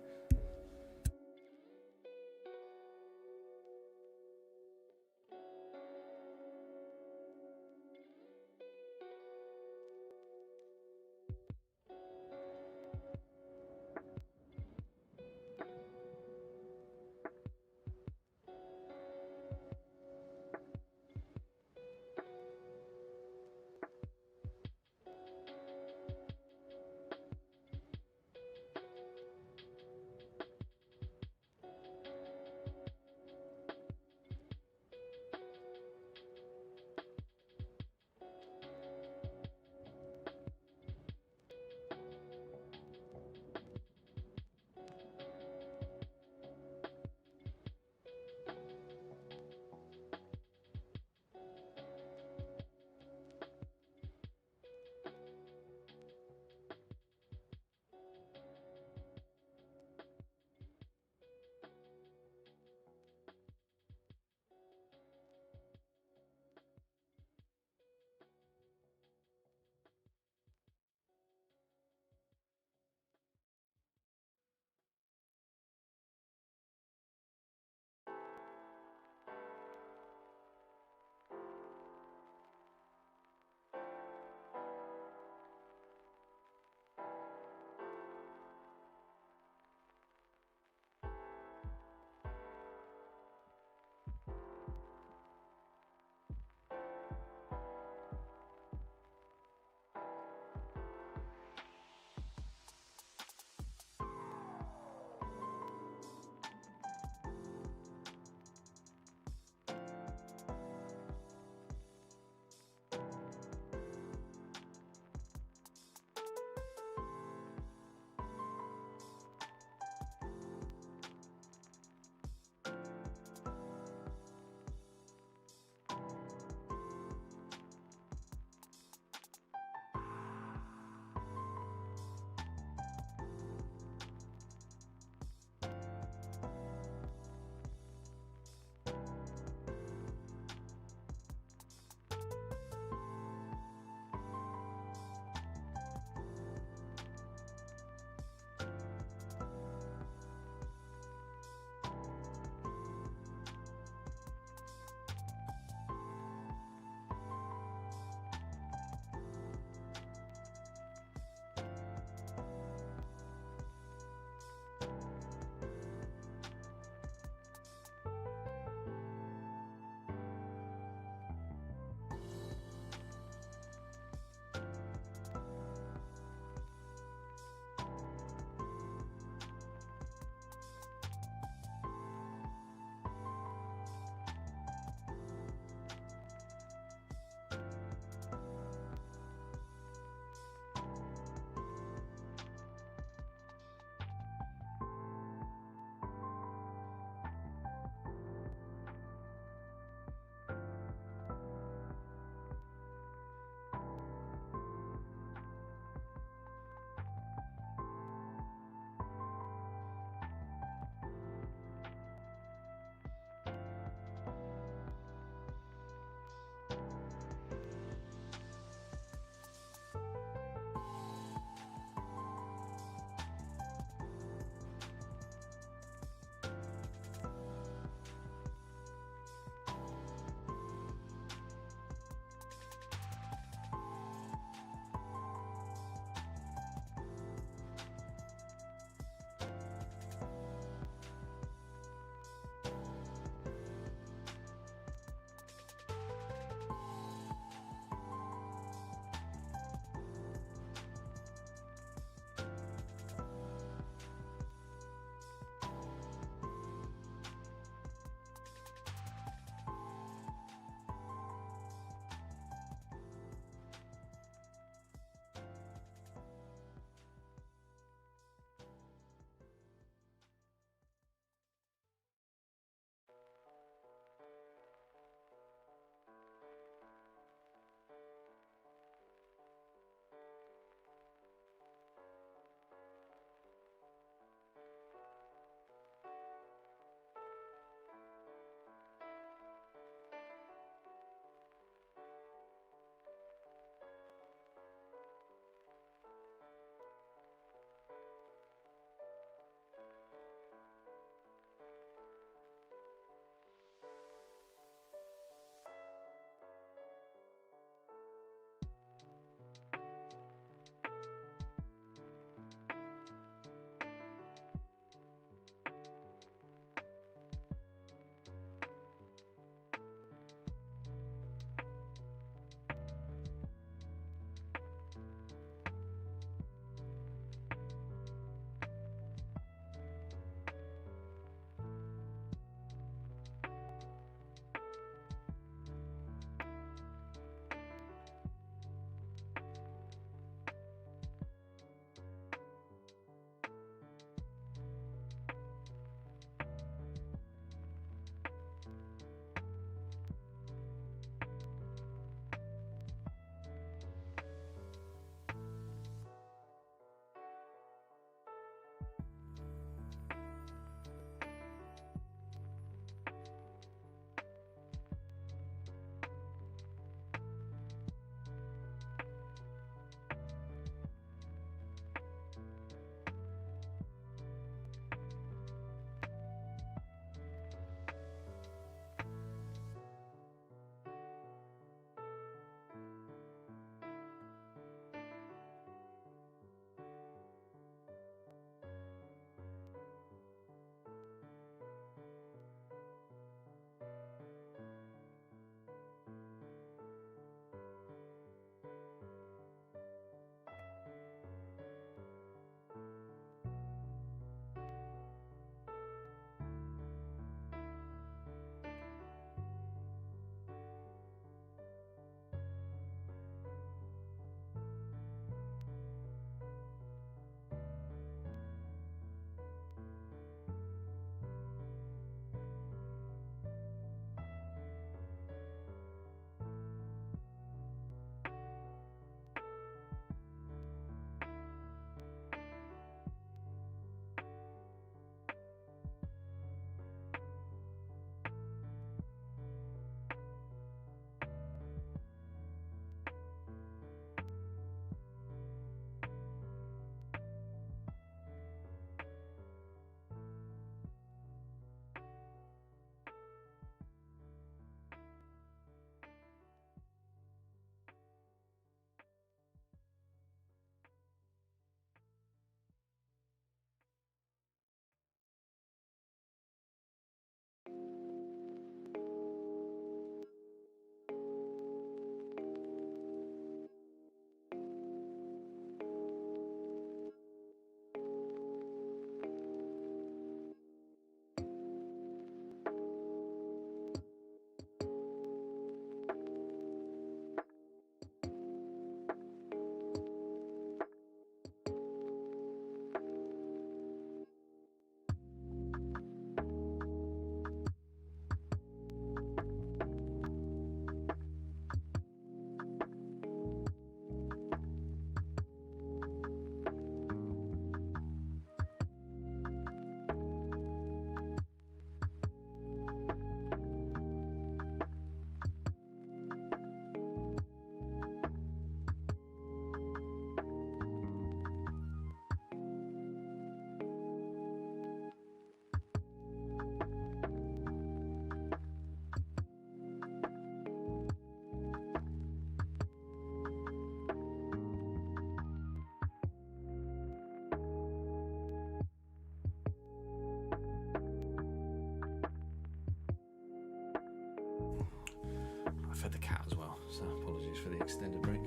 fed the cat as well, so apologies for the extended break.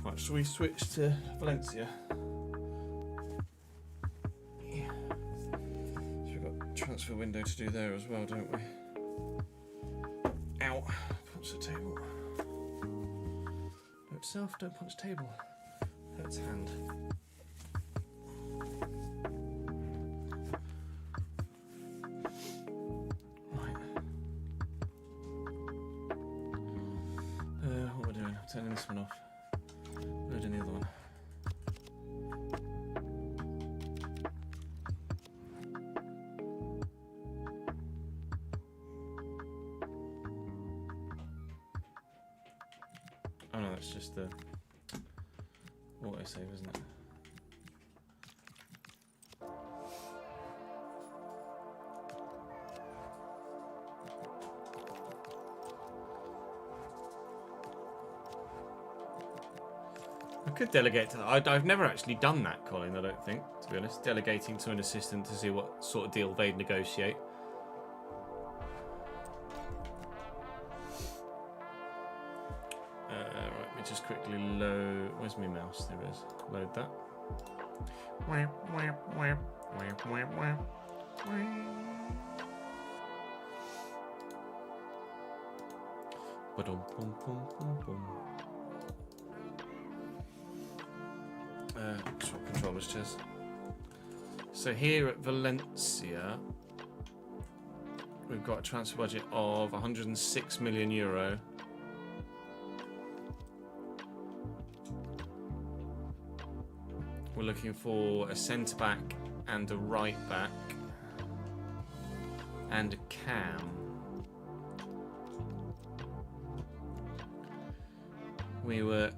Right, shall we switch to Valencia? Yeah. So we've got transfer window to do there as well, don't we? Ow! Punch the table. Note self, don't punch table. Hurts hand. What we're doing? I'm turning this one off. Loading the other one. Oh no, that's just the autosave, isn't it? I could delegate to that. I've never actually done that, Colin, I don't think, to be honest. Delegating to an assistant to see what sort of deal they'd negotiate. Right, let me just quickly load... Where's my mouse? There it is. Load that. Swap controllers, cheers. So here at Valencia, we've got a transfer budget of 106 million euro. We're looking for a centre back and a right back and a cam. We were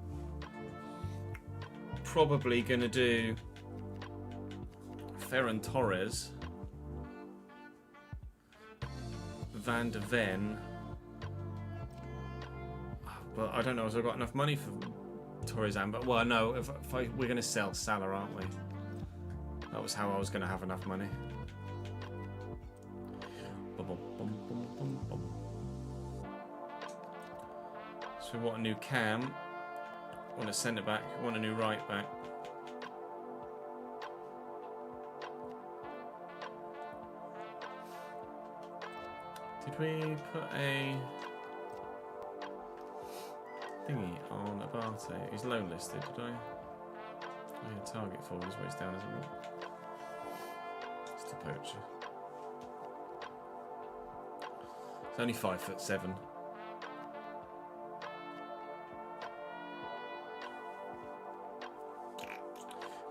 probably going to do Ferran Torres, Van de Ven. Well, I don't know if I've got enough money for Torres and, but well, no. If we're going to sell Salah, aren't we? That was how I was going to have enough money. So we want a new cam. Want a centre back, want a new right back. Did we put a thingy on Abate? He's loan listed, did I? Yeah, target for his waist down, isn't it? It's the poacher. It's only 5'7".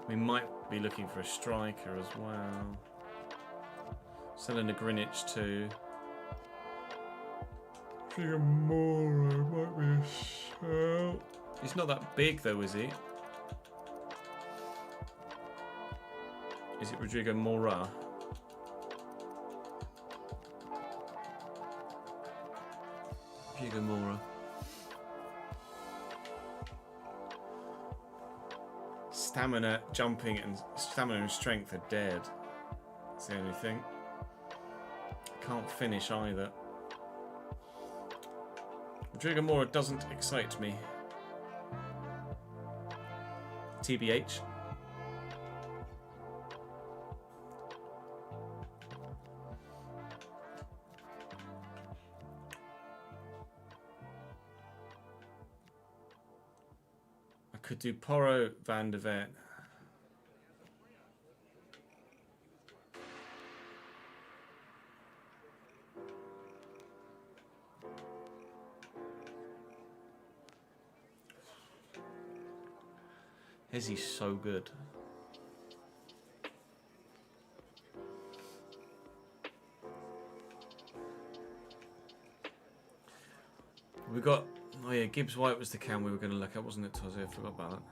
We might be looking for a striker as well. Selling a Greenwich too. Mora might be a shout. He's not that big though, is he? Is it Rodrigo Mora? Rodrigo Mora. Stamina, jumping, and stamina and strength are dead. That's the only thing. Can't finish either. Rodrigo Mora doesn't excite me. TBH. Could do Porro, Van de Ven. Is he so good? We got... Oh yeah, Gibbs White was the cam we were going to look at, wasn't it, Tozzy? I forgot about that.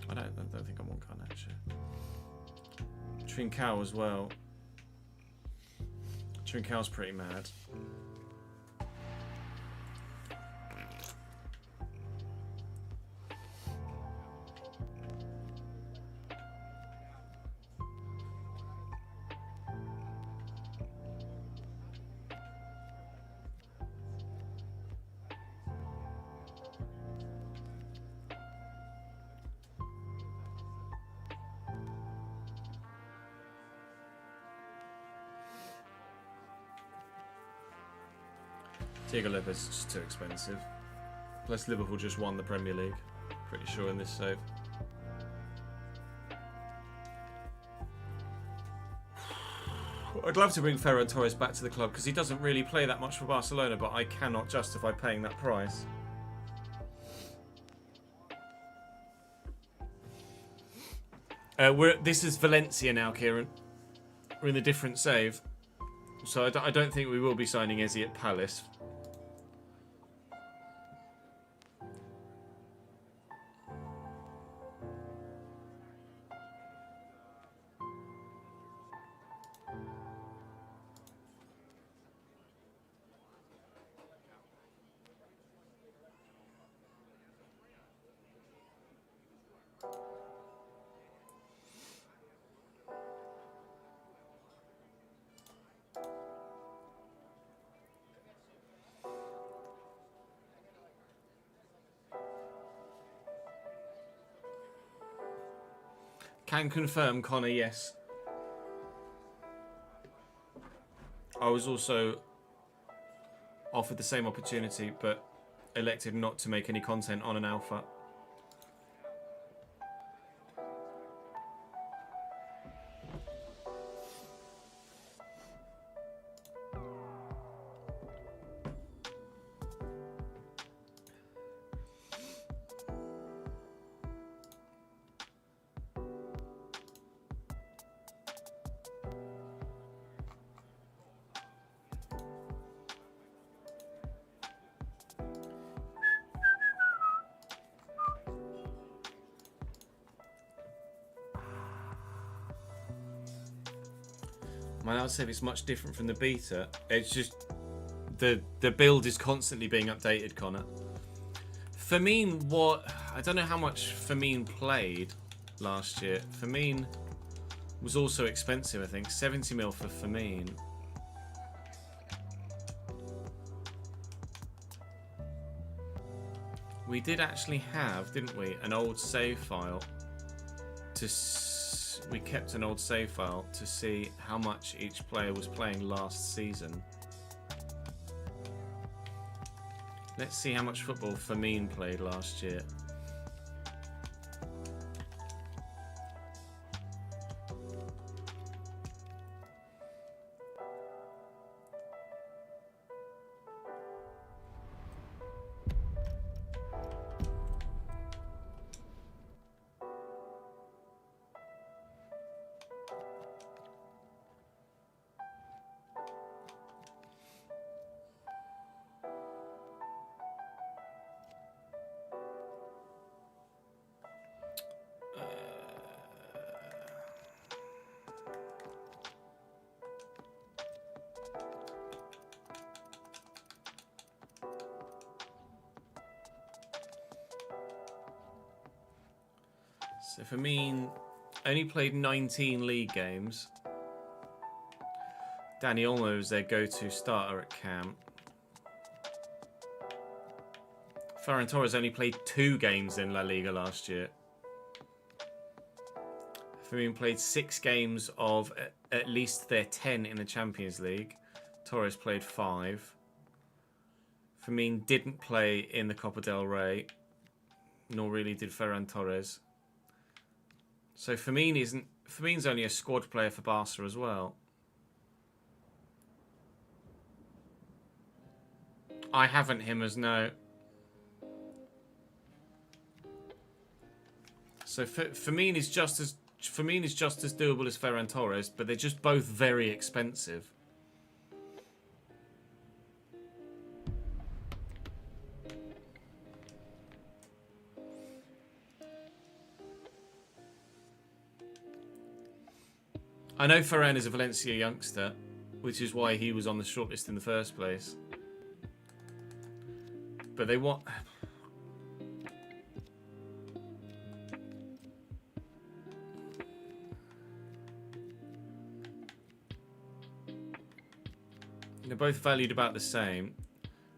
I don't think I want Garnacho. Trincao as well. Trincao's pretty mad. Diego Lopez is just too expensive. Plus Liverpool just won the Premier League. Pretty sure in this save. I'd love to bring Ferran Torres back to the club because he doesn't really play that much for Barcelona, but I cannot justify paying that price. This is Valencia now, Kieran. We're in a different save. So I don't think we will be signing Izzy at Palace. Can confirm, Connor, yes. I was also offered the same opportunity, but elected not to make any content on an alpha. My now save is much different from the beta. It's just the build is constantly being updated, Connor. Firmine, I don't know how much Firmine played last year. Firmine was also expensive, I think. 70 mil for Firmine. We did actually have, didn't we, an old save file we kept an old save file to see how much each player was playing last season. Let's see how much football Firmine played last year. So Firmine only played 19 league games. Dani Olmo was their go-to starter at camp. Ferran Torres only played 2 games in La Liga last year. Firmine played 6 games of at least their 10 in the Champions League. Torres played 5. Firmine didn't play in the Copa del Rey, nor really did Ferran Torres. So Firmine's only a squad player for Barca as well. I haven't him as no. So Firmine is just as doable as Ferran Torres, but they're just both very expensive. I know Ferran is a Valencia youngster, which is why he was on the shortlist in the first place. But they want... They're both valued about the same,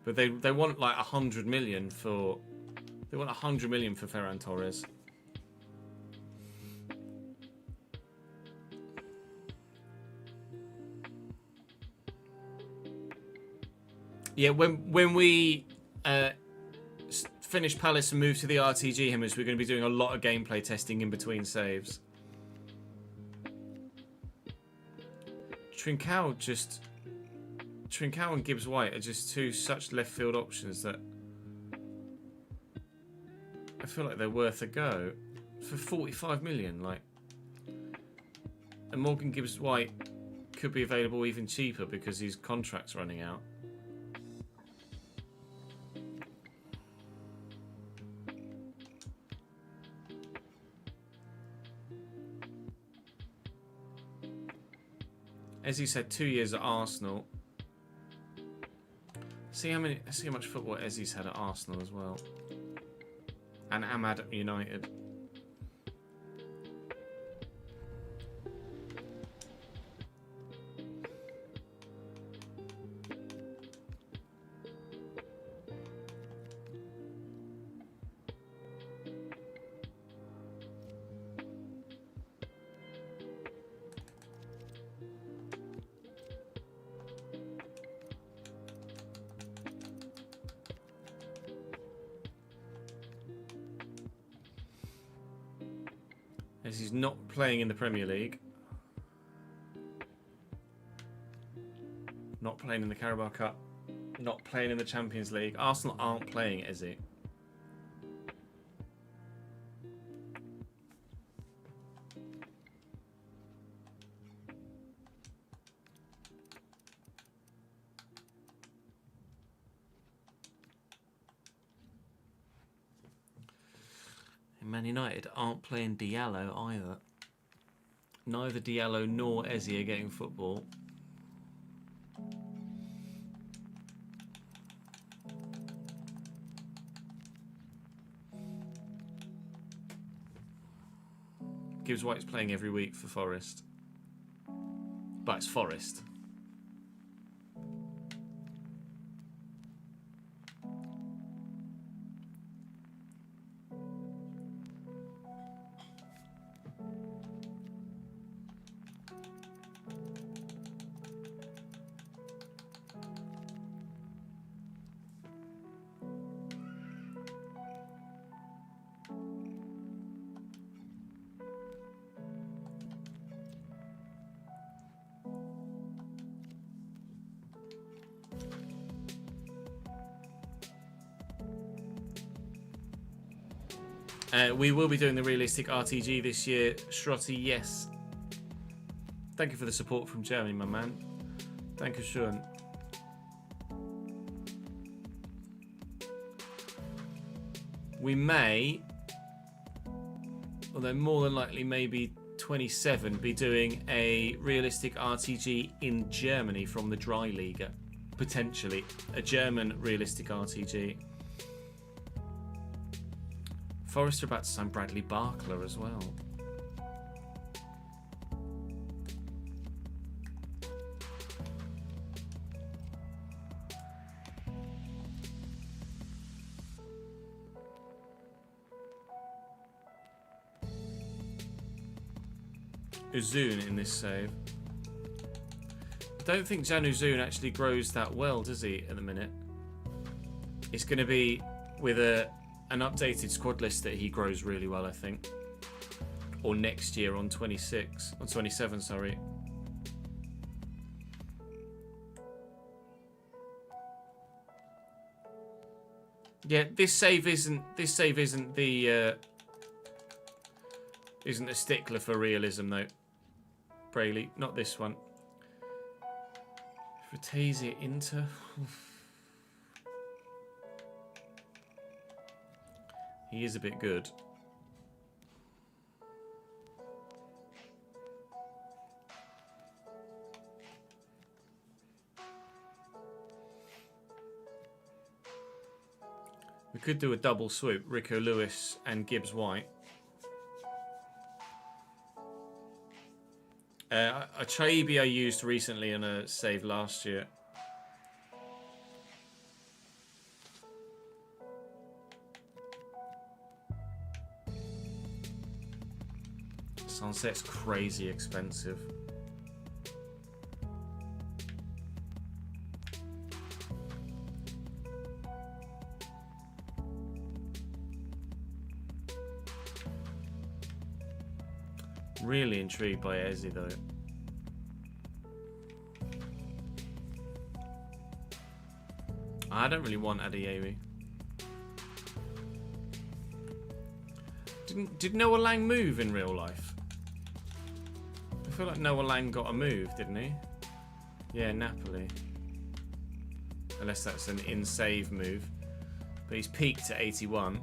but they want like 100 million for... They want 100 million for Ferran Torres. Yeah, when we finish Palace and move to the RTG Hammers, we're going to be doing a lot of gameplay testing in between saves. Trincao and Gibbs White are just two such left field options that I feel like they're worth a go for 45 million. Like, and Morgan Gibbs White could be available even cheaper because his contract's running out. As he said, 2 years at Arsenal. See how much football Ezzy's had at Arsenal as well, and Ahmad at United. As he's not playing in the Premier League, not playing in the Carabao Cup, not playing in the Champions League. Arsenal aren't playing Ezzy. Man United aren't playing Diallo either. Neither Diallo nor Ezzy are getting football. Gibbs White's playing every week for Forest. But it's Forest. We will be doing the realistic RTG this year. Schrotty, yes. Thank you for the support from Germany, my man. Thank you, schön. We may, although more than likely maybe 27, be doing a realistic RTG in Germany from the Dry Liga. Potentially. A German realistic RTG. Forest are about to sign Bradley Barkler as well. Uzun in this save. I don't think Jan Uzun actually grows that well, does he, at the minute? It's going to be with an updated squad list that he grows really well, I think. Or next year on 27, sorry. Yeah, this save isn't the isn't a stickler for realism though. Brayley, not this one. Fratesi Inter. He is a bit good. We could do a double swoop, Rico Lewis and Gibbs White. A Chaibi I used recently in a save last year. Sunset's crazy expensive. Really intrigued by Eze though. I don't really want Adeyemi. Did Noah Lang move in real life? I feel like Noah Lang got a move, didn't he? Yeah, Napoli. Unless that's an in-save move. But he's peaked at 81.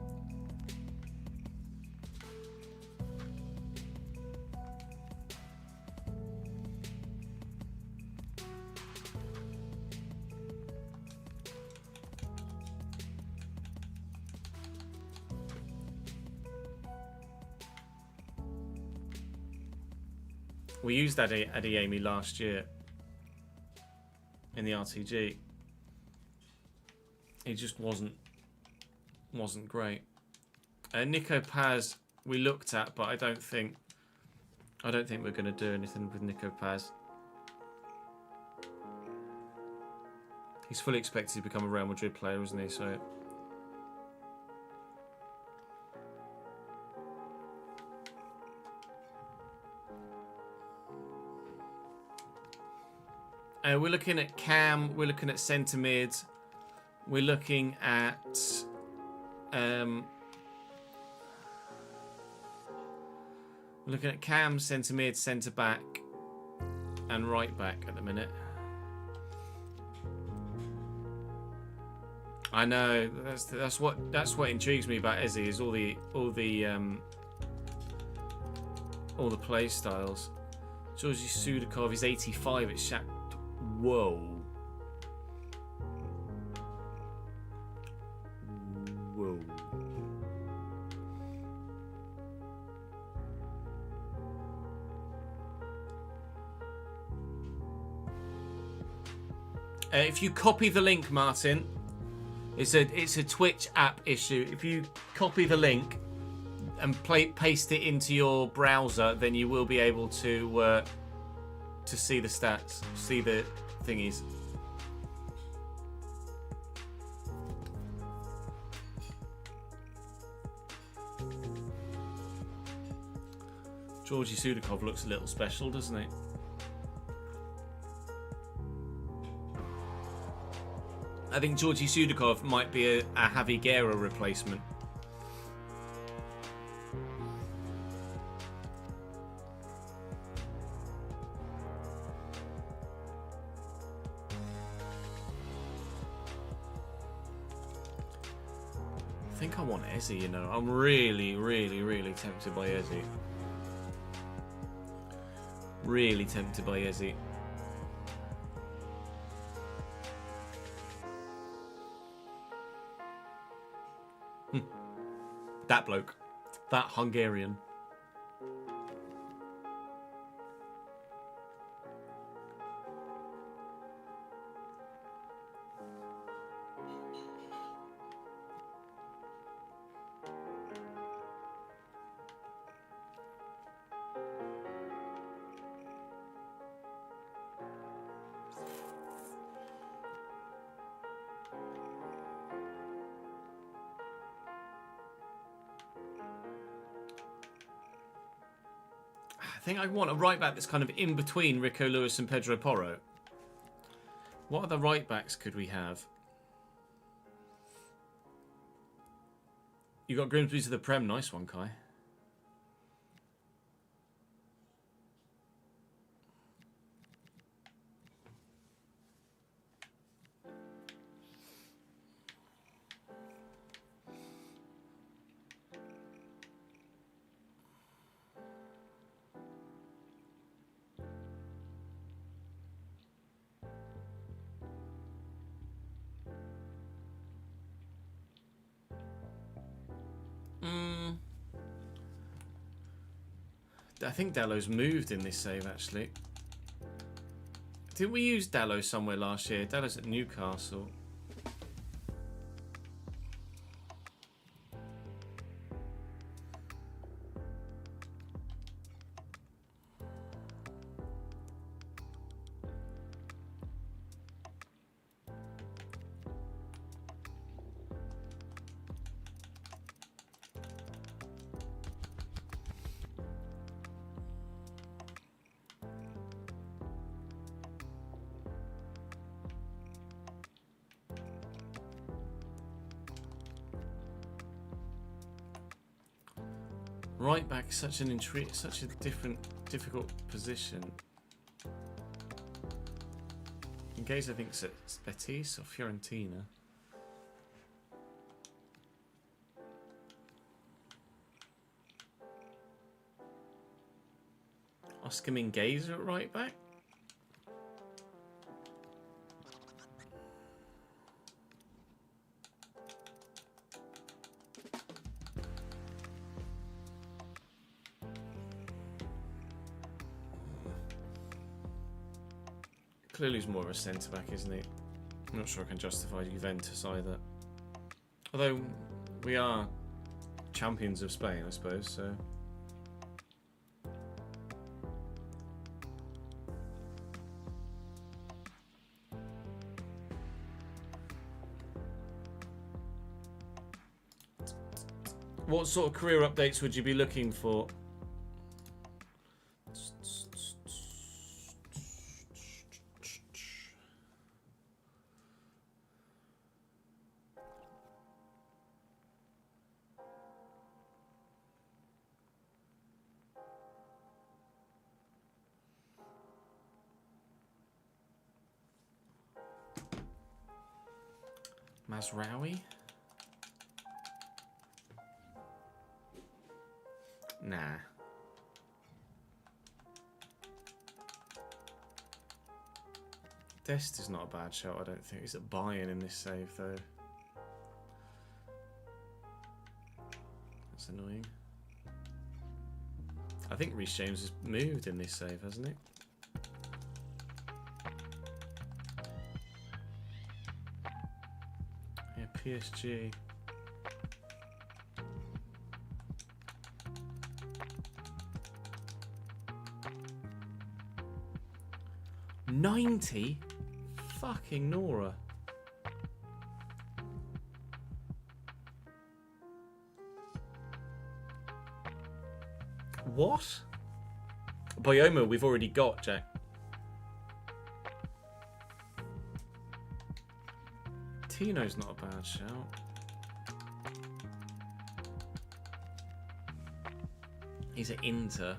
We used Adeyemi last year in the RTG. He just wasn't great. Nico Paz we looked at, but I don't think we're going to do anything with Nico Paz. He's fully expected to become a Real Madrid player, isn't he? So. We're looking at Cam. We're looking at centre mid. We're looking at Cam, centre mid, centre back, and right back at the minute. I know that's what intrigues me about Eze is all the play styles. Georgi Sudakov is 85 at Shakhtar. Whoa. Whoa. If you copy the link, Martin, it's a Twitch app issue. If you copy the link and paste it into your browser, then you will be able to see the stats, see the thingies. Georgi Sudakov looks a little special, doesn't he? I think Georgi Sudakov might be a Javi Guerra replacement. I think I want Eze, you know. I'm really, really, really tempted by Eze. Really tempted by Eze. That bloke. That Hungarian. I think I want a right back that's kind of in between Rico Lewis and Pedro Porro. What other right backs could we have? You got Grimsby to the Prem. Nice one, Kai. I think Dallow's moved in this save, actually. Didn't we use Dallow somewhere last year? Dallow's at Newcastle. Right back, such a difficult position. Gaze, I think it's at Betis or Fiorentina. Oscar Mingueza at right back. Clearly he's more of a centre-back, isn't he? I'm not sure I can justify Juventus either. Although, we are champions of Spain, I suppose, so... What sort of career updates would you be looking for? Mazraoui? Nah. Dest is not a bad shot, I don't think. He's at Bayern in this save, though. That's annoying. I think Reece James has moved in this save, hasn't he? Yeah, PSG. $90? Fucking Nora. What? Bioma we've already got, Jack. Tino's not a bad shout. He's at Inter.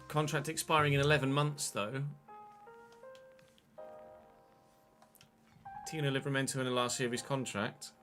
Contract expiring in 11 months, though. Tino Livramento in the last year of his contract.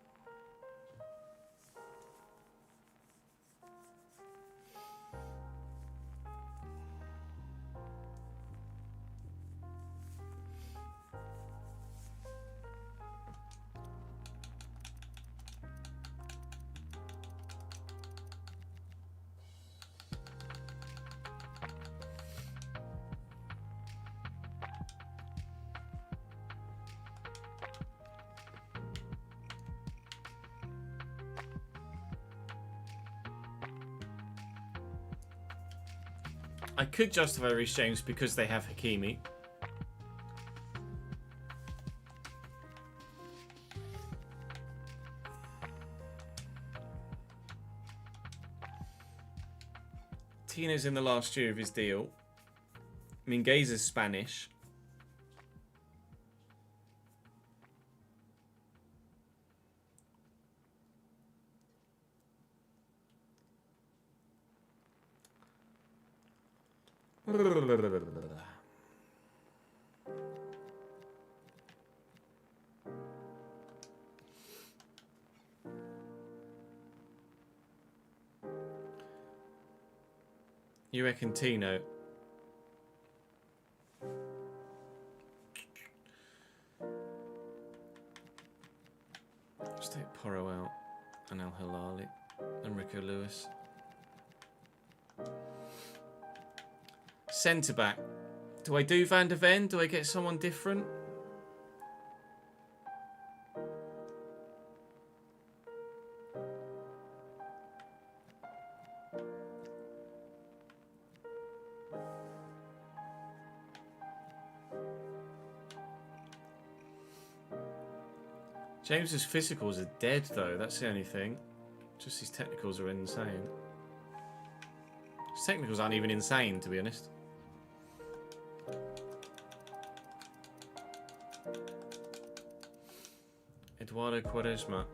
I could justify Reece James because they have Hakimi. Tino's in the last year of his deal. Mingueza's Spanish. You reckon Tino? Just take Porro out and Al Hilali and Rico Lewis. Centre back. Do I do Van der Ven? Do I get someone different? James's physicals are dead, though. That's the only thing. Just his technicals are insane. His technicals aren't even insane, to be honest. Eduardo Quaresma.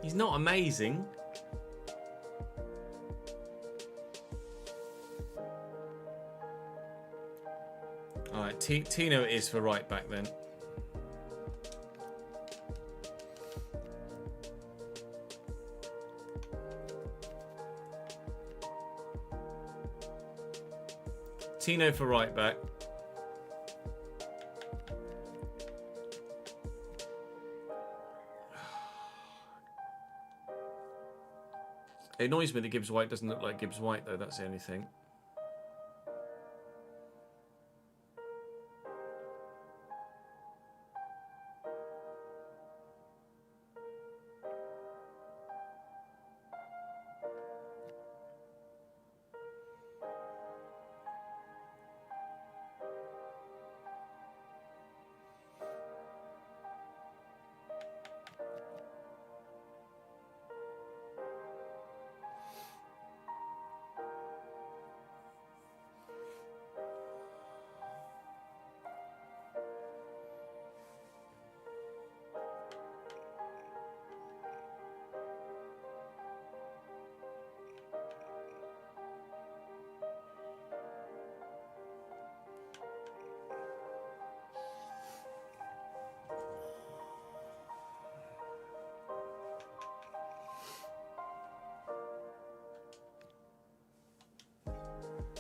He's not amazing. Alright, Tino it is for right back then. Tino for right back. It annoys me that Gibbs White doesn't look like Gibbs White though, that's the only thing.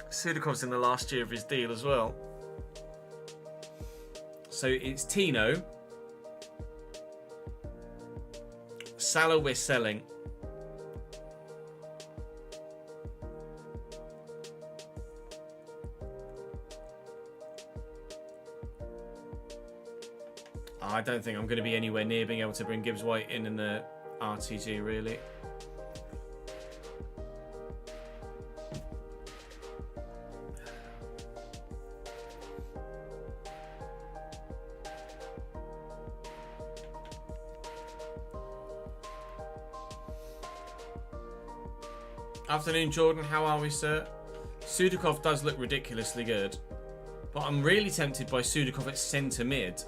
Sudakov's in the last year of his deal as well. So it's Tino. Salah we're selling. I don't think I'm going to be anywhere near being able to bring Gibbs White in the RTG really. Afternoon, Jordan. How are we, sir? Sudakov does look ridiculously good, but I'm really tempted by Sudakov at centre mid.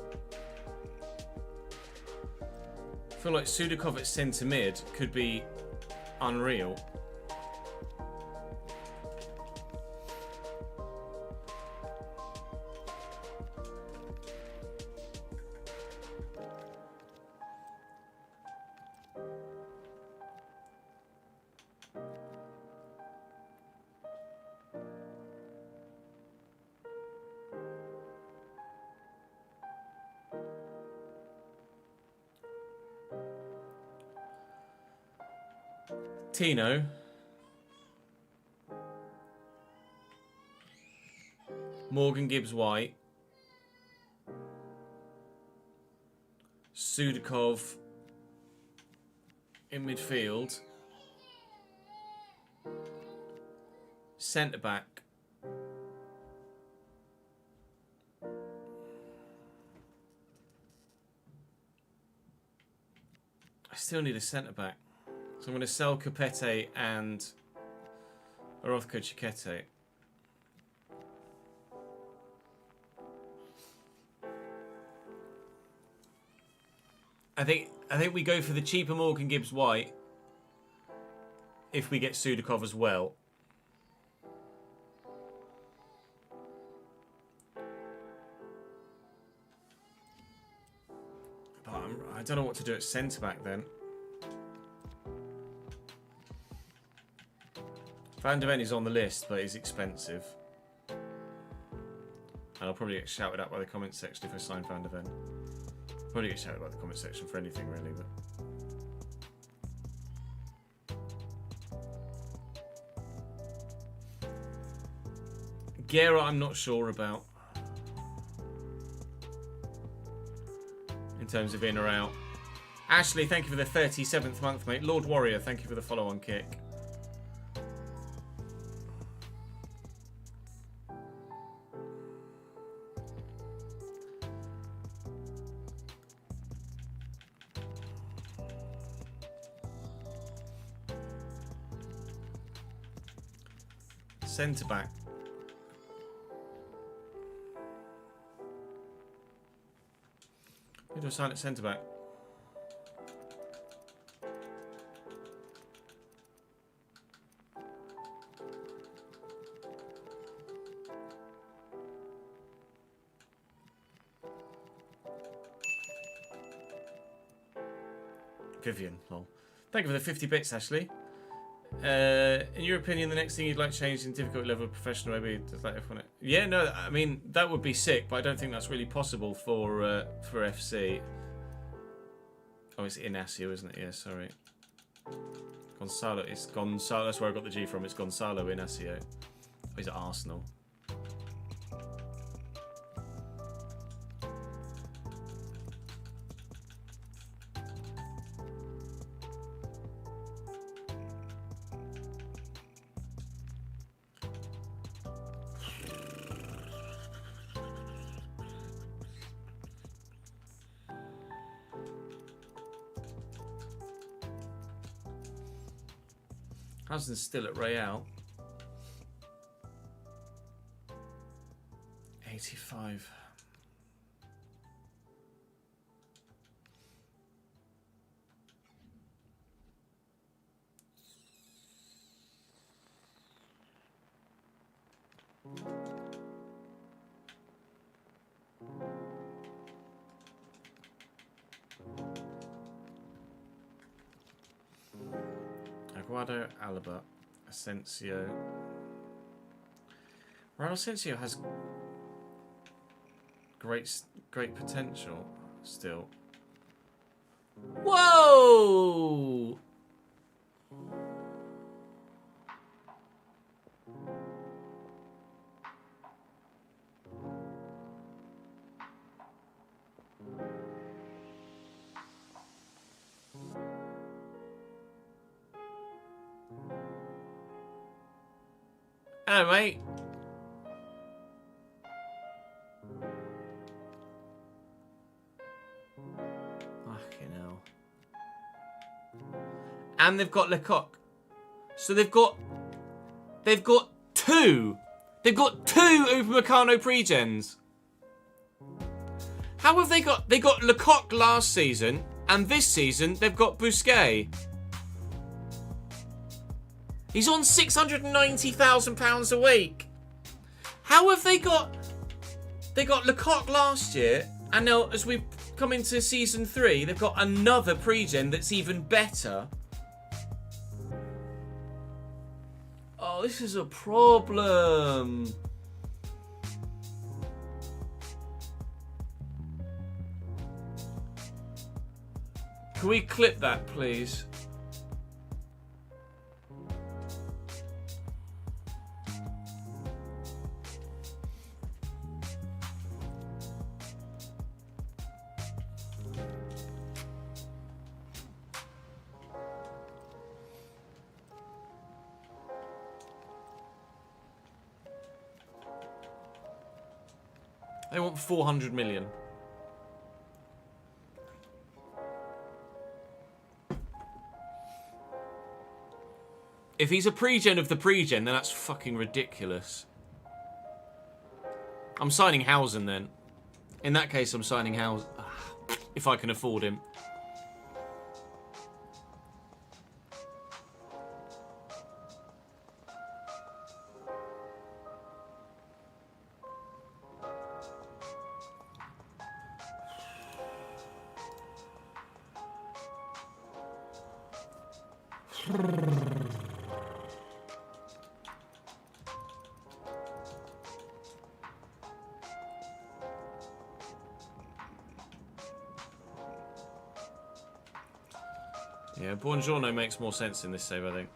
I feel like Sudakov at centre mid could be unreal. Tino. Morgan Gibbs White. Sudakov in midfield. Centre back. I still need a centre back. So I'm going to sell Capete and Orozco Chiquete. I think we go for the cheaper Morgan Gibbs White if we get Sudakov as well. But I don't know what to do at centre back then. Van der Ven is on the list, but he's expensive. And I'll probably get shouted at by the comment section if I sign Van der Ven. Probably get shouted by the comment section for anything, really. But Guerra, I'm not sure about. In terms of in or out. Ashley, thank you for the 37th month, mate. Lord Warrior, thank you for the follow-on kick. Centre back. Who do I sign at centre back? Vivian, lol. Thank you for the 50 bits, Ashley. In your opinion, the next thing you'd like changed in difficulty level of professional, maybe does that F1? Yeah, no, I mean that would be sick, but I don't think that's really possible for FC. Oh, it's Inacio, isn't it? Yeah, sorry. Gonzalo, it's Gonzalo. That's where I got the G from. It's Gonzalo Inacio. Oh, he's at Arsenal. Housen's still at Real. 85. Aguado, Alaba, Asensio. Well, Asensio has great potential still. Whoa! Hello, mate. Fucking hell. And they've got Lecoq. So they've got two. They've got two Upamecano pre-gens. How have they got Lecoq last season, and this season they've got Busquets. He's on £690,000 a week. How have they got Lecoq last year, and now as we come into season 3, they've got another pre-gen that's even better. Oh, this is a problem. Can we clip that, please? They want 400 million. If he's a pre-gen of the pre-gen, then that's fucking ridiculous. I'm signing Housen then. In that case, I'm signing Housen. If I can afford him. Yeah, Buongiorno makes more sense in this save, I think.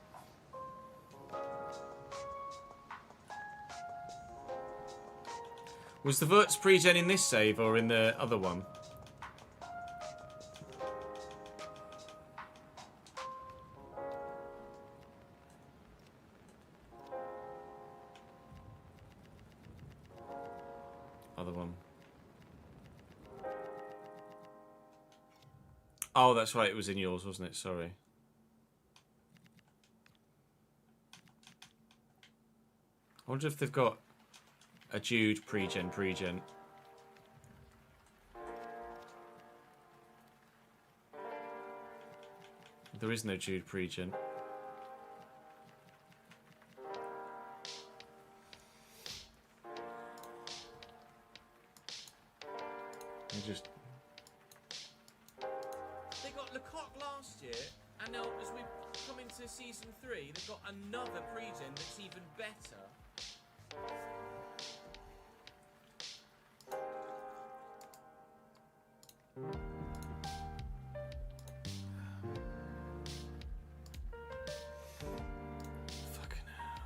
Was the Wirtz pre-gen in this save or in the other one? Other one. Oh, that's right. It was in yours, wasn't it? Sorry. I wonder if they've got a Jude pre-gen. There is no Jude pre-gen. They got Lecoq last to season 3, they've got another pre-gen that's even better. Fucking hell.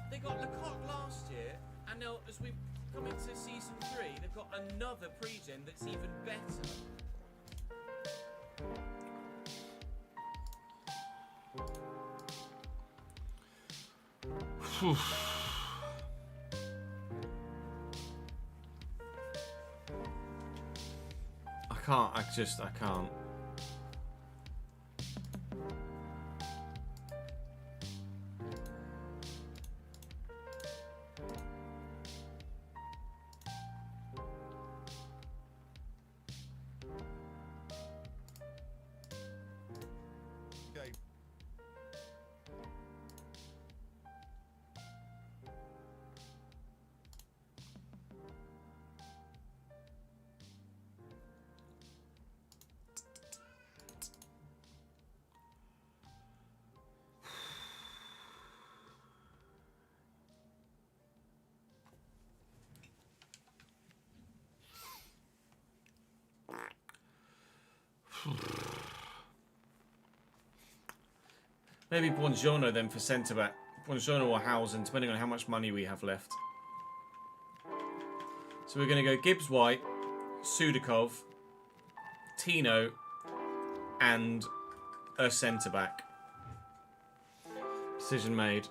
They got Lecoq last year, and now as we come into season 3, they've got another pre-gen that's even better. I can't. Okay. Maybe Buongiorno then for centre back. Buongiorno or Housen, depending on how much money we have left. So we're going to go Gibbs White, Sudakov, Tino, and a centre back. Decision made.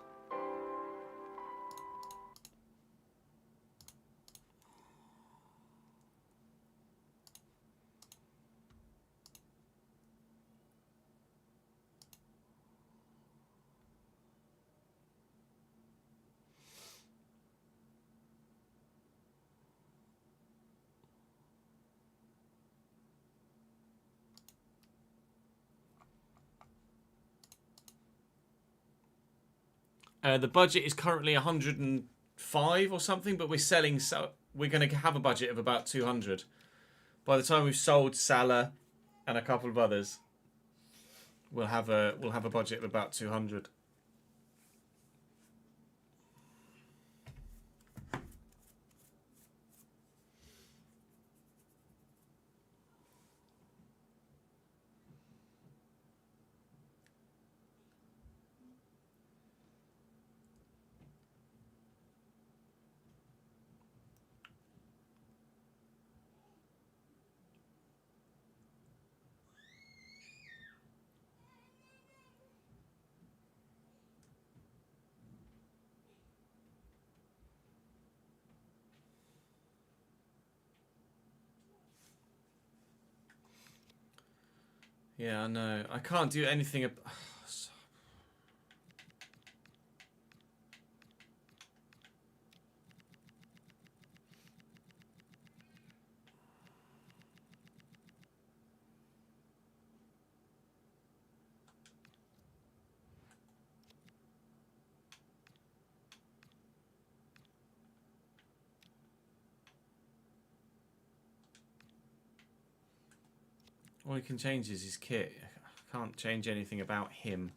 The budget is currently 105 or something, but we're selling, so we're going to have a budget of about 200. By the time we've sold Salah and a couple of others, we'll have a budget of about 200. Yeah, I know. I can't do anything. All he can change is his kit. I can't change anything about him.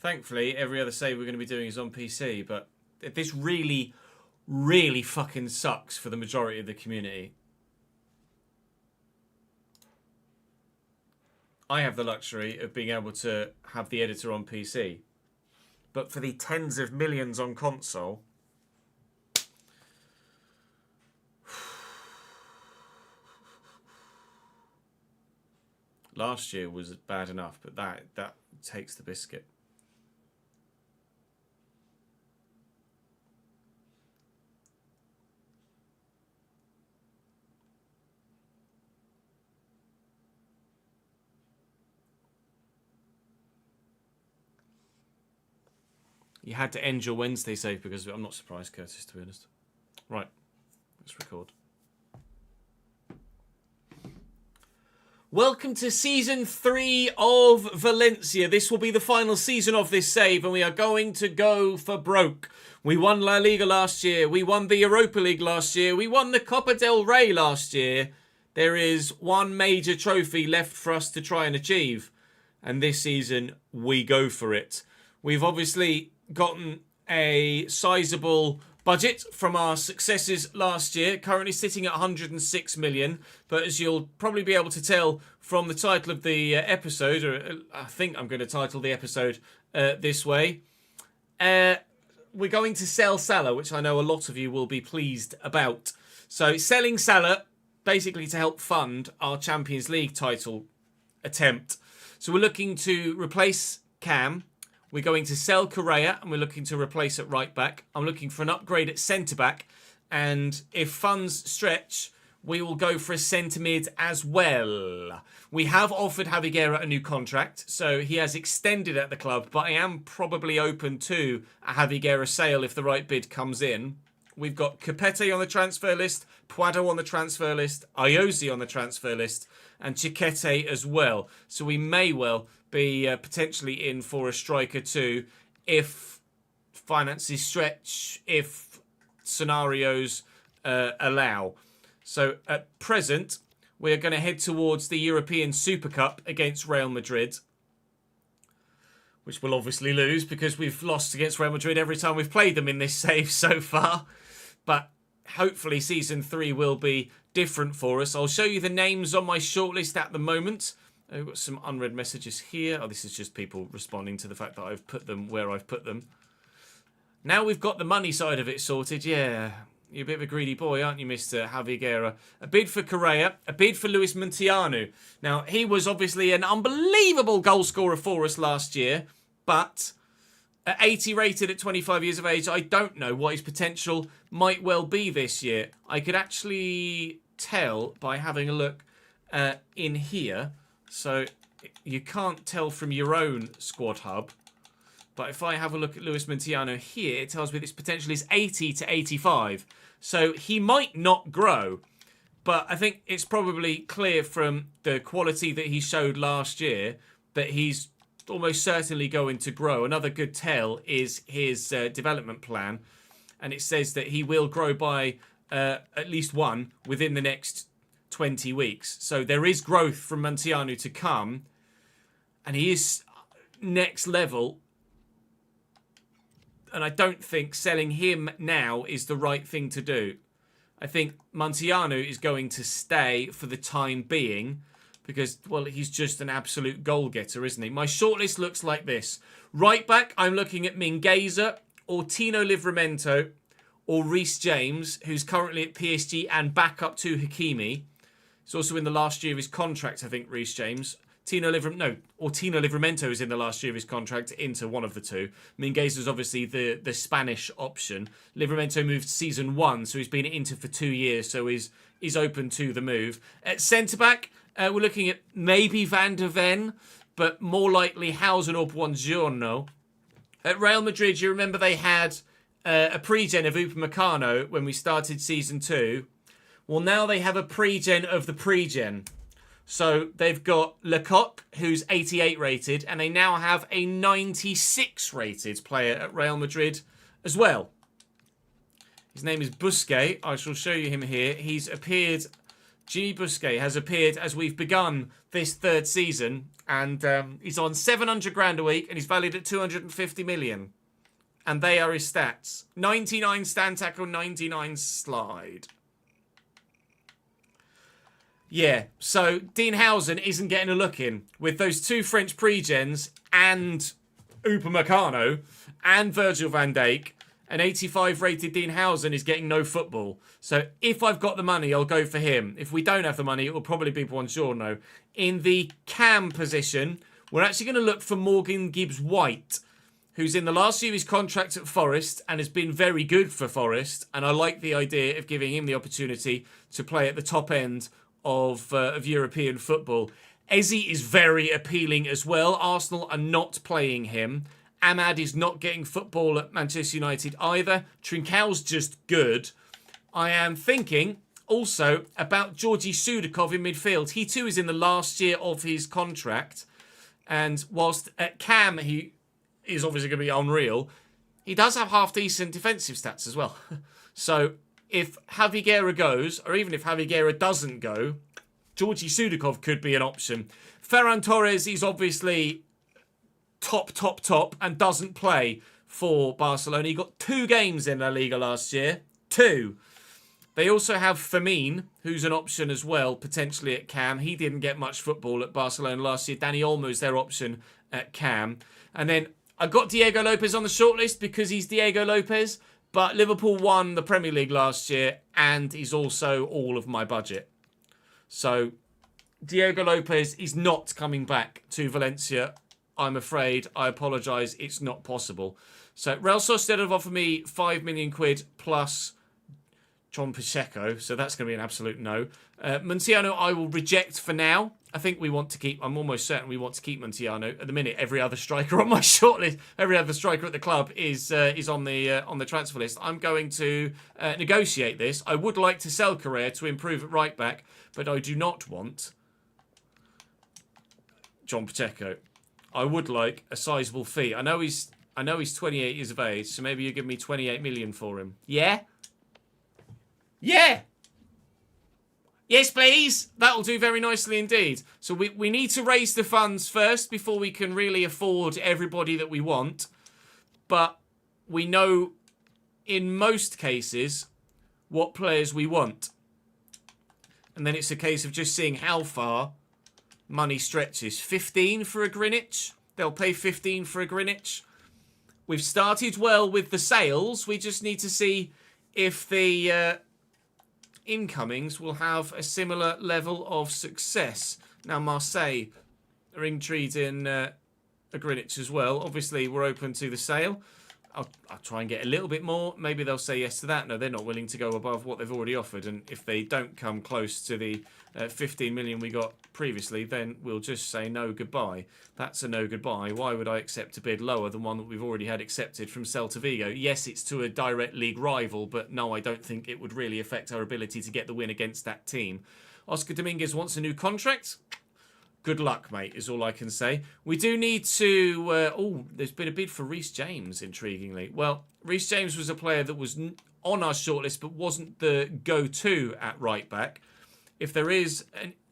Thankfully, every other save we're going to be doing is on PC, but this really, really fucking sucks for the majority of the community. I have the luxury of being able to have the editor on PC. But for the tens of millions on console... Last year was bad enough, but that takes the biscuit. You had to end your Wednesday save because I'm not surprised, Curtis, to be honest. Right, let's record. Welcome to Season 3 of Valencia. This will be the final season of this save and we are going to go for broke. We won La Liga last year. We won the Europa League last year. We won the Copa del Rey last year. There is one major trophy left for us to try and achieve. And this season, we go for it. We've obviously gotten a sizable budget from our successes last year, currently sitting at 106 million. But as you'll probably be able to tell from the title of the episode, or I think I'm going to title the episode this way, we're going to sell Salah, which I know a lot of you will be pleased about. So selling Salah, basically to help fund our Champions League title attempt. So we're looking to replace Cam. We're going to sell Correa and we're looking to replace at right back. I'm looking for an upgrade at centre back. And if funds stretch, we will go for a centre mid as well. We have offered Javi Guerra a new contract, so he has extended at the club, but I am probably open to a Javi Guerra sale if the right bid comes in. We've got Capete on the transfer list, Puado on the transfer list, Iosi on the transfer list, and Chiquete as well. So we may well be potentially in for a striker too if finances stretch, if scenarios allow. So at present, we're going to head towards the European Super Cup against Real Madrid, which we'll obviously lose because we've lost against Real Madrid every time we've played them in this save so far. But hopefully Season 3 will be different for us. I'll show you the names on my shortlist at the moment. I've got some unread messages here. Oh, this is just people responding to the fact that I've put them where I've put them. Now we've got the money side of it sorted. Yeah, you're a bit of a greedy boy, aren't you, Mr. Javi Guerra? A bid for Correa, a bid for Luis Muntianu. Now, he was obviously an unbelievable goal scorer for us last year, but at 80 rated at 25 years of age, I don't know what his potential might well be this year. I could actually tell by having a look in here. So you can't tell from your own squad hub. But if I have a look at Luis Muntianu here, it tells me this potential is 80 to 85. So he might not grow. But I think it's probably clear from the quality that he showed last year that he's almost certainly going to grow. Another good tell is his development plan. And it says that he will grow by at least one within the next 20 weeks. So there is growth from Muntianu to come. And he is next level. And I don't think selling him now is the right thing to do. I think Muntianu is going to stay for the time being because, well, he's just an absolute goal-getter, isn't he? My shortlist looks like this. Right back, I'm looking at Mingueza or Tino Livramento or Reece James, who's currently at PSG and back up to Hakimi. He's also in the last year of his contract, I think, Reece James. Tino Livramento is in the last year of his contract into one of the two. Mingueza is obviously the Spanish option. Livramento moved season 1, so he's been at Inter for 2 years, so he's open to the move. At centre-back, we're looking at maybe Van der Ven, but more likely Hausen or Buongiorno. At Real Madrid, you remember they had a pre-gen of Upamecano when we started season 2. Well, now they have a pre-gen of the pre-gen. So they've got Lecoq, who's 88 rated, and they now have a 96 rated player at Real Madrid as well. His name is Busquets. I shall show you him here. He's appeared... Jimmy Busquets has appeared as we've begun this third season. And he's on 700 grand a week and he's valued at 250 million. And they are his stats. 99 stand tackle, 99 slide. Yeah, so Dean Howson isn't getting a look in with those two French pre-gens and Upamecano and Virgil van Dijk. An 85 rated Dean Howson is getting no football. So if I've got the money, I'll go for him. If we don't have the money, it will probably be Buongiorno. In the cam position, we're actually going to look for Morgan Gibbs-White, who's in the last year of his contract at Forest and has been very good for Forest. And I like the idea of giving him the opportunity to play at the top end of European football. Eze is very appealing as well. Arsenal are not playing him. Ahmad is not getting football at Manchester United either. Trincão's just good. I am thinking also about Georgi Sudakov in midfield. He too is in the last year of his contract. And whilst at Cam he is obviously going to be unreal, he does have half-decent defensive stats as well. So if Javi Guerra goes, or even if Javi Guerra doesn't go, Georgi Sudakov could be an option. Ferran Torres is obviously top, and doesn't play for Barcelona. He got 2 games in La Liga last year. 2. They also have Firmine, who's an option as well, potentially at Cam. He didn't get much football at Barcelona last year. Dani Olmo's their option at Cam. And then I got Diego Lopez on the shortlist because he's Diego Lopez, but Liverpool won the Premier League last year and he's also all of my budget. So Diego Lopez is not coming back to Valencia. I'm afraid. I apologise. It's not possible. So Real Sociedad have offered me 5 million quid plus John Pacheco. So that's going to be an absolute no. Montiano I will reject for now. I think we want to keep... I'm almost certain we want to keep Montiano. At the minute, every other striker on my shortlist, every other striker at the club is on the transfer list. I'm going to negotiate this. I would like to sell Correa to improve at right back, but I do not want John Pacheco. I would like a sizable fee. I know he's 28 years of age, so maybe you give me 28 million for him. Yeah? Yeah! Yes, please! That'll do very nicely indeed. So we need to raise the funds first before we can really afford everybody that we want. But we know, in most cases, what players we want. And then it's a case of just seeing how far money stretches. 15 for a Greenwich. They'll pay 15 for a Greenwich. We've started well with the sales. We just need to see if the incomings will have a similar level of success. Now, Marseille are intrigued in a Greenwich as well. Obviously, we're open to the sale. I'll try and get a little bit more. Maybe they'll say yes to that. No, they're not willing to go above what they've already offered. And if they don't come close to the 15 million we got previously, then we'll just say no goodbye. That's a no goodbye. Why would I accept a bid lower than one that we've already had accepted from Celta Vigo? Yes, it's to a direct league rival, but no, I don't think it would really affect our ability to get the win against that team. Oscar Dominguez wants a new contract. Good luck, mate, is all I can say. We do need to... there's been a bid for Reece James, intriguingly. Well, Reece James was a player that was on our shortlist but wasn't the go-to at right-back. If there is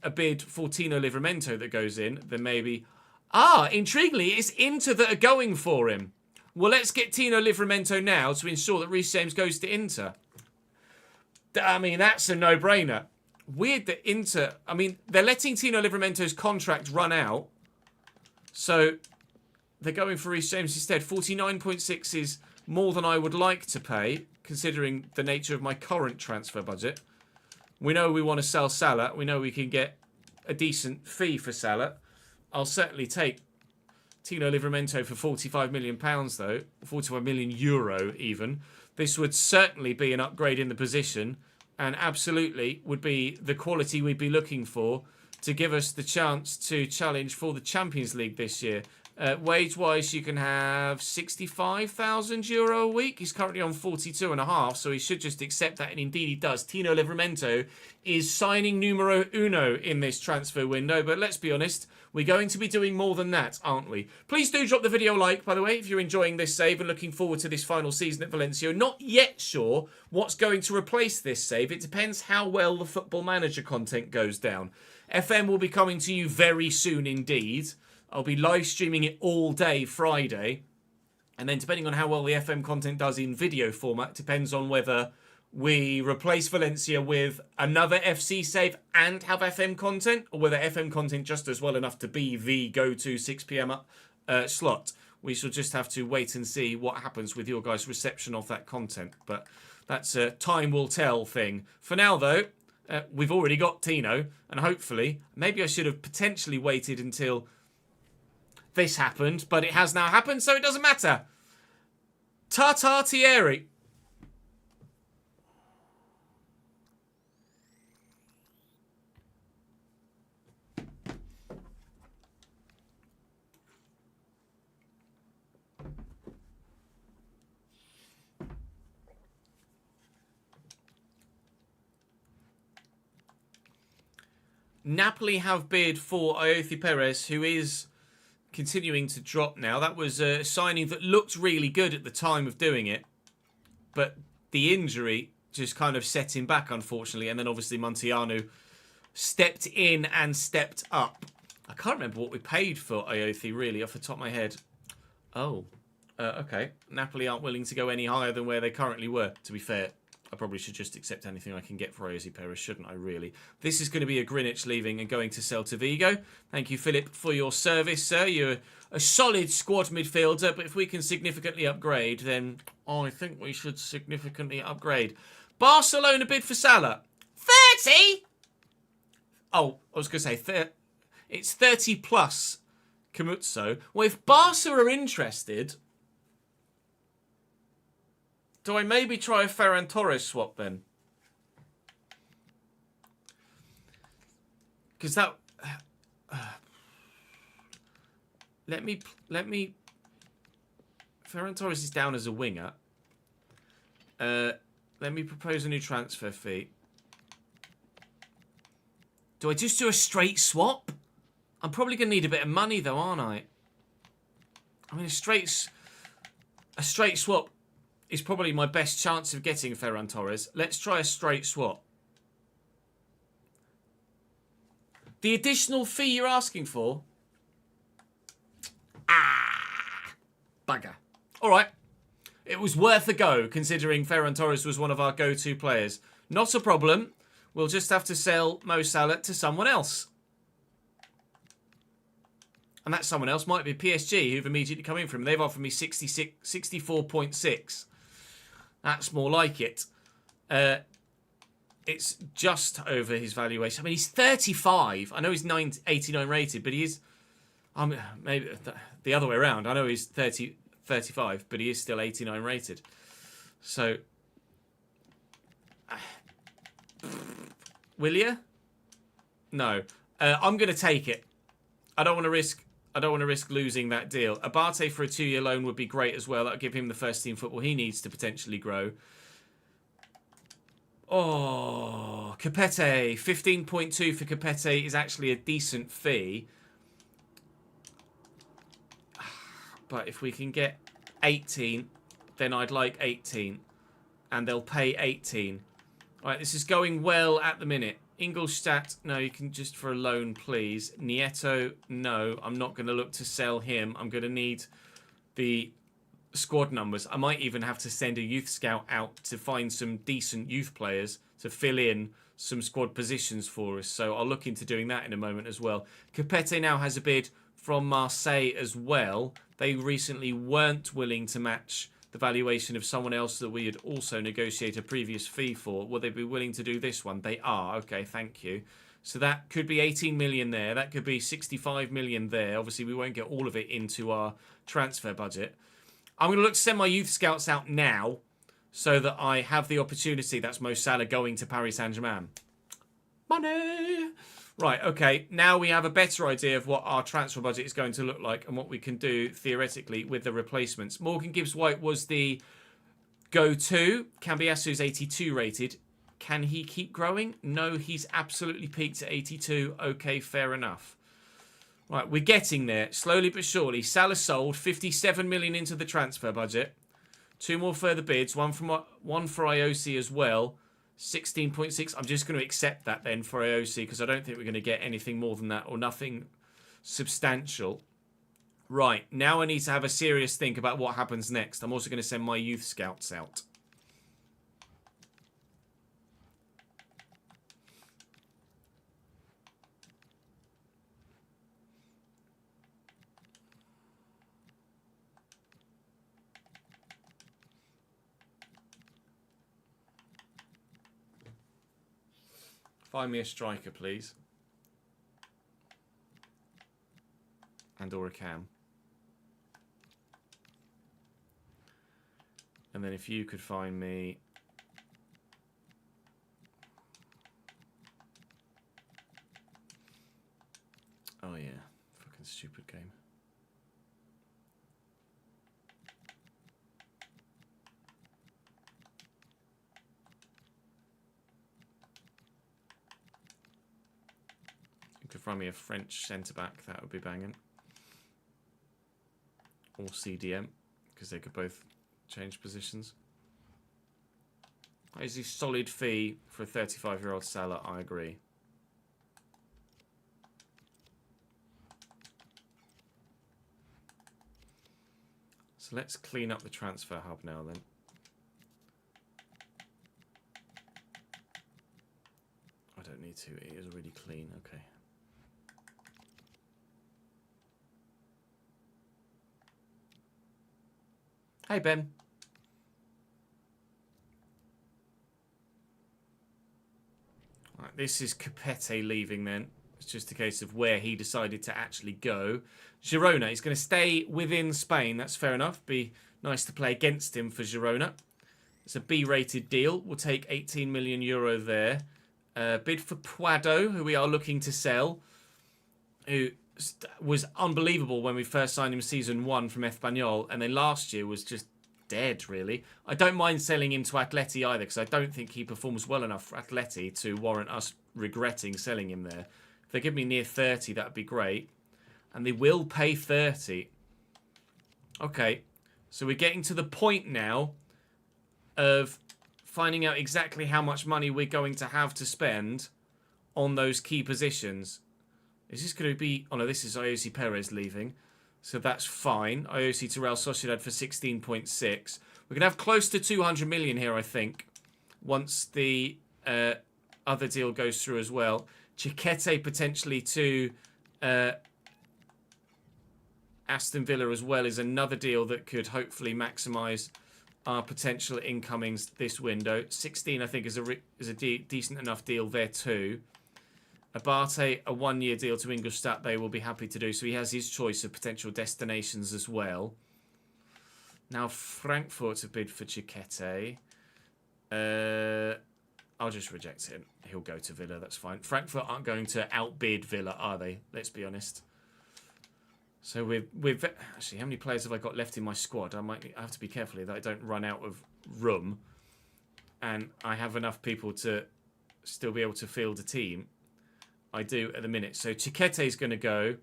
a bid for Tino Livramento that goes in, then maybe... intriguingly, it's Inter that are going for him. Well, let's get Tino Livramento now to ensure that Reece James goes to Inter. I mean, that's a no-brainer. Weird that Inter... I mean, they're letting Tino Livramento's contract run out. So, they're going for Reece James instead. 49.6 is more than I would like to pay, considering the nature of my current transfer budget. We know we want to sell Salah. We know we can get a decent fee for Salah. I'll certainly take Tino Livramento for £45 million, though. 45 million euro, even. This would certainly be an upgrade in the position, and absolutely would be the quality we'd be looking for to give us the chance to challenge for the Champions League this year. Wage-wise, you can have €65,000 a week. He's currently on 42.5, so he should just accept that, and indeed he does. Tino Livramento is signing numero uno in this transfer window, but let's be honest, we're going to be doing more than that, aren't we? Please do drop the video a like, by the way, if you're enjoying this save and looking forward to this final season at Valencia. Not yet sure what's going to replace this save. It depends how well the Football Manager content goes down. FM will be coming to you very soon indeed. I'll be live streaming it all day Friday. And then depending on how well the FM content does in video format, depends on whether we replace Valencia with another FC save and have FM content, or whether FM content just does well enough to be the go-to 6 PM slot. We shall just have to wait and see what happens with your guys' reception of that content. But that's a time will tell thing. For now, though, we've already got Tino, and hopefully, maybe I should have potentially waited until this happened, but it has now happened, so it doesn't matter. Tata Thierry. Napoli have bid for Ayothi Perez, who is continuing to drop now. That was a signing that looked really good at the time of doing it, but the injury just kind of set him back, unfortunately. And then obviously Montiano stepped in and stepped up. I can't remember what we paid for Ayothi, really, off the top of my head. Oh, okay. Napoli aren't willing to go any higher than where they currently were, to be fair. I probably should just accept anything I can get for Ayothi Perez, shouldn't I, really? This is going to be a Greenwich leaving and going to Celta Vigo. Thank you, Philip, for your service, sir. You're a solid squad midfielder, but if we can significantly upgrade, then I think we should significantly upgrade. Barcelona bid for Salah. 30? Oh, I was going to say, it's 30 plus Camuzzo. Well, if Barca are interested, do I maybe try a Ferran Torres swap then? Because that... Let me... Ferran Torres is down as a winger. Let me propose a new transfer fee. Do I just do a straight swap? I'm probably going to need a bit of money though, aren't I? I mean, a straight swap is probably my best chance of getting Ferran Torres. Let's try a straight swap. The additional fee you're asking for? Ah, bugger. All right. It was worth a go, considering Ferran Torres was one of our go-to players. Not a problem. We'll just have to sell Mo Salah to someone else. And that someone else might be PSG, who've immediately come in from. They've offered me 64.6. That's more like it. It's just over his valuation. I mean, he's 35. I know he's 89 rated, but he is... maybe the other way around. I know he's 35, but he is still 89 rated. So... will you? No. I'm going to take it. I don't want to risk losing that deal. Abate for a 2-year loan would be great as well. That would give him the first team football he needs to potentially grow. Oh, Capete. 15.2 for Capete is actually a decent fee. But if we can get 18, then I'd like 18. And they'll pay 18. All right, this is going well at the minute. Ingolstadt, no, you can just for a loan, please. Nieto, no, I'm not going to look to sell him. I'm going to need the squad numbers. I might even have to send a youth scout out to find some decent youth players to fill in some squad positions for us. So I'll look into doing that in a moment as well. Capete now has a bid from Marseille as well. They recently weren't willing to match the valuation of someone else that we had also negotiated a previous fee for. Will they be willing to do this one? They are. Okay, thank you. So that could be 18 million there. That could be 65 million there. Obviously, we won't get all of it into our transfer budget. I'm going to look to send my youth scouts out now so that I have the opportunity. That's Mo Salah going to Paris Saint-Germain. Money! Right, okay. Now we have a better idea of what our transfer budget is going to look like and what we can do theoretically with the replacements. Morgan Gibbs-White was the go-to. Cambiasu's 82 rated. Can he keep growing? No, he's absolutely peaked at 82. Okay, fair enough. Right, we're getting there. Slowly but surely. Salah sold. 57 million into the transfer budget. 2 more further bids. One for IOC as well. 16.6. I'm just going to accept that then for IOC because I don't think we're going to get anything more than that or nothing substantial. Right, now I need to have a serious think about what happens next. I'm also going to send my youth scouts out. Find me a striker, please. And or a cam. And then if you could find me... Oh yeah, fucking stupid game. You could find me a French centre-back, that would be banging. Or CDM, because they could both change positions. Is a solid fee for a 35-year-old Salah? I agree. So let's clean up the transfer hub now then. I don't need to, it is already clean, okay. Hey Ben. Right, this is Capete leaving then. It's just a case of where he decided to actually go. Girona, he's going to stay within Spain. That's fair enough. Be nice to play against him for Girona. It's a B-rated deal. We'll take 18 million euro there. Bid for Puado, who we are looking to sell. Who was unbelievable when we first signed him season 1 from Espanyol. And then last year was just dead, really. I don't mind selling him to Atleti either, because I don't think he performs well enough for Atleti to warrant us regretting selling him there. If they give me near 30, that would be great. And they will pay 30. Okay, so we're getting to the point now of finding out exactly how much money we're going to have to spend on those key positions. Is this going to be... Oh no, this is IOC Perez leaving. So that's fine. IOC to Real Sociedad for 16.6. We're going to have close to 200 million here, I think, once the other deal goes through as well. Chiquete potentially to Aston Villa as well is another deal that could hopefully maximise our potential incomings this window. 16, I think, is a decent enough deal there too. Abate, a 1-year deal to Ingolstadt, they will be happy to do. So he has his choice of potential destinations as well. Now Frankfurt have bid for Chiquete. I'll just reject him. He'll go to Villa, that's fine. Frankfurt aren't going to outbid Villa, are they? Let's be honest. So we've actually, how many players have I got left in my squad? I have to be careful here that I don't run out of room. And I have enough people to still be able to field a team. I do at the minute. So Chiquete is going to go.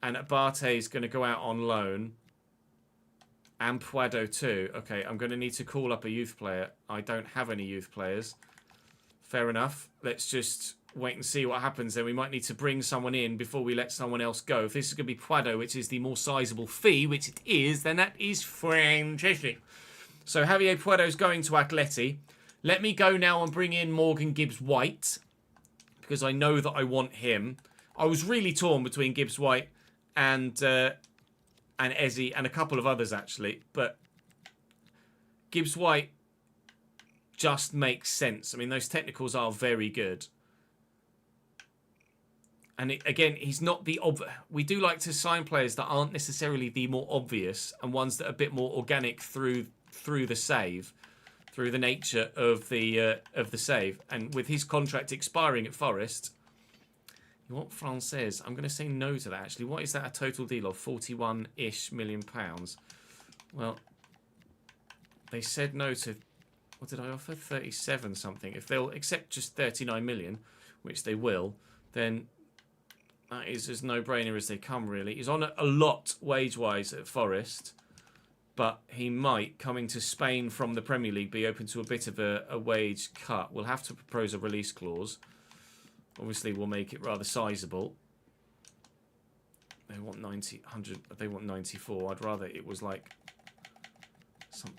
And Abate is going to go out on loan. And Puado too. Okay, I'm going to need to call up a youth player. I don't have any youth players. Fair enough. Let's just wait and see what happens. Then we might need to bring someone in before we let someone else go. If this is going to be Puado, which is the more sizable fee, which it is, then that is fantastic. So Javier Puado is going to Atleti. Let me go now and bring in Morgan Gibbs-White, because I know that I want him. I was really torn between Gibbs-White and Eze and a couple of others actually, but Gibbs-White just makes sense. I mean, those technicals are very good. And again, he's not the we do like to sign players that aren't necessarily the more obvious and ones that are a bit more organic through the save. through the nature of the save. And with his contract expiring at Forest, you want Francaise? I'm going to say no to that, actually. What is that a total deal of? 41-ish million pounds. Well, they said no to... What did I offer? 37 something. If they'll accept just 39 million, which they will, then that is as no-brainer as they come, really. He's on a lot wage-wise at Forest, but he might, coming to Spain from the Premier League, be open to a bit of a wage cut. We'll have to propose a release clause. Obviously, we'll make it rather sizable. They want 90, 100, they want 94. I'd rather it was like some...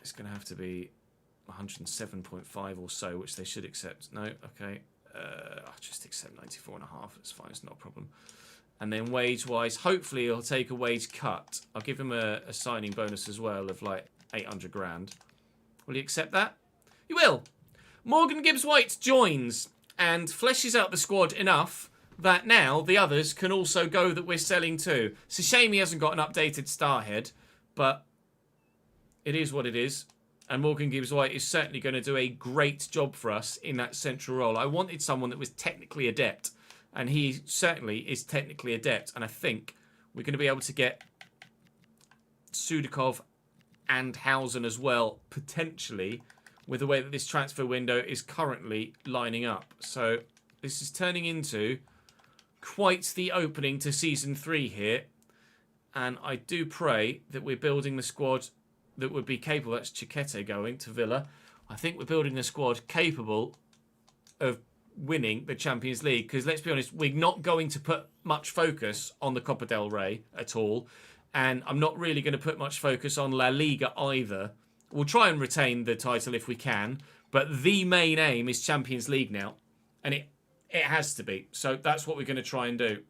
It's going to have to be 107.5 or so, which they should accept. No, okay. I'll just accept 94.5. That's fine. It's not a problem. And then wage-wise, hopefully he'll take a wage cut. I'll give him a signing bonus as well of like 800 grand. Will he accept that? He will. Morgan Gibbs-White joins and fleshes out the squad enough that now the others can also go that we're selling too. It's a shame he hasn't got an updated star head, but it is what it is. And Morgan Gibbs-White is certainly going to do a great job for us in that central role. I wanted someone that was technically adept, and he certainly is technically adept. And I think we're going to be able to get Sudakov and Hausen as well, potentially, with the way that this transfer window is currently lining up. So this is turning into quite the opening to Season 3 here. And I do pray that we're building the squad that would be capable. That's Chiquete going to Villa. I think we're building a squad capable of winning the Champions League, because let's be honest, we're not going to put much focus on the Copa del Rey at all, and I'm not really going to put much focus on La Liga either. We'll try and retain the title if we can, but the main aim is Champions League now, and it has to be. So that's what we're going to try and do.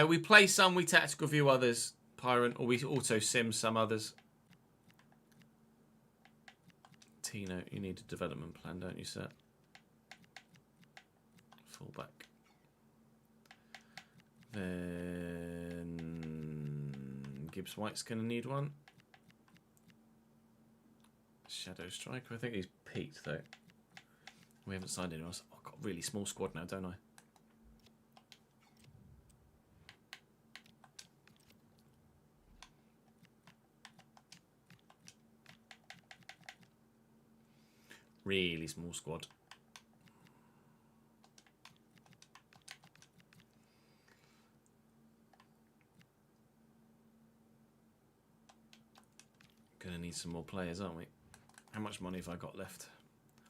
We play some, we tactical view others, Pyron, or we auto sim some others. Tino, you need a development plan, don't you, sir? Fullback. Then Gibbs White's going to need one. Shadow Striker, I think he's peaked though. We haven't signed anyone else. I've got a really small squad now, don't I? Really small squad. Gonna need some more players, aren't we? How much money have I got left?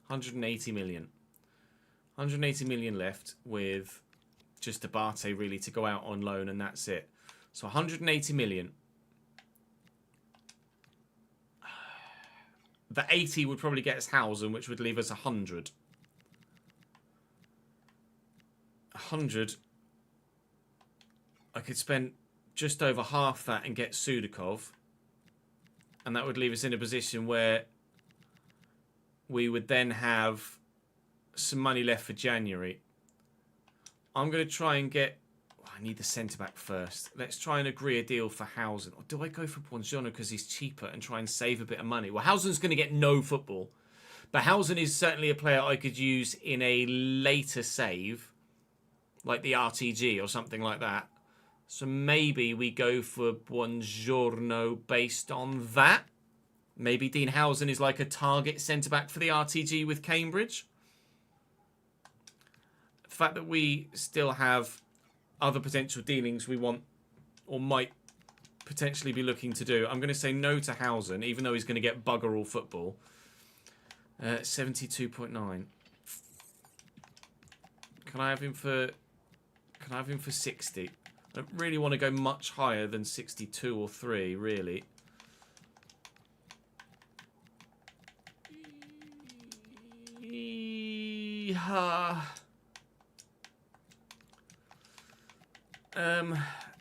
180 million. 180 million left with just Abate really to go out on loan, and that's it. So 180 million. The 80 would probably get us Hausen, which would leave us 100. 100. I could spend just over half that and get Sudakov. And that would leave us in a position where we would then have some money left for January. I'm going to try and get... I need the centre-back first. Let's try and agree a deal for Hausen. Or do I go for Buongiorno because he's cheaper and try and save a bit of money? Well, Hausen's going to get no football. But Hausen is certainly a player I could use in a later save. Like the RTG or something like that. So maybe we go for Buongiorno based on that. Maybe Dean Hausen is like a target centre-back for the RTG with Cambridge. The fact that we still have other potential dealings we want or might potentially be looking to do. I'm going to say no to Hausen, even though he's going to get bugger all football. 72.9. Can I have him for 60? I don't really want to go much higher than 62 or 3, really.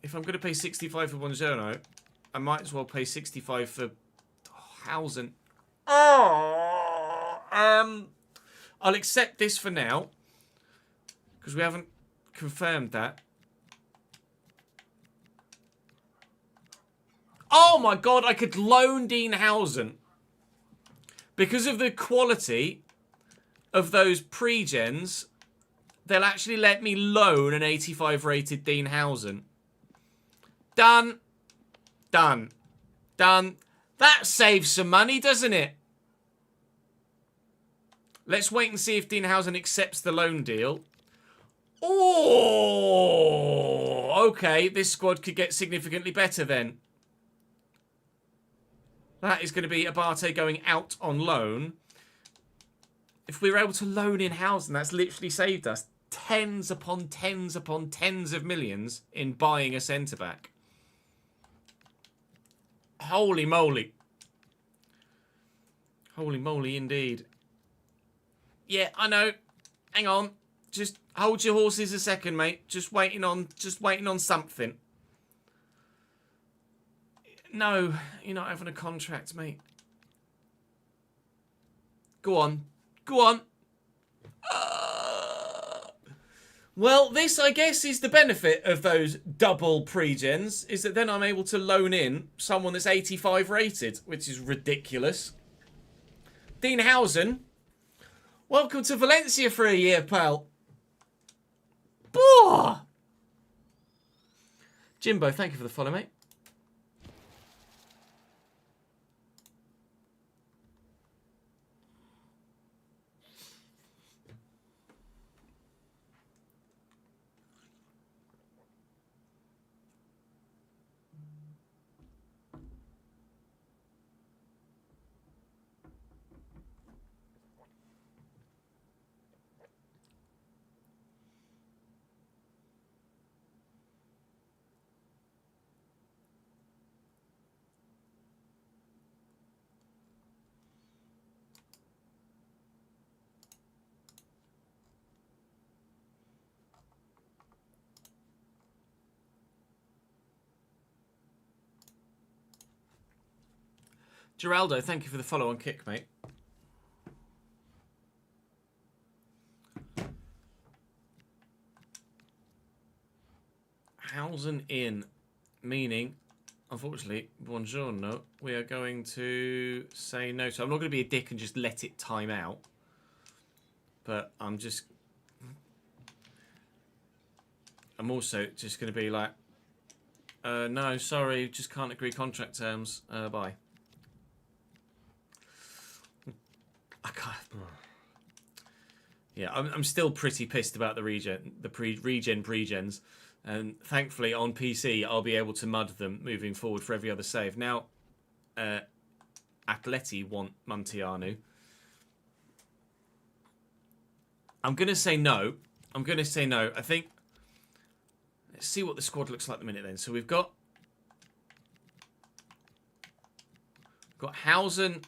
if I'm going to pay 65 for Buongiorno, I might as well pay 65 for Hausen. I'll accept this for now because we haven't confirmed that. Oh my god, I could loan Dean Hausen. Because of the quality of those pre-gens, they'll actually let me loan an 85 rated Dean Hausen. Done. Done. Done. That saves some money, doesn't it? Let's wait and see if Dean Hausen accepts the loan deal. Oh, okay. This squad could get significantly better then. That is going to be Abate going out on loan. If we were able to loan in Hausen, that's literally saved us tens upon tens upon tens of millions in buying a centre-back. Holy moly. Holy moly indeed. Yeah, I know. Hang on. Just hold your horses a second, mate. Just waiting on something. No, you're not having a contract, mate. Go on. Go on. Well, this, I guess, is the benefit of those double pre-gens, is that then I'm able to loan in someone that's 85 rated, which is ridiculous. Dean Hausen, welcome to Valencia for a year, pal. Boah! Jimbo, thank you for the follow, mate. Geraldo, thank you for the follow on Kick, mate. Hausen in, meaning, unfortunately, buongiorno, we are going to say no. So I'm not going to be a dick and just let it time out. But I'm also just going to be like, no, sorry, just can't agree contract terms. Bye. I can't. Yeah, I'm still pretty pissed about the pre-gens, and thankfully on PC I'll be able to mud them moving forward for every other save. Now, Atleti want Montianu. I'm gonna say no. I think. Let's see what the squad looks like at the minute then. So we've got Hausen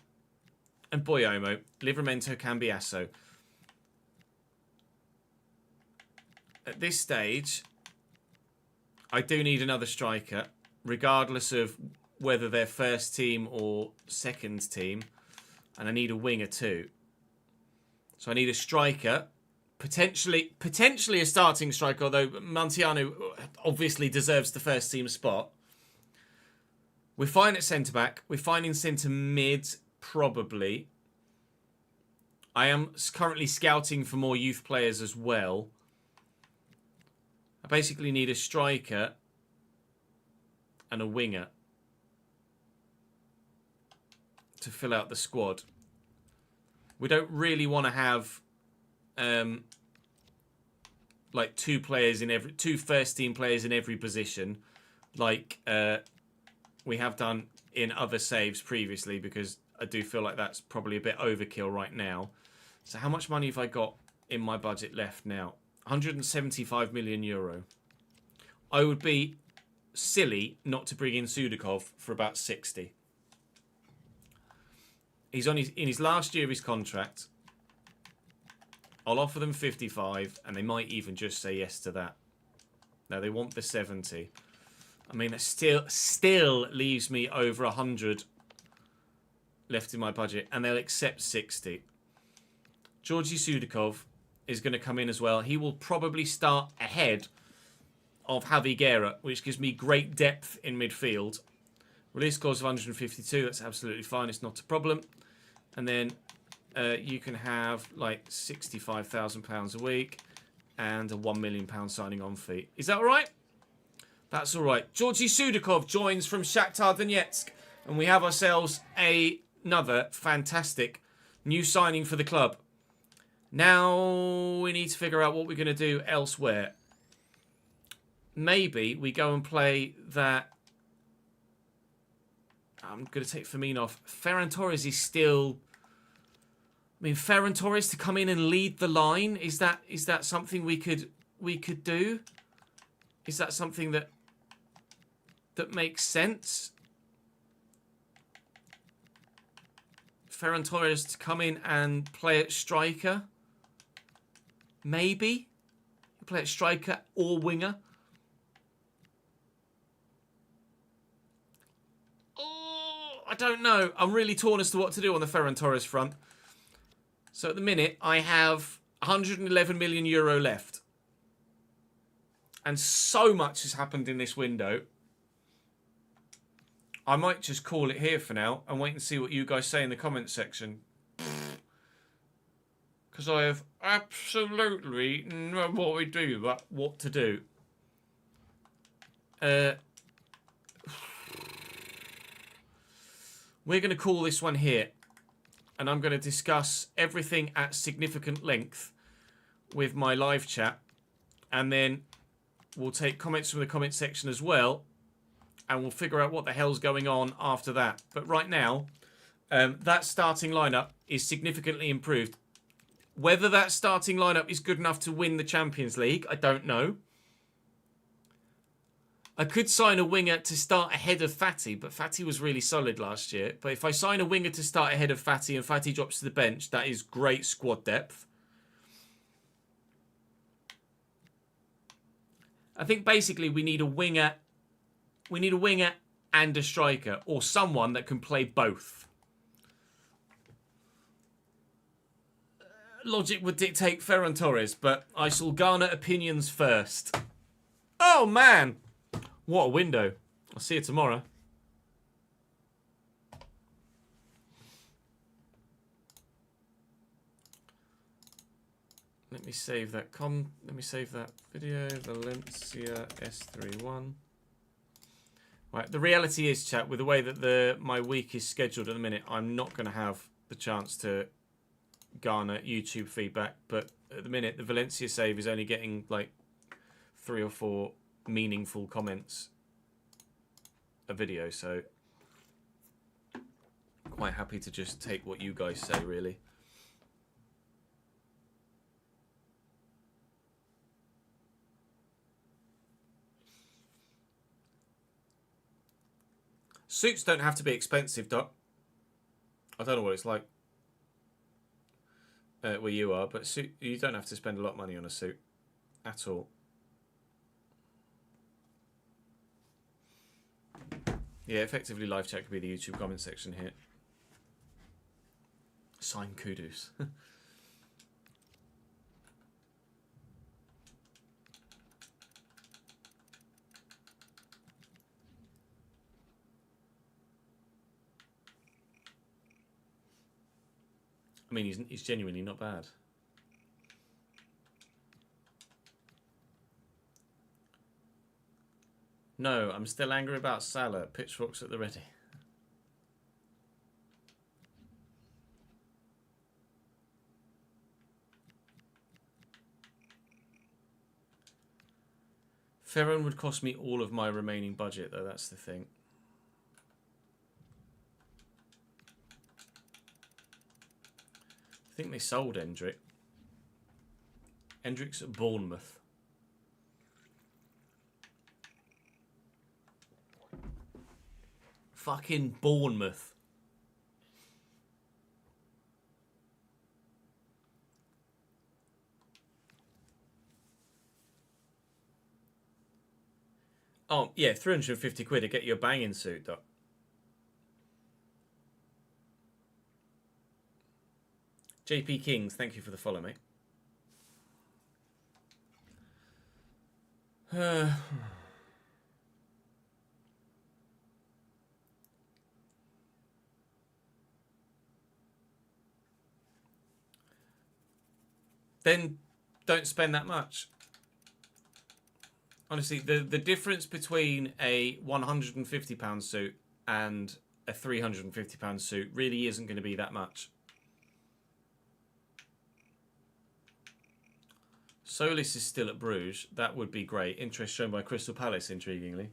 and Boyomo, Livramento, Cambiasso. At this stage, I do need another striker, regardless of whether they're first team or second team. And I need a winger too. So I need a striker, potentially a starting striker, although Montianu obviously deserves the first team spot. We're fine at centre-back. We're fine in centre-mid, probably. I am currently scouting for more youth players as well. I basically need a striker and a winger to fill out the squad. We don't really want to have like two first team players in every position, like we have done in other saves previously, because I do feel like that's probably a bit overkill right now. So how much money have I got in my budget left now? 175 million euro. I would be silly not to bring in Sudakov for about 60. He's in his last year of his contract. I'll offer them 55, and they might even just say yes to that. No, they want the 70. I mean, that still leaves me over 100 left in my budget, and they'll accept 60. Georgi Sudakov is going to come in as well. He will probably start ahead of Javi Guerra, which gives me great depth in midfield. Release clause of 152, that's absolutely fine, it's not a problem. And then you can have like £65,000 a week and a £1 million signing on fee. Is that all right? That's all right. Georgi Sudakov joins from Shakhtar Donetsk, and we have ourselves another fantastic new signing for the club. Now we need to figure out what we're going to do elsewhere. Maybe we go and play that. I'm going to take Firmino off. Ferran Torres is still. I mean, Ferran Torres to come in and lead the line. Is that something we could do? Is that something that makes sense? Ferran Torres to come in and play at striker. Maybe play at striker or winger. I don't know. I'm really torn as to what to do on the Ferran Torres front. So at the minute, I have 111 million euro left. And so much has happened in this window. I might just call it here for now and wait and see what you guys say in the comments section. Because I have absolutely no what we do, but what to do. We're going to call this one here. And I'm going to discuss everything at significant length with my live chat. And then we'll take comments from the comment section as well. And we'll figure out what the hell's going on after that. But right now, that starting lineup is significantly improved. Whether that starting lineup is good enough to win the Champions League, I don't know. I could sign a winger to start ahead of Fati, but Fati was really solid last year. But if I sign a winger to start ahead of Fati and Fati drops to the bench, that is great squad depth. I think basically we need a winger. We need a winger and a striker, or someone that can play both. Logic would dictate Ferran Torres, but I shall garner opinions first. Oh man! What a window. I'll see you tomorrow. Let me save that let me save that video. Valencia S31. Right, the reality is, chat, with the way that my week is scheduled at the minute, I'm not going to have the chance to garner YouTube feedback. But at the minute, the Valencia save is only getting like 3 or 4 meaningful comments a video, so quite happy to just take what you guys say, really. Suits don't have to be expensive, Doc. I don't know what it's like where you are, but you don't have to spend a lot of money on a suit at all. Yeah, effectively live chat could be the YouTube comment section here. Sign kudos. I mean, he's genuinely not bad. No, I'm still angry about Salah. Pitchforks at the ready. Ferran would cost me all of my remaining budget, though. That's the thing. I think they sold Endrick. Endrick's at Bournemouth. Fucking Bournemouth. Oh, yeah, 350 quid to get you a banging suit, Doc. JP Kings, thank you for the follow, mate. Then don't spend that much. Honestly, the difference between a £150 suit and a £350 suit really isn't going to be that much. Solis is still at Bruges. That would be great. Interest shown by Crystal Palace, intriguingly.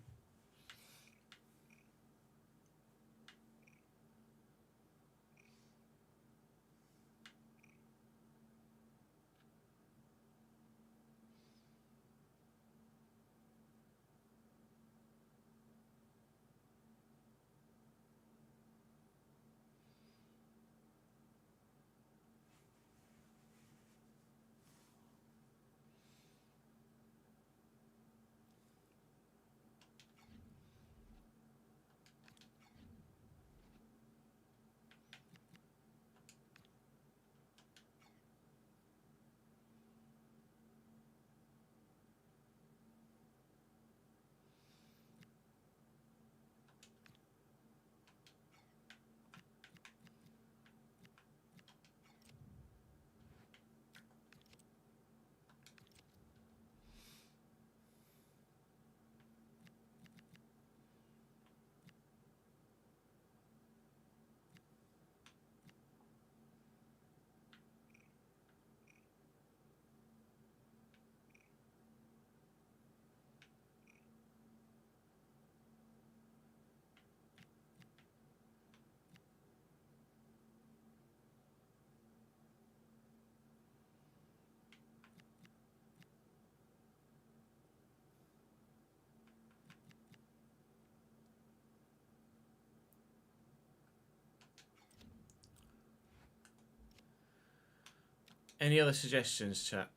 Any other suggestions, chat?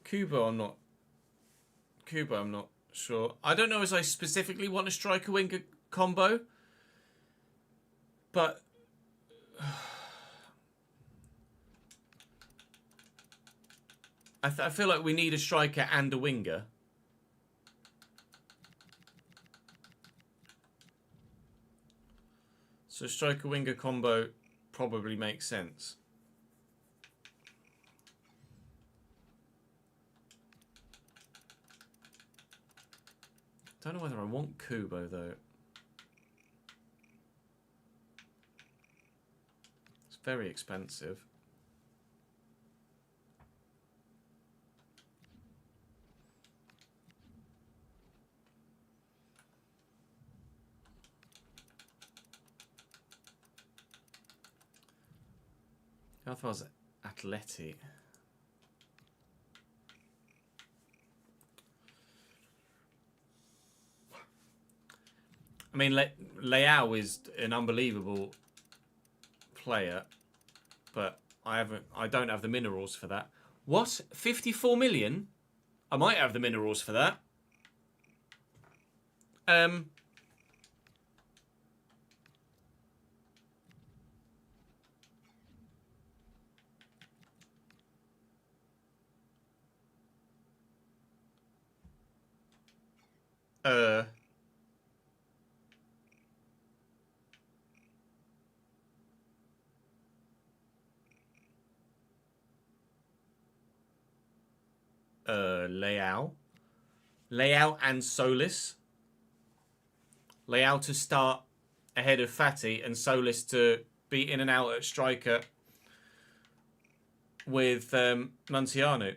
Cuba, I'm not sure. I don't know as I specifically want a striker winger combo, but I feel like we need a striker and a winger. So striker winger combo probably makes sense. Don't know whether I want Kubo though. It's very expensive. How far is Atleti? I mean, Leao is an unbelievable player, but I don't have the minerals for that. What? 54 million? I might have the minerals for that. Leao and Solis. Leao to start ahead of Fati and Solis to be in and out at striker with Muntianu.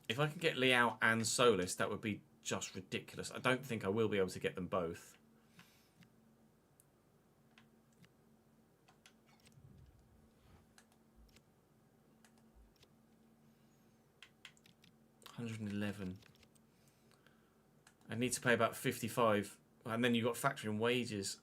If I can get Leao and Solis, that would be just ridiculous. I don't think I will be able to get them both. $111. I need to pay about 55, and then you've got factoring wages.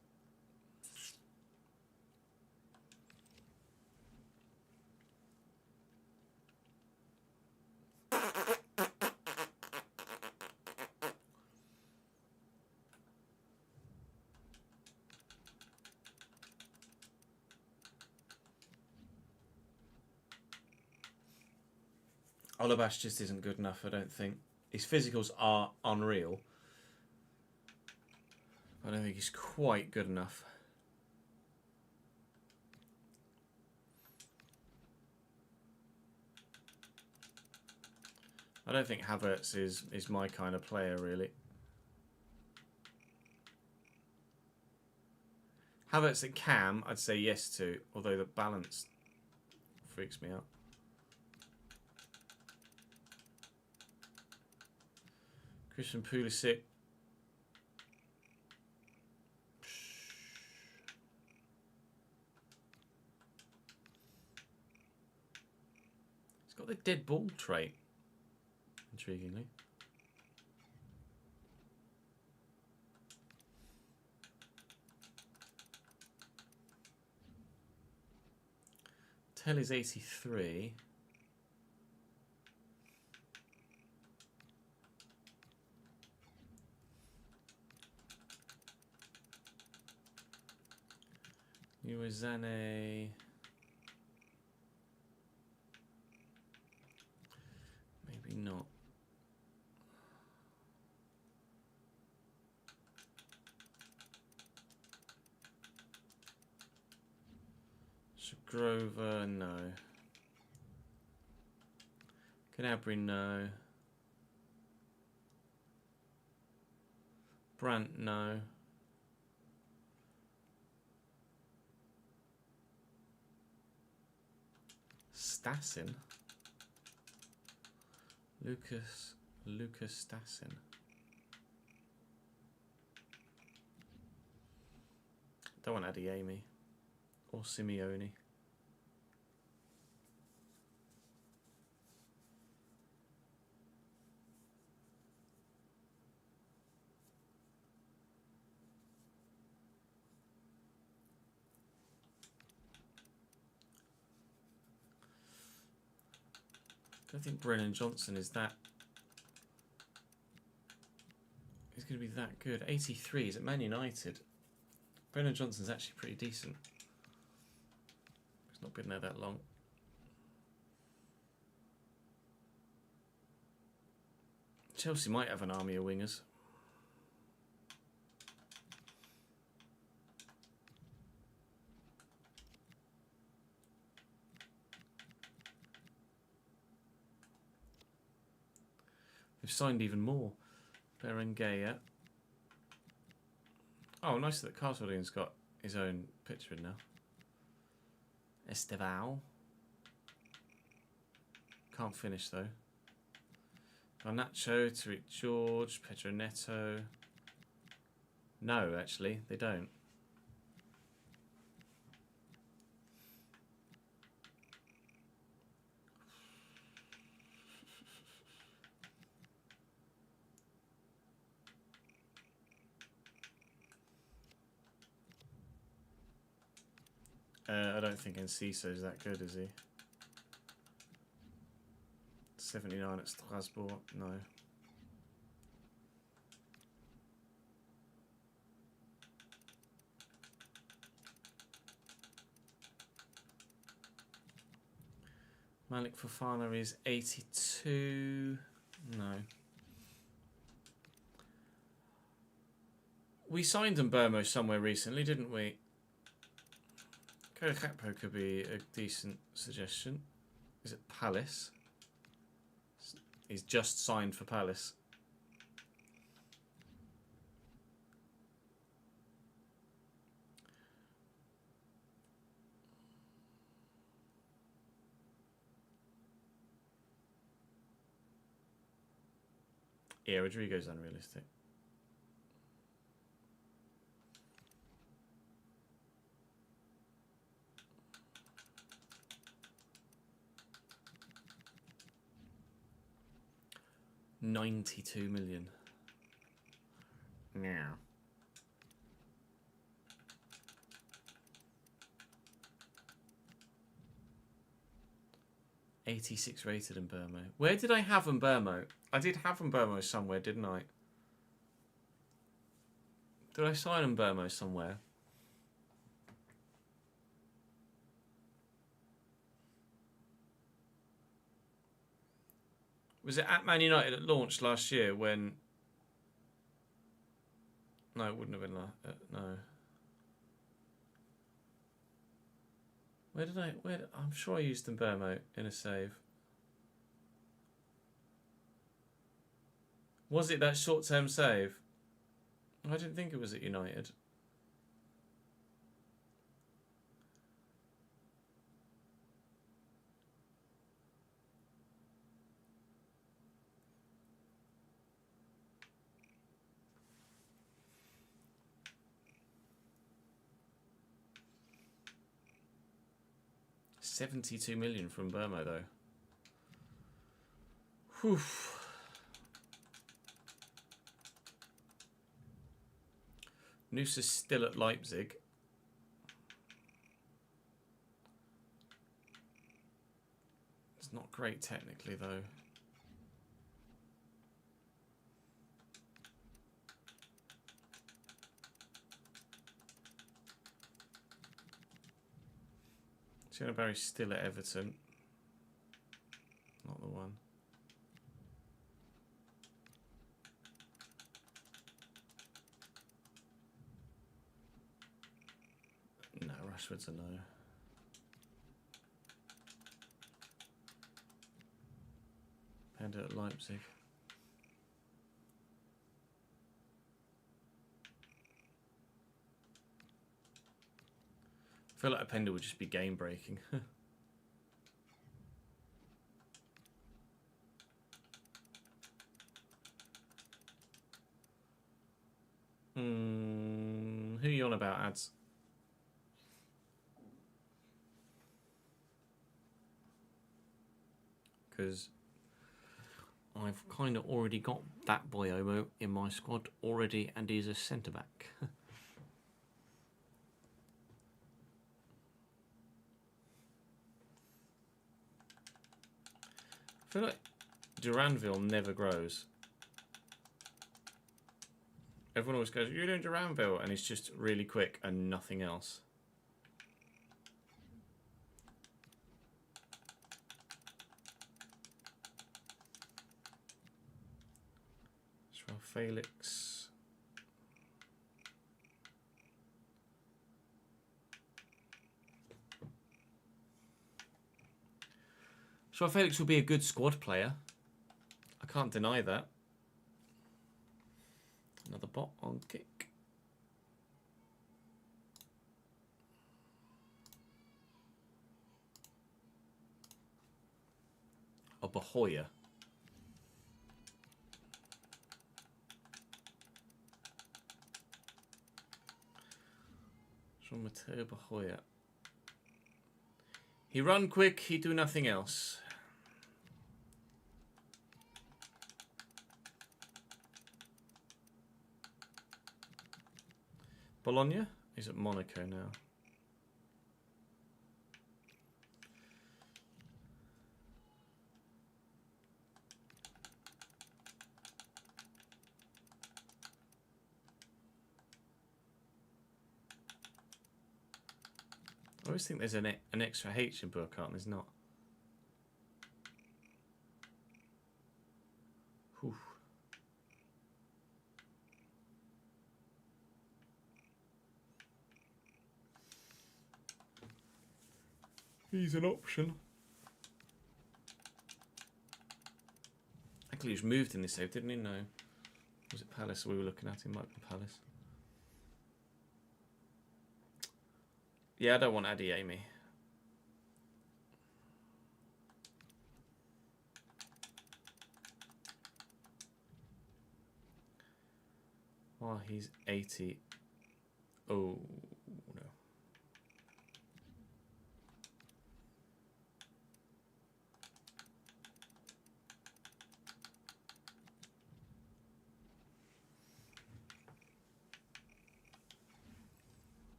Olabash just isn't good enough, I don't think. His physicals are unreal. I don't think he's quite good enough. I don't think Havertz is my kind of player, really. Havertz at Cam, I'd say yes to, although the balance freaks me out. Christian Pulisic. He's got the dead ball trait, intriguingly. Tell is 83. Uwazane. Maybe not. Grover, no. Gnabry, no. Brandt, no. Stassin? Lucas Stassin. Don't want Adeyemi or Simeone. I don't think Brennan Johnson is that. He's going to be that good. 83 is at Man United. Brennan Johnson's actually pretty decent. He's not been there that long. Chelsea might have an army of wingers. They've signed even more. Berenguer. Oh, nice that Castledean's got his own picture in now. Estevao. Can't finish though. Garnacho, Tariq George, Pedro Neto. No, actually, they don't. I don't think Enciso's that good, is he? 79 at Strasbourg, no. Malik Fofana is 82, no. We signed Mbermo somewhere recently, didn't we? Gakpo could be a decent suggestion. Is it Palace? He's just signed for Palace. Yeah, Rodrigo's unrealistic. $92 million. Yeah. 86 rated in Burmo. Where did I have Burmo? I did have Burmo somewhere, didn't I? Did I sign Burmo somewhere? Was it at Man United at launch last year when... No, it wouldn't have been no. Where did I... I'm sure I used Burmo in a save. Was it that short-term save? I didn't think it was at United. $72 million from Burmo though. Whew. Noose is still at Leipzig. It's not great technically though. Barry's still at Everton. Not the one. No, Rashford's a no. Panda at Leipzig. I feel like a Pender would just be game breaking. Who are you on about, ads? Because I've kind of already got that boy Omo in my squad already, and he's a centre back. I feel like Duranville never grows. Everyone always goes, "You're doing Duranville," and it's just really quick and nothing else. Joao Felix. Joao Felix will be a good squad player. I can't deny that. Another bot on kick. Oh, Bahoya. Jean Mateo Bahoya. He run quick, he do nothing else. Bologna? He's at Monaco now. I always think there's an extra H in Burkhardt, and there's not. Whew. He's an option. Actually, he was moved in this save, didn't he? No. Was it Palace we were looking at? It might be Palace. Yeah, I don't want Addy Amy. Oh, he's 80. Oh, no.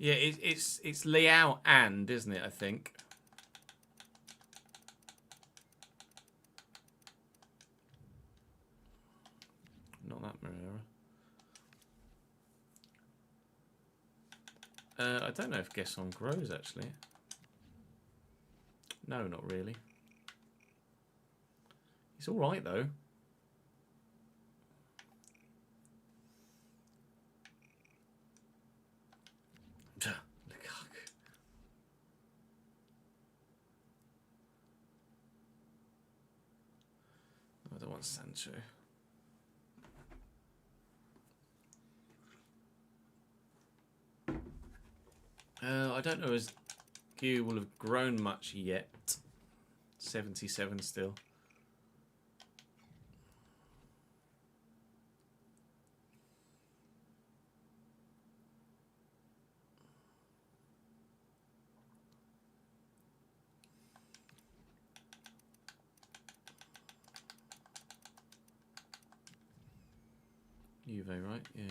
Yeah, it's layout and, isn't it, I think? Not that mirror error. I don't know if Guess On grows, actually. No, not really. He's alright, though. I don't want Sancho. I don't know as Hugh will have grown much yet. 77 still. Juve, right? Yeah.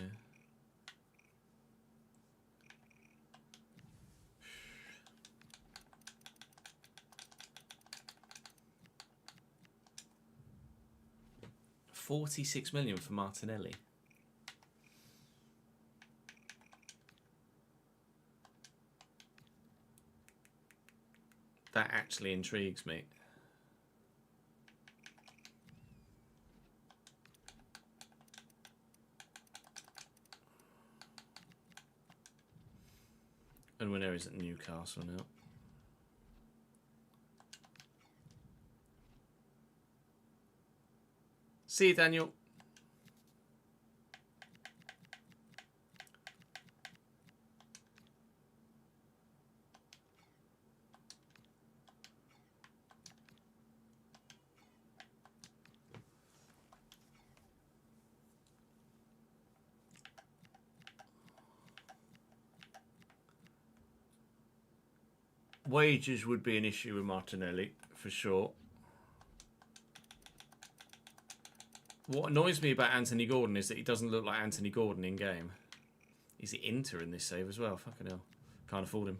£46 million for Martinelli. That actually intrigues me. And Winner is at Newcastle now. See you, Daniel. Wages would be an issue with Martinelli, for sure. What annoys me about Anthony Gordon is that he doesn't look like Anthony Gordon in game. Is he Inter in this save as well? Fucking hell. Can't afford him.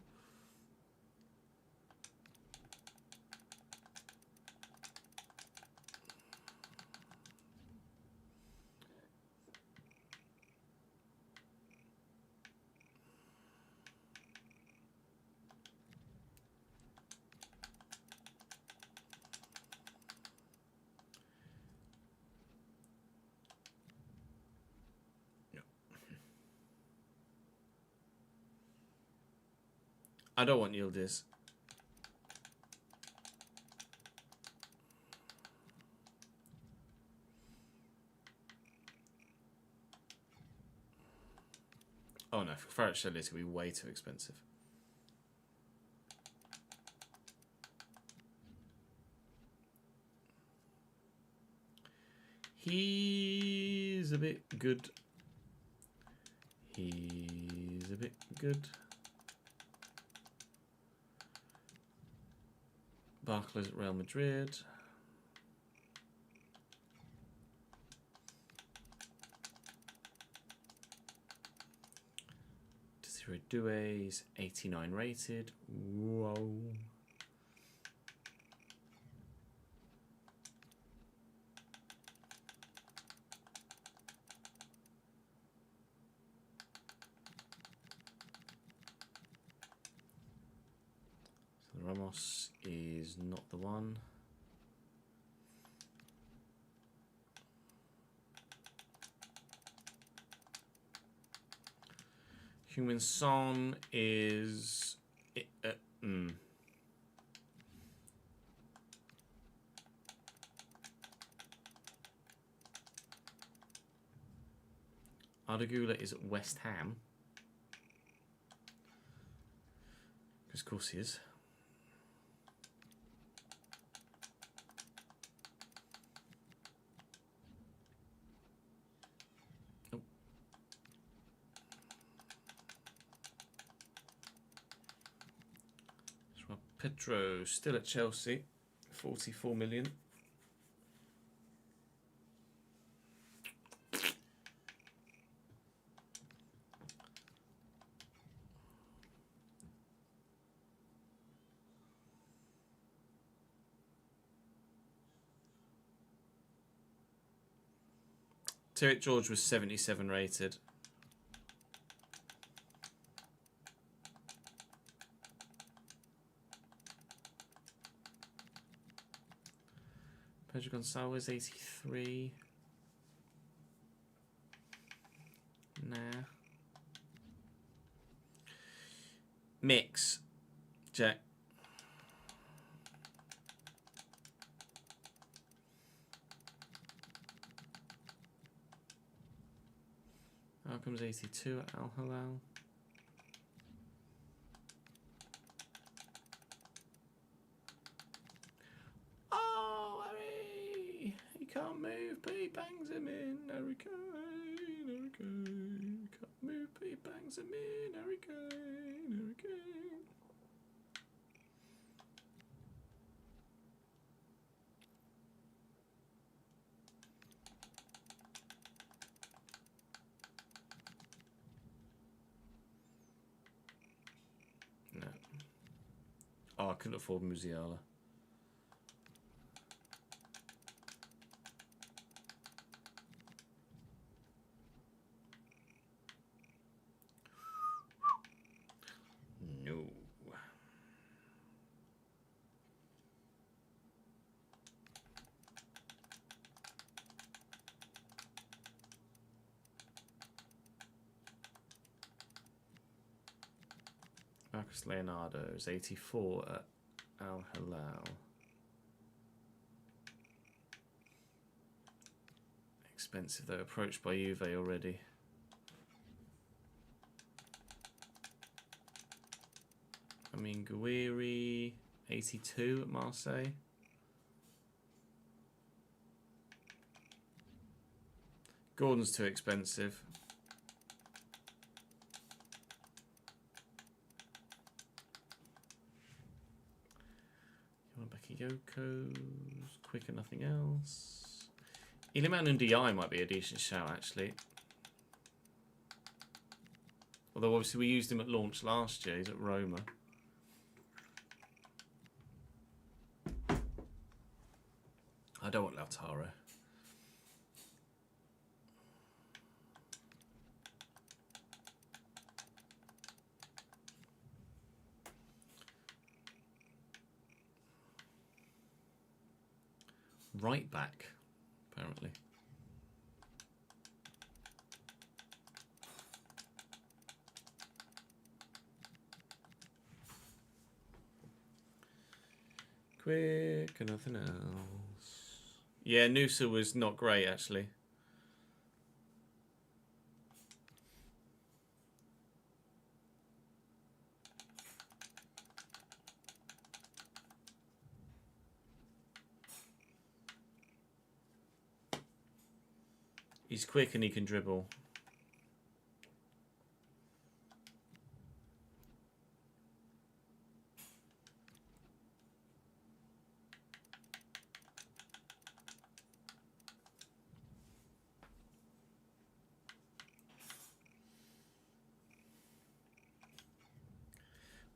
I don't want Yildiz. Oh no, for Farrett Shelley it's going to be way too expensive. He's a bit good. He's a bit good. Barclays at Real Madrid. Desiree Doué's 89 rated. Whoa. So Ramos is not the one. Heung-min Son is... Ardagula is at West Ham. Because of course he is. Oh. Pedro still at Chelsea. 44 million. Derek George was 77 rated. Pedro Gonçalves 83. Nah. Mix. Jack. Outcomes 82 at Al Hilal. Oh, Harry! He can't move, but he bangs him in. Harry Kane, Harry Kane. Can't move, but he bangs him in. Harry Kane, Harry Kane. No. Oh, I couldn't afford Musiala. No. Marcus Leonardo is 84 at Al Hilal. Expensive though, approached by Juve already. I mean, Guiri, 82 at Marseille. Gordon's too expensive. Yoko's quick and nothing else. Iliman Ndiaye might be a decent shout, actually. Although obviously we used him at launch last year. He's at Roma. I don't want Lautaro. Right back, apparently. Quick and nothing else. Yeah, Noosa was not great, actually. He's quick and he can dribble.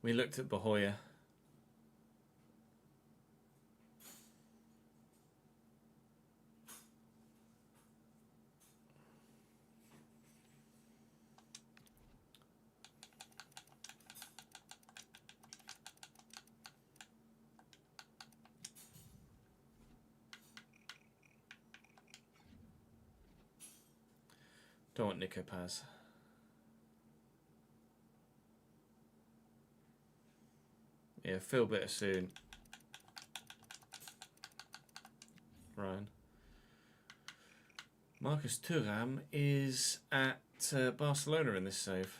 We looked at Bahoya. Don't want Nico Paz. Yeah, feel better soon. Ryan. Marcus Thuram is at Barcelona in this save.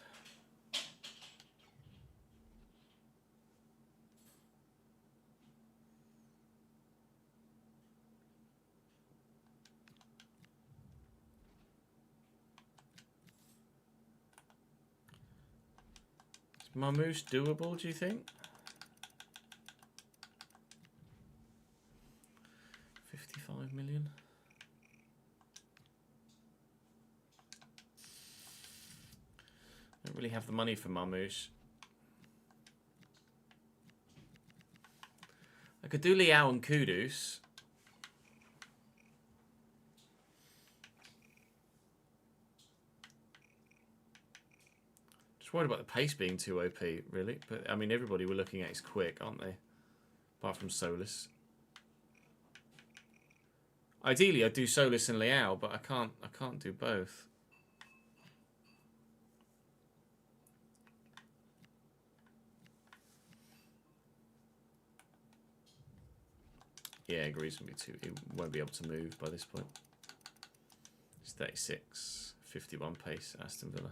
Is Marmouche doable, do you think? 55 million. Don't really have the money for Marmouche. I could do Liao and Kudus. Just worried about the pace being too OP, really. But I mean, everybody we're looking at is quick, aren't they? Apart from Solus. Ideally, I'd do Solus and Liao, but I can't do both. Yeah, Greaves will be too. He won't be able to move by this point. It's 36, 51 pace, Aston Villa.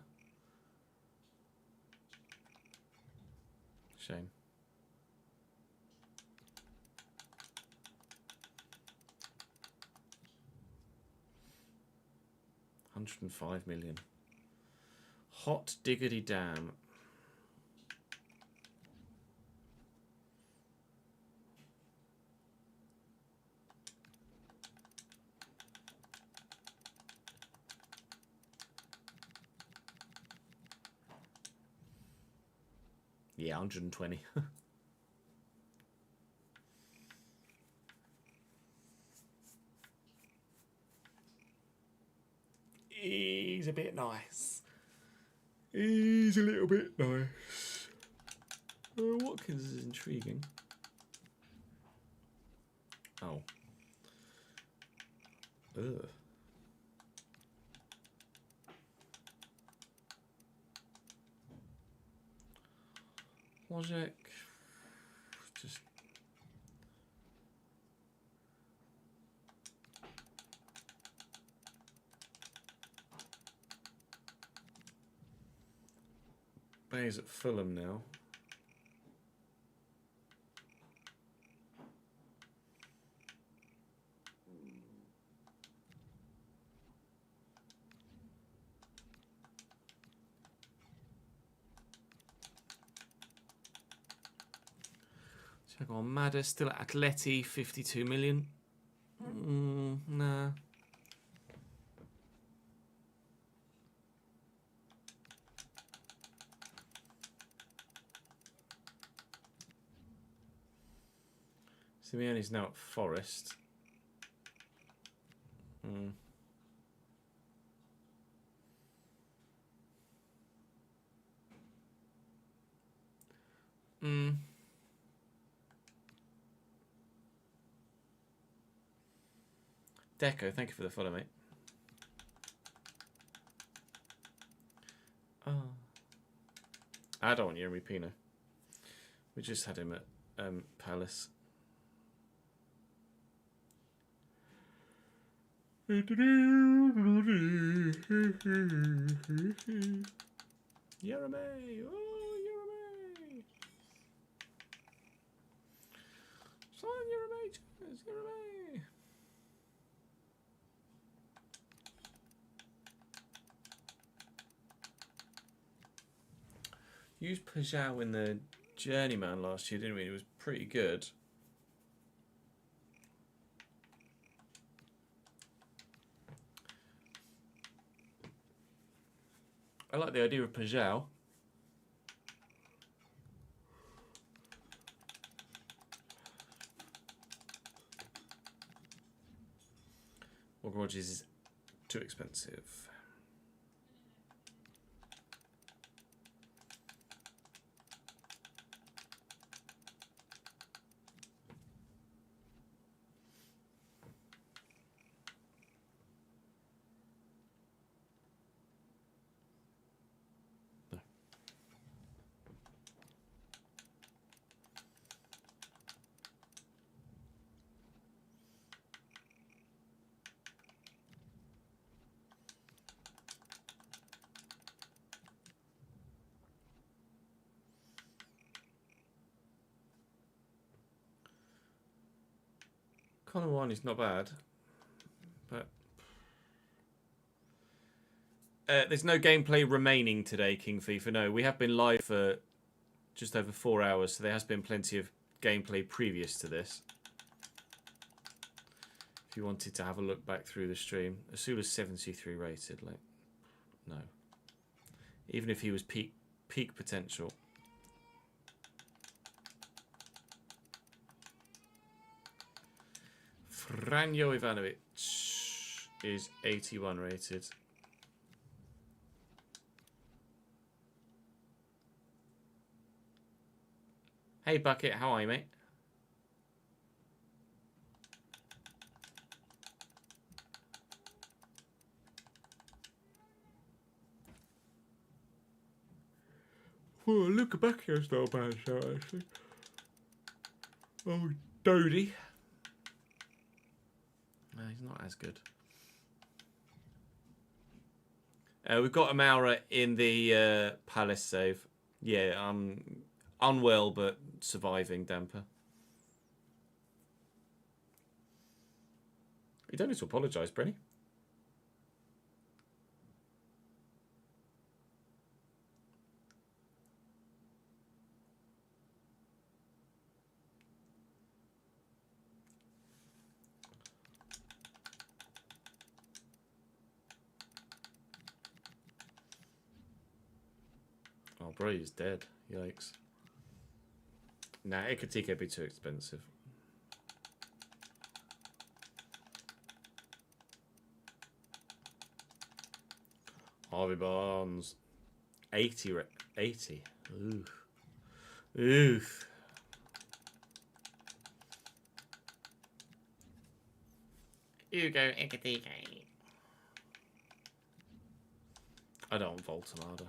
Shame. £105 million. Hot diggity damn. Yeah, 120. He's a bit nice. He's a little bit nice. Watkins is intriguing. Oh. Ugh. Logic. Just. Bay's at Fulham now. Check on Madder, still at Atleti, 52 million. Nah. Simeone's now at Forest. Deco, thank you for the follow, mate. Oh. I don't want Yeremy Pino. We just had him at Palace. Yeremy! Oh, Yeremy! Sign Yeremy! Yeremy! Used Pajau in the Journeyman last year, didn't we? It was pretty good. I like the idea of Pajau. Morgan Rogers is too expensive. Connor 1 is not bad. But there's no gameplay remaining today, King FIFA. No, we have been live for just over 4 hours, so there has been plenty of gameplay previous to this. If you wanted to have a look back through the stream. Asula's 73 rated, like, no. Even if he was peak potential. Franjo Ivanovic is 81 rated. Hey Bucket, how are you, mate? Oh, look back here's not a bad shot actually. Oh, Dodie. No, he's not as good. We've got Amaura in the Palace save. Yeah, unwell but surviving, Damper. You don't need to apologise, Brenny. Oh, bro, he's dead. Yikes. Nah, Ikatika would be too expensive. Harvey Barnes. 80. 80. Oof. Oof. Hugo Ikatika. I don't want Voltamada.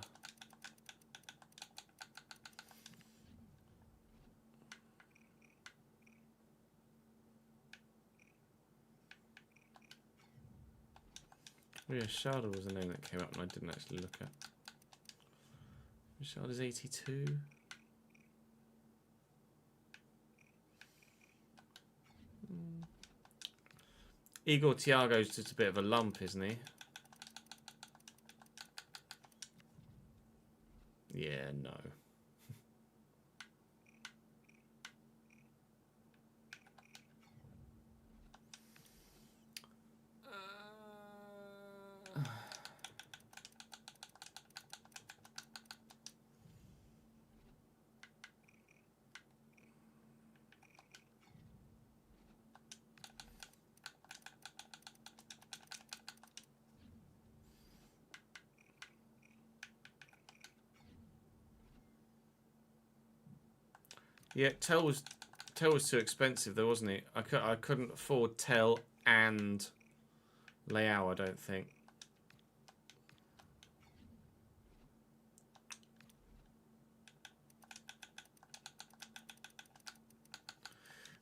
Oh yeah, Sharda was the name that came up and I didn't actually look at. Sharda's 82. Igor Thiago's just a bit of a lump, isn't he? Yeah, no. Yeah, Tell was too expensive though, wasn't he? I couldn't afford Tell and Leao, I don't think.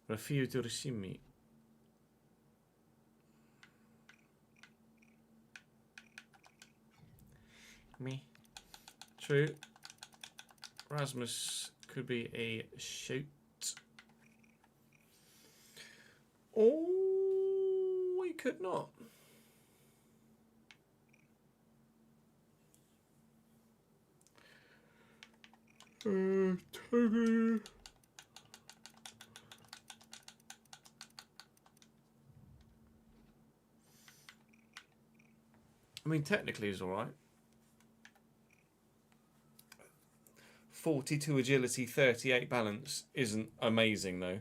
Rafio Dorishimi. Me. True. Rasmus could be a shoot. Oh, we could not. Toby. I mean, technically he's alright. 42 agility, 38 balance isn't amazing though.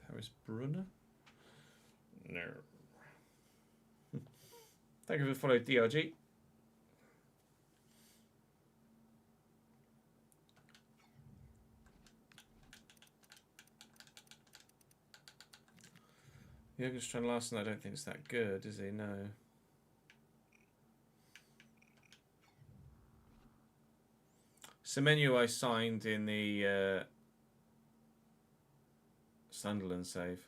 Paris Brunner? No. Thank you for the follow, DRG. Jürgen Strand-Larsen, I don't think it's that good, is he? No. Semenyo I signed in the Sunderland save.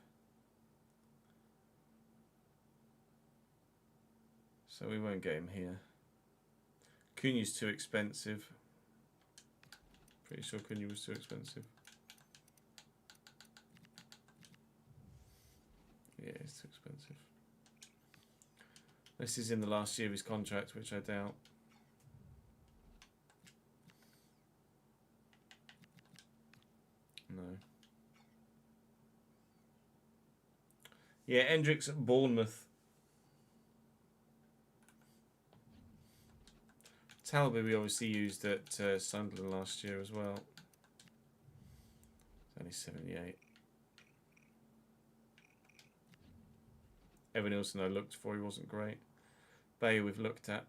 So we won't get him here. Cunha's too expensive. Pretty sure Cunha was too expensive. Yeah, it's too expensive. This is in the last year of his contract, which I doubt. No. Yeah, Hendricks at Bournemouth. Talbot we obviously used at Sunderland last year as well. It's only 78. Evan Nielsen I looked for, he wasn't great. Bay we've looked at.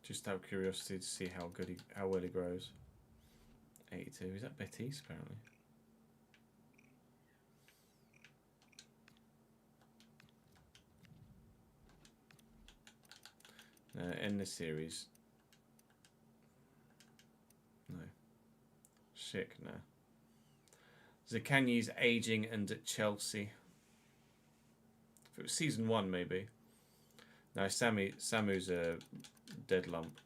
Just out of curiosity to see how well he grows. 82. Is that Betis apparently? End the series. No. Schick, no. Zakanyi's aging and at Chelsea. If it was season 1, maybe. No, Samu's a dead lump.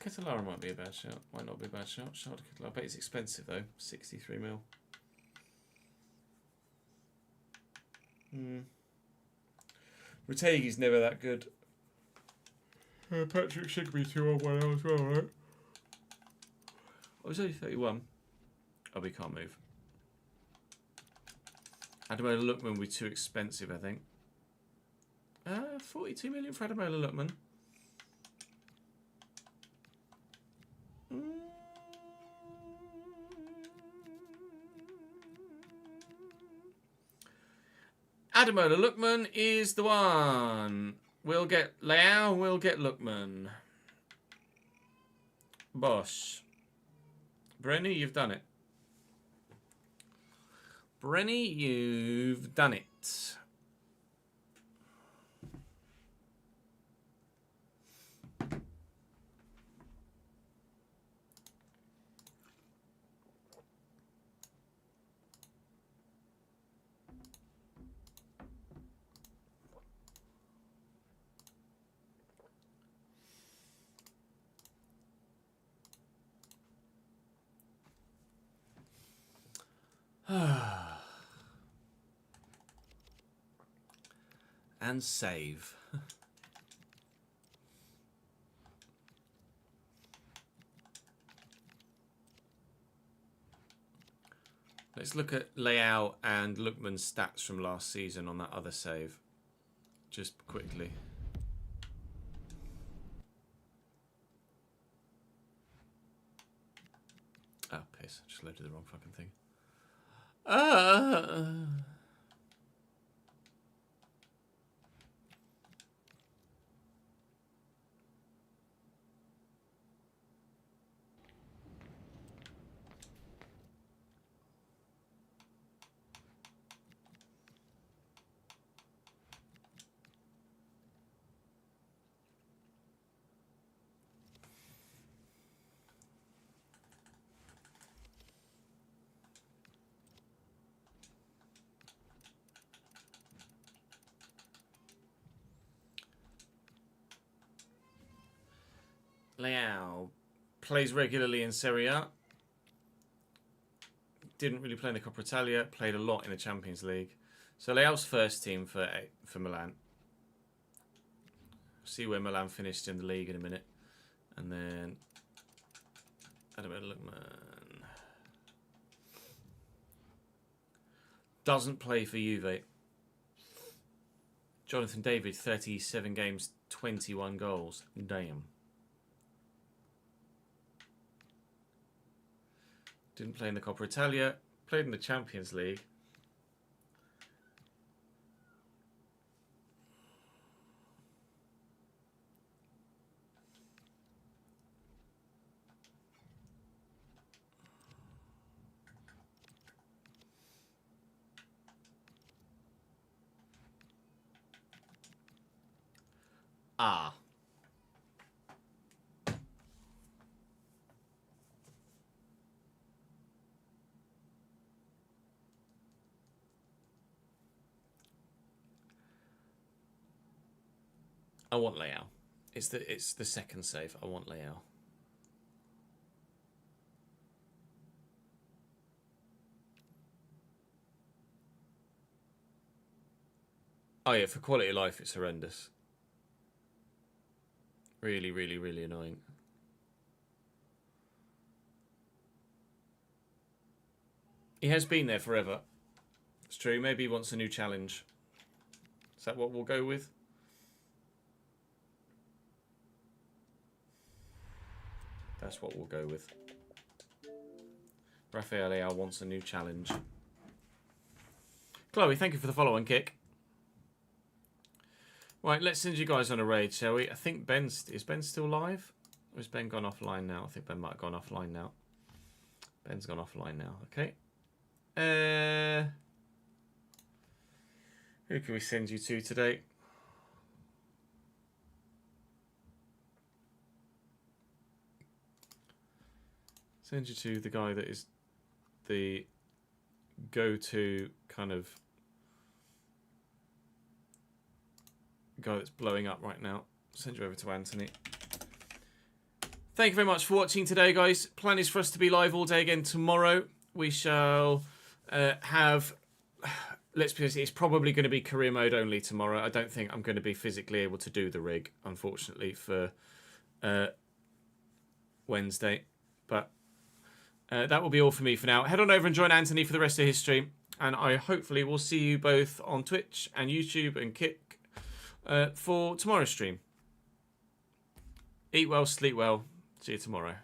Catalara might be a bad shout. Might not be a bad shout. Shout to Catalara. I bet it's expensive though. 63 mil. Retegi's never that good. Patrick should be 2-1 now as well, right? I was only 31. Oh, we can't move. Ademola Lookman would be too expensive, I think. 42 million for Ademola Lookman. Ademola Lookman is the one. We'll get Leao, we'll get Lookman. Bosh. Brenny, you've done it. Brenny, you've done it. And save. Let's look at Leao and Lookman's stats from last season on that other save. Just quickly. Oh, piss. I just loaded the wrong fucking thing. Leao plays regularly in Serie A. Didn't really play in the Coppa Italia. Played a lot in the Champions League. So Leao's first team for Milan. See where Milan finished in the league in a minute. And then Ademola Lookman doesn't play for Juve. Jonathan David, 37 games, 21 goals. Damn. Didn't play in the Coppa Italia. Played in the Champions League. Ah. I want Leao. It's the second save. I want Leao. Oh yeah, for quality of life, it's horrendous. Really, really, really annoying. He has been there forever. It's true. Maybe he wants a new challenge. Is that what we'll go with? That's what we'll go with. Rafael Leao wants a new challenge. Chloe, thank you for the follow and kick. Right, let's send you guys on a raid, shall we? I think is Ben still live? Or has Ben gone offline now? I think Ben might have gone offline now. Ben's gone offline now. Okay. Who can we send you to today? Send you to the guy that is the go-to kind of guy that's blowing up right now. Send you over to Anthony. Thank you very much for watching today, guys. Plan is for us to be live all day again tomorrow. We shall have... Let's be honest, it's probably going to be career mode only tomorrow. I don't think I'm going to be physically able to do the rig, unfortunately, for Wednesday. But that will be all for me for now. Head on over and join Anthony for the rest of his stream. And I hopefully will see you both on Twitch and YouTube and Kick for tomorrow's stream. Eat well, sleep well. See you tomorrow.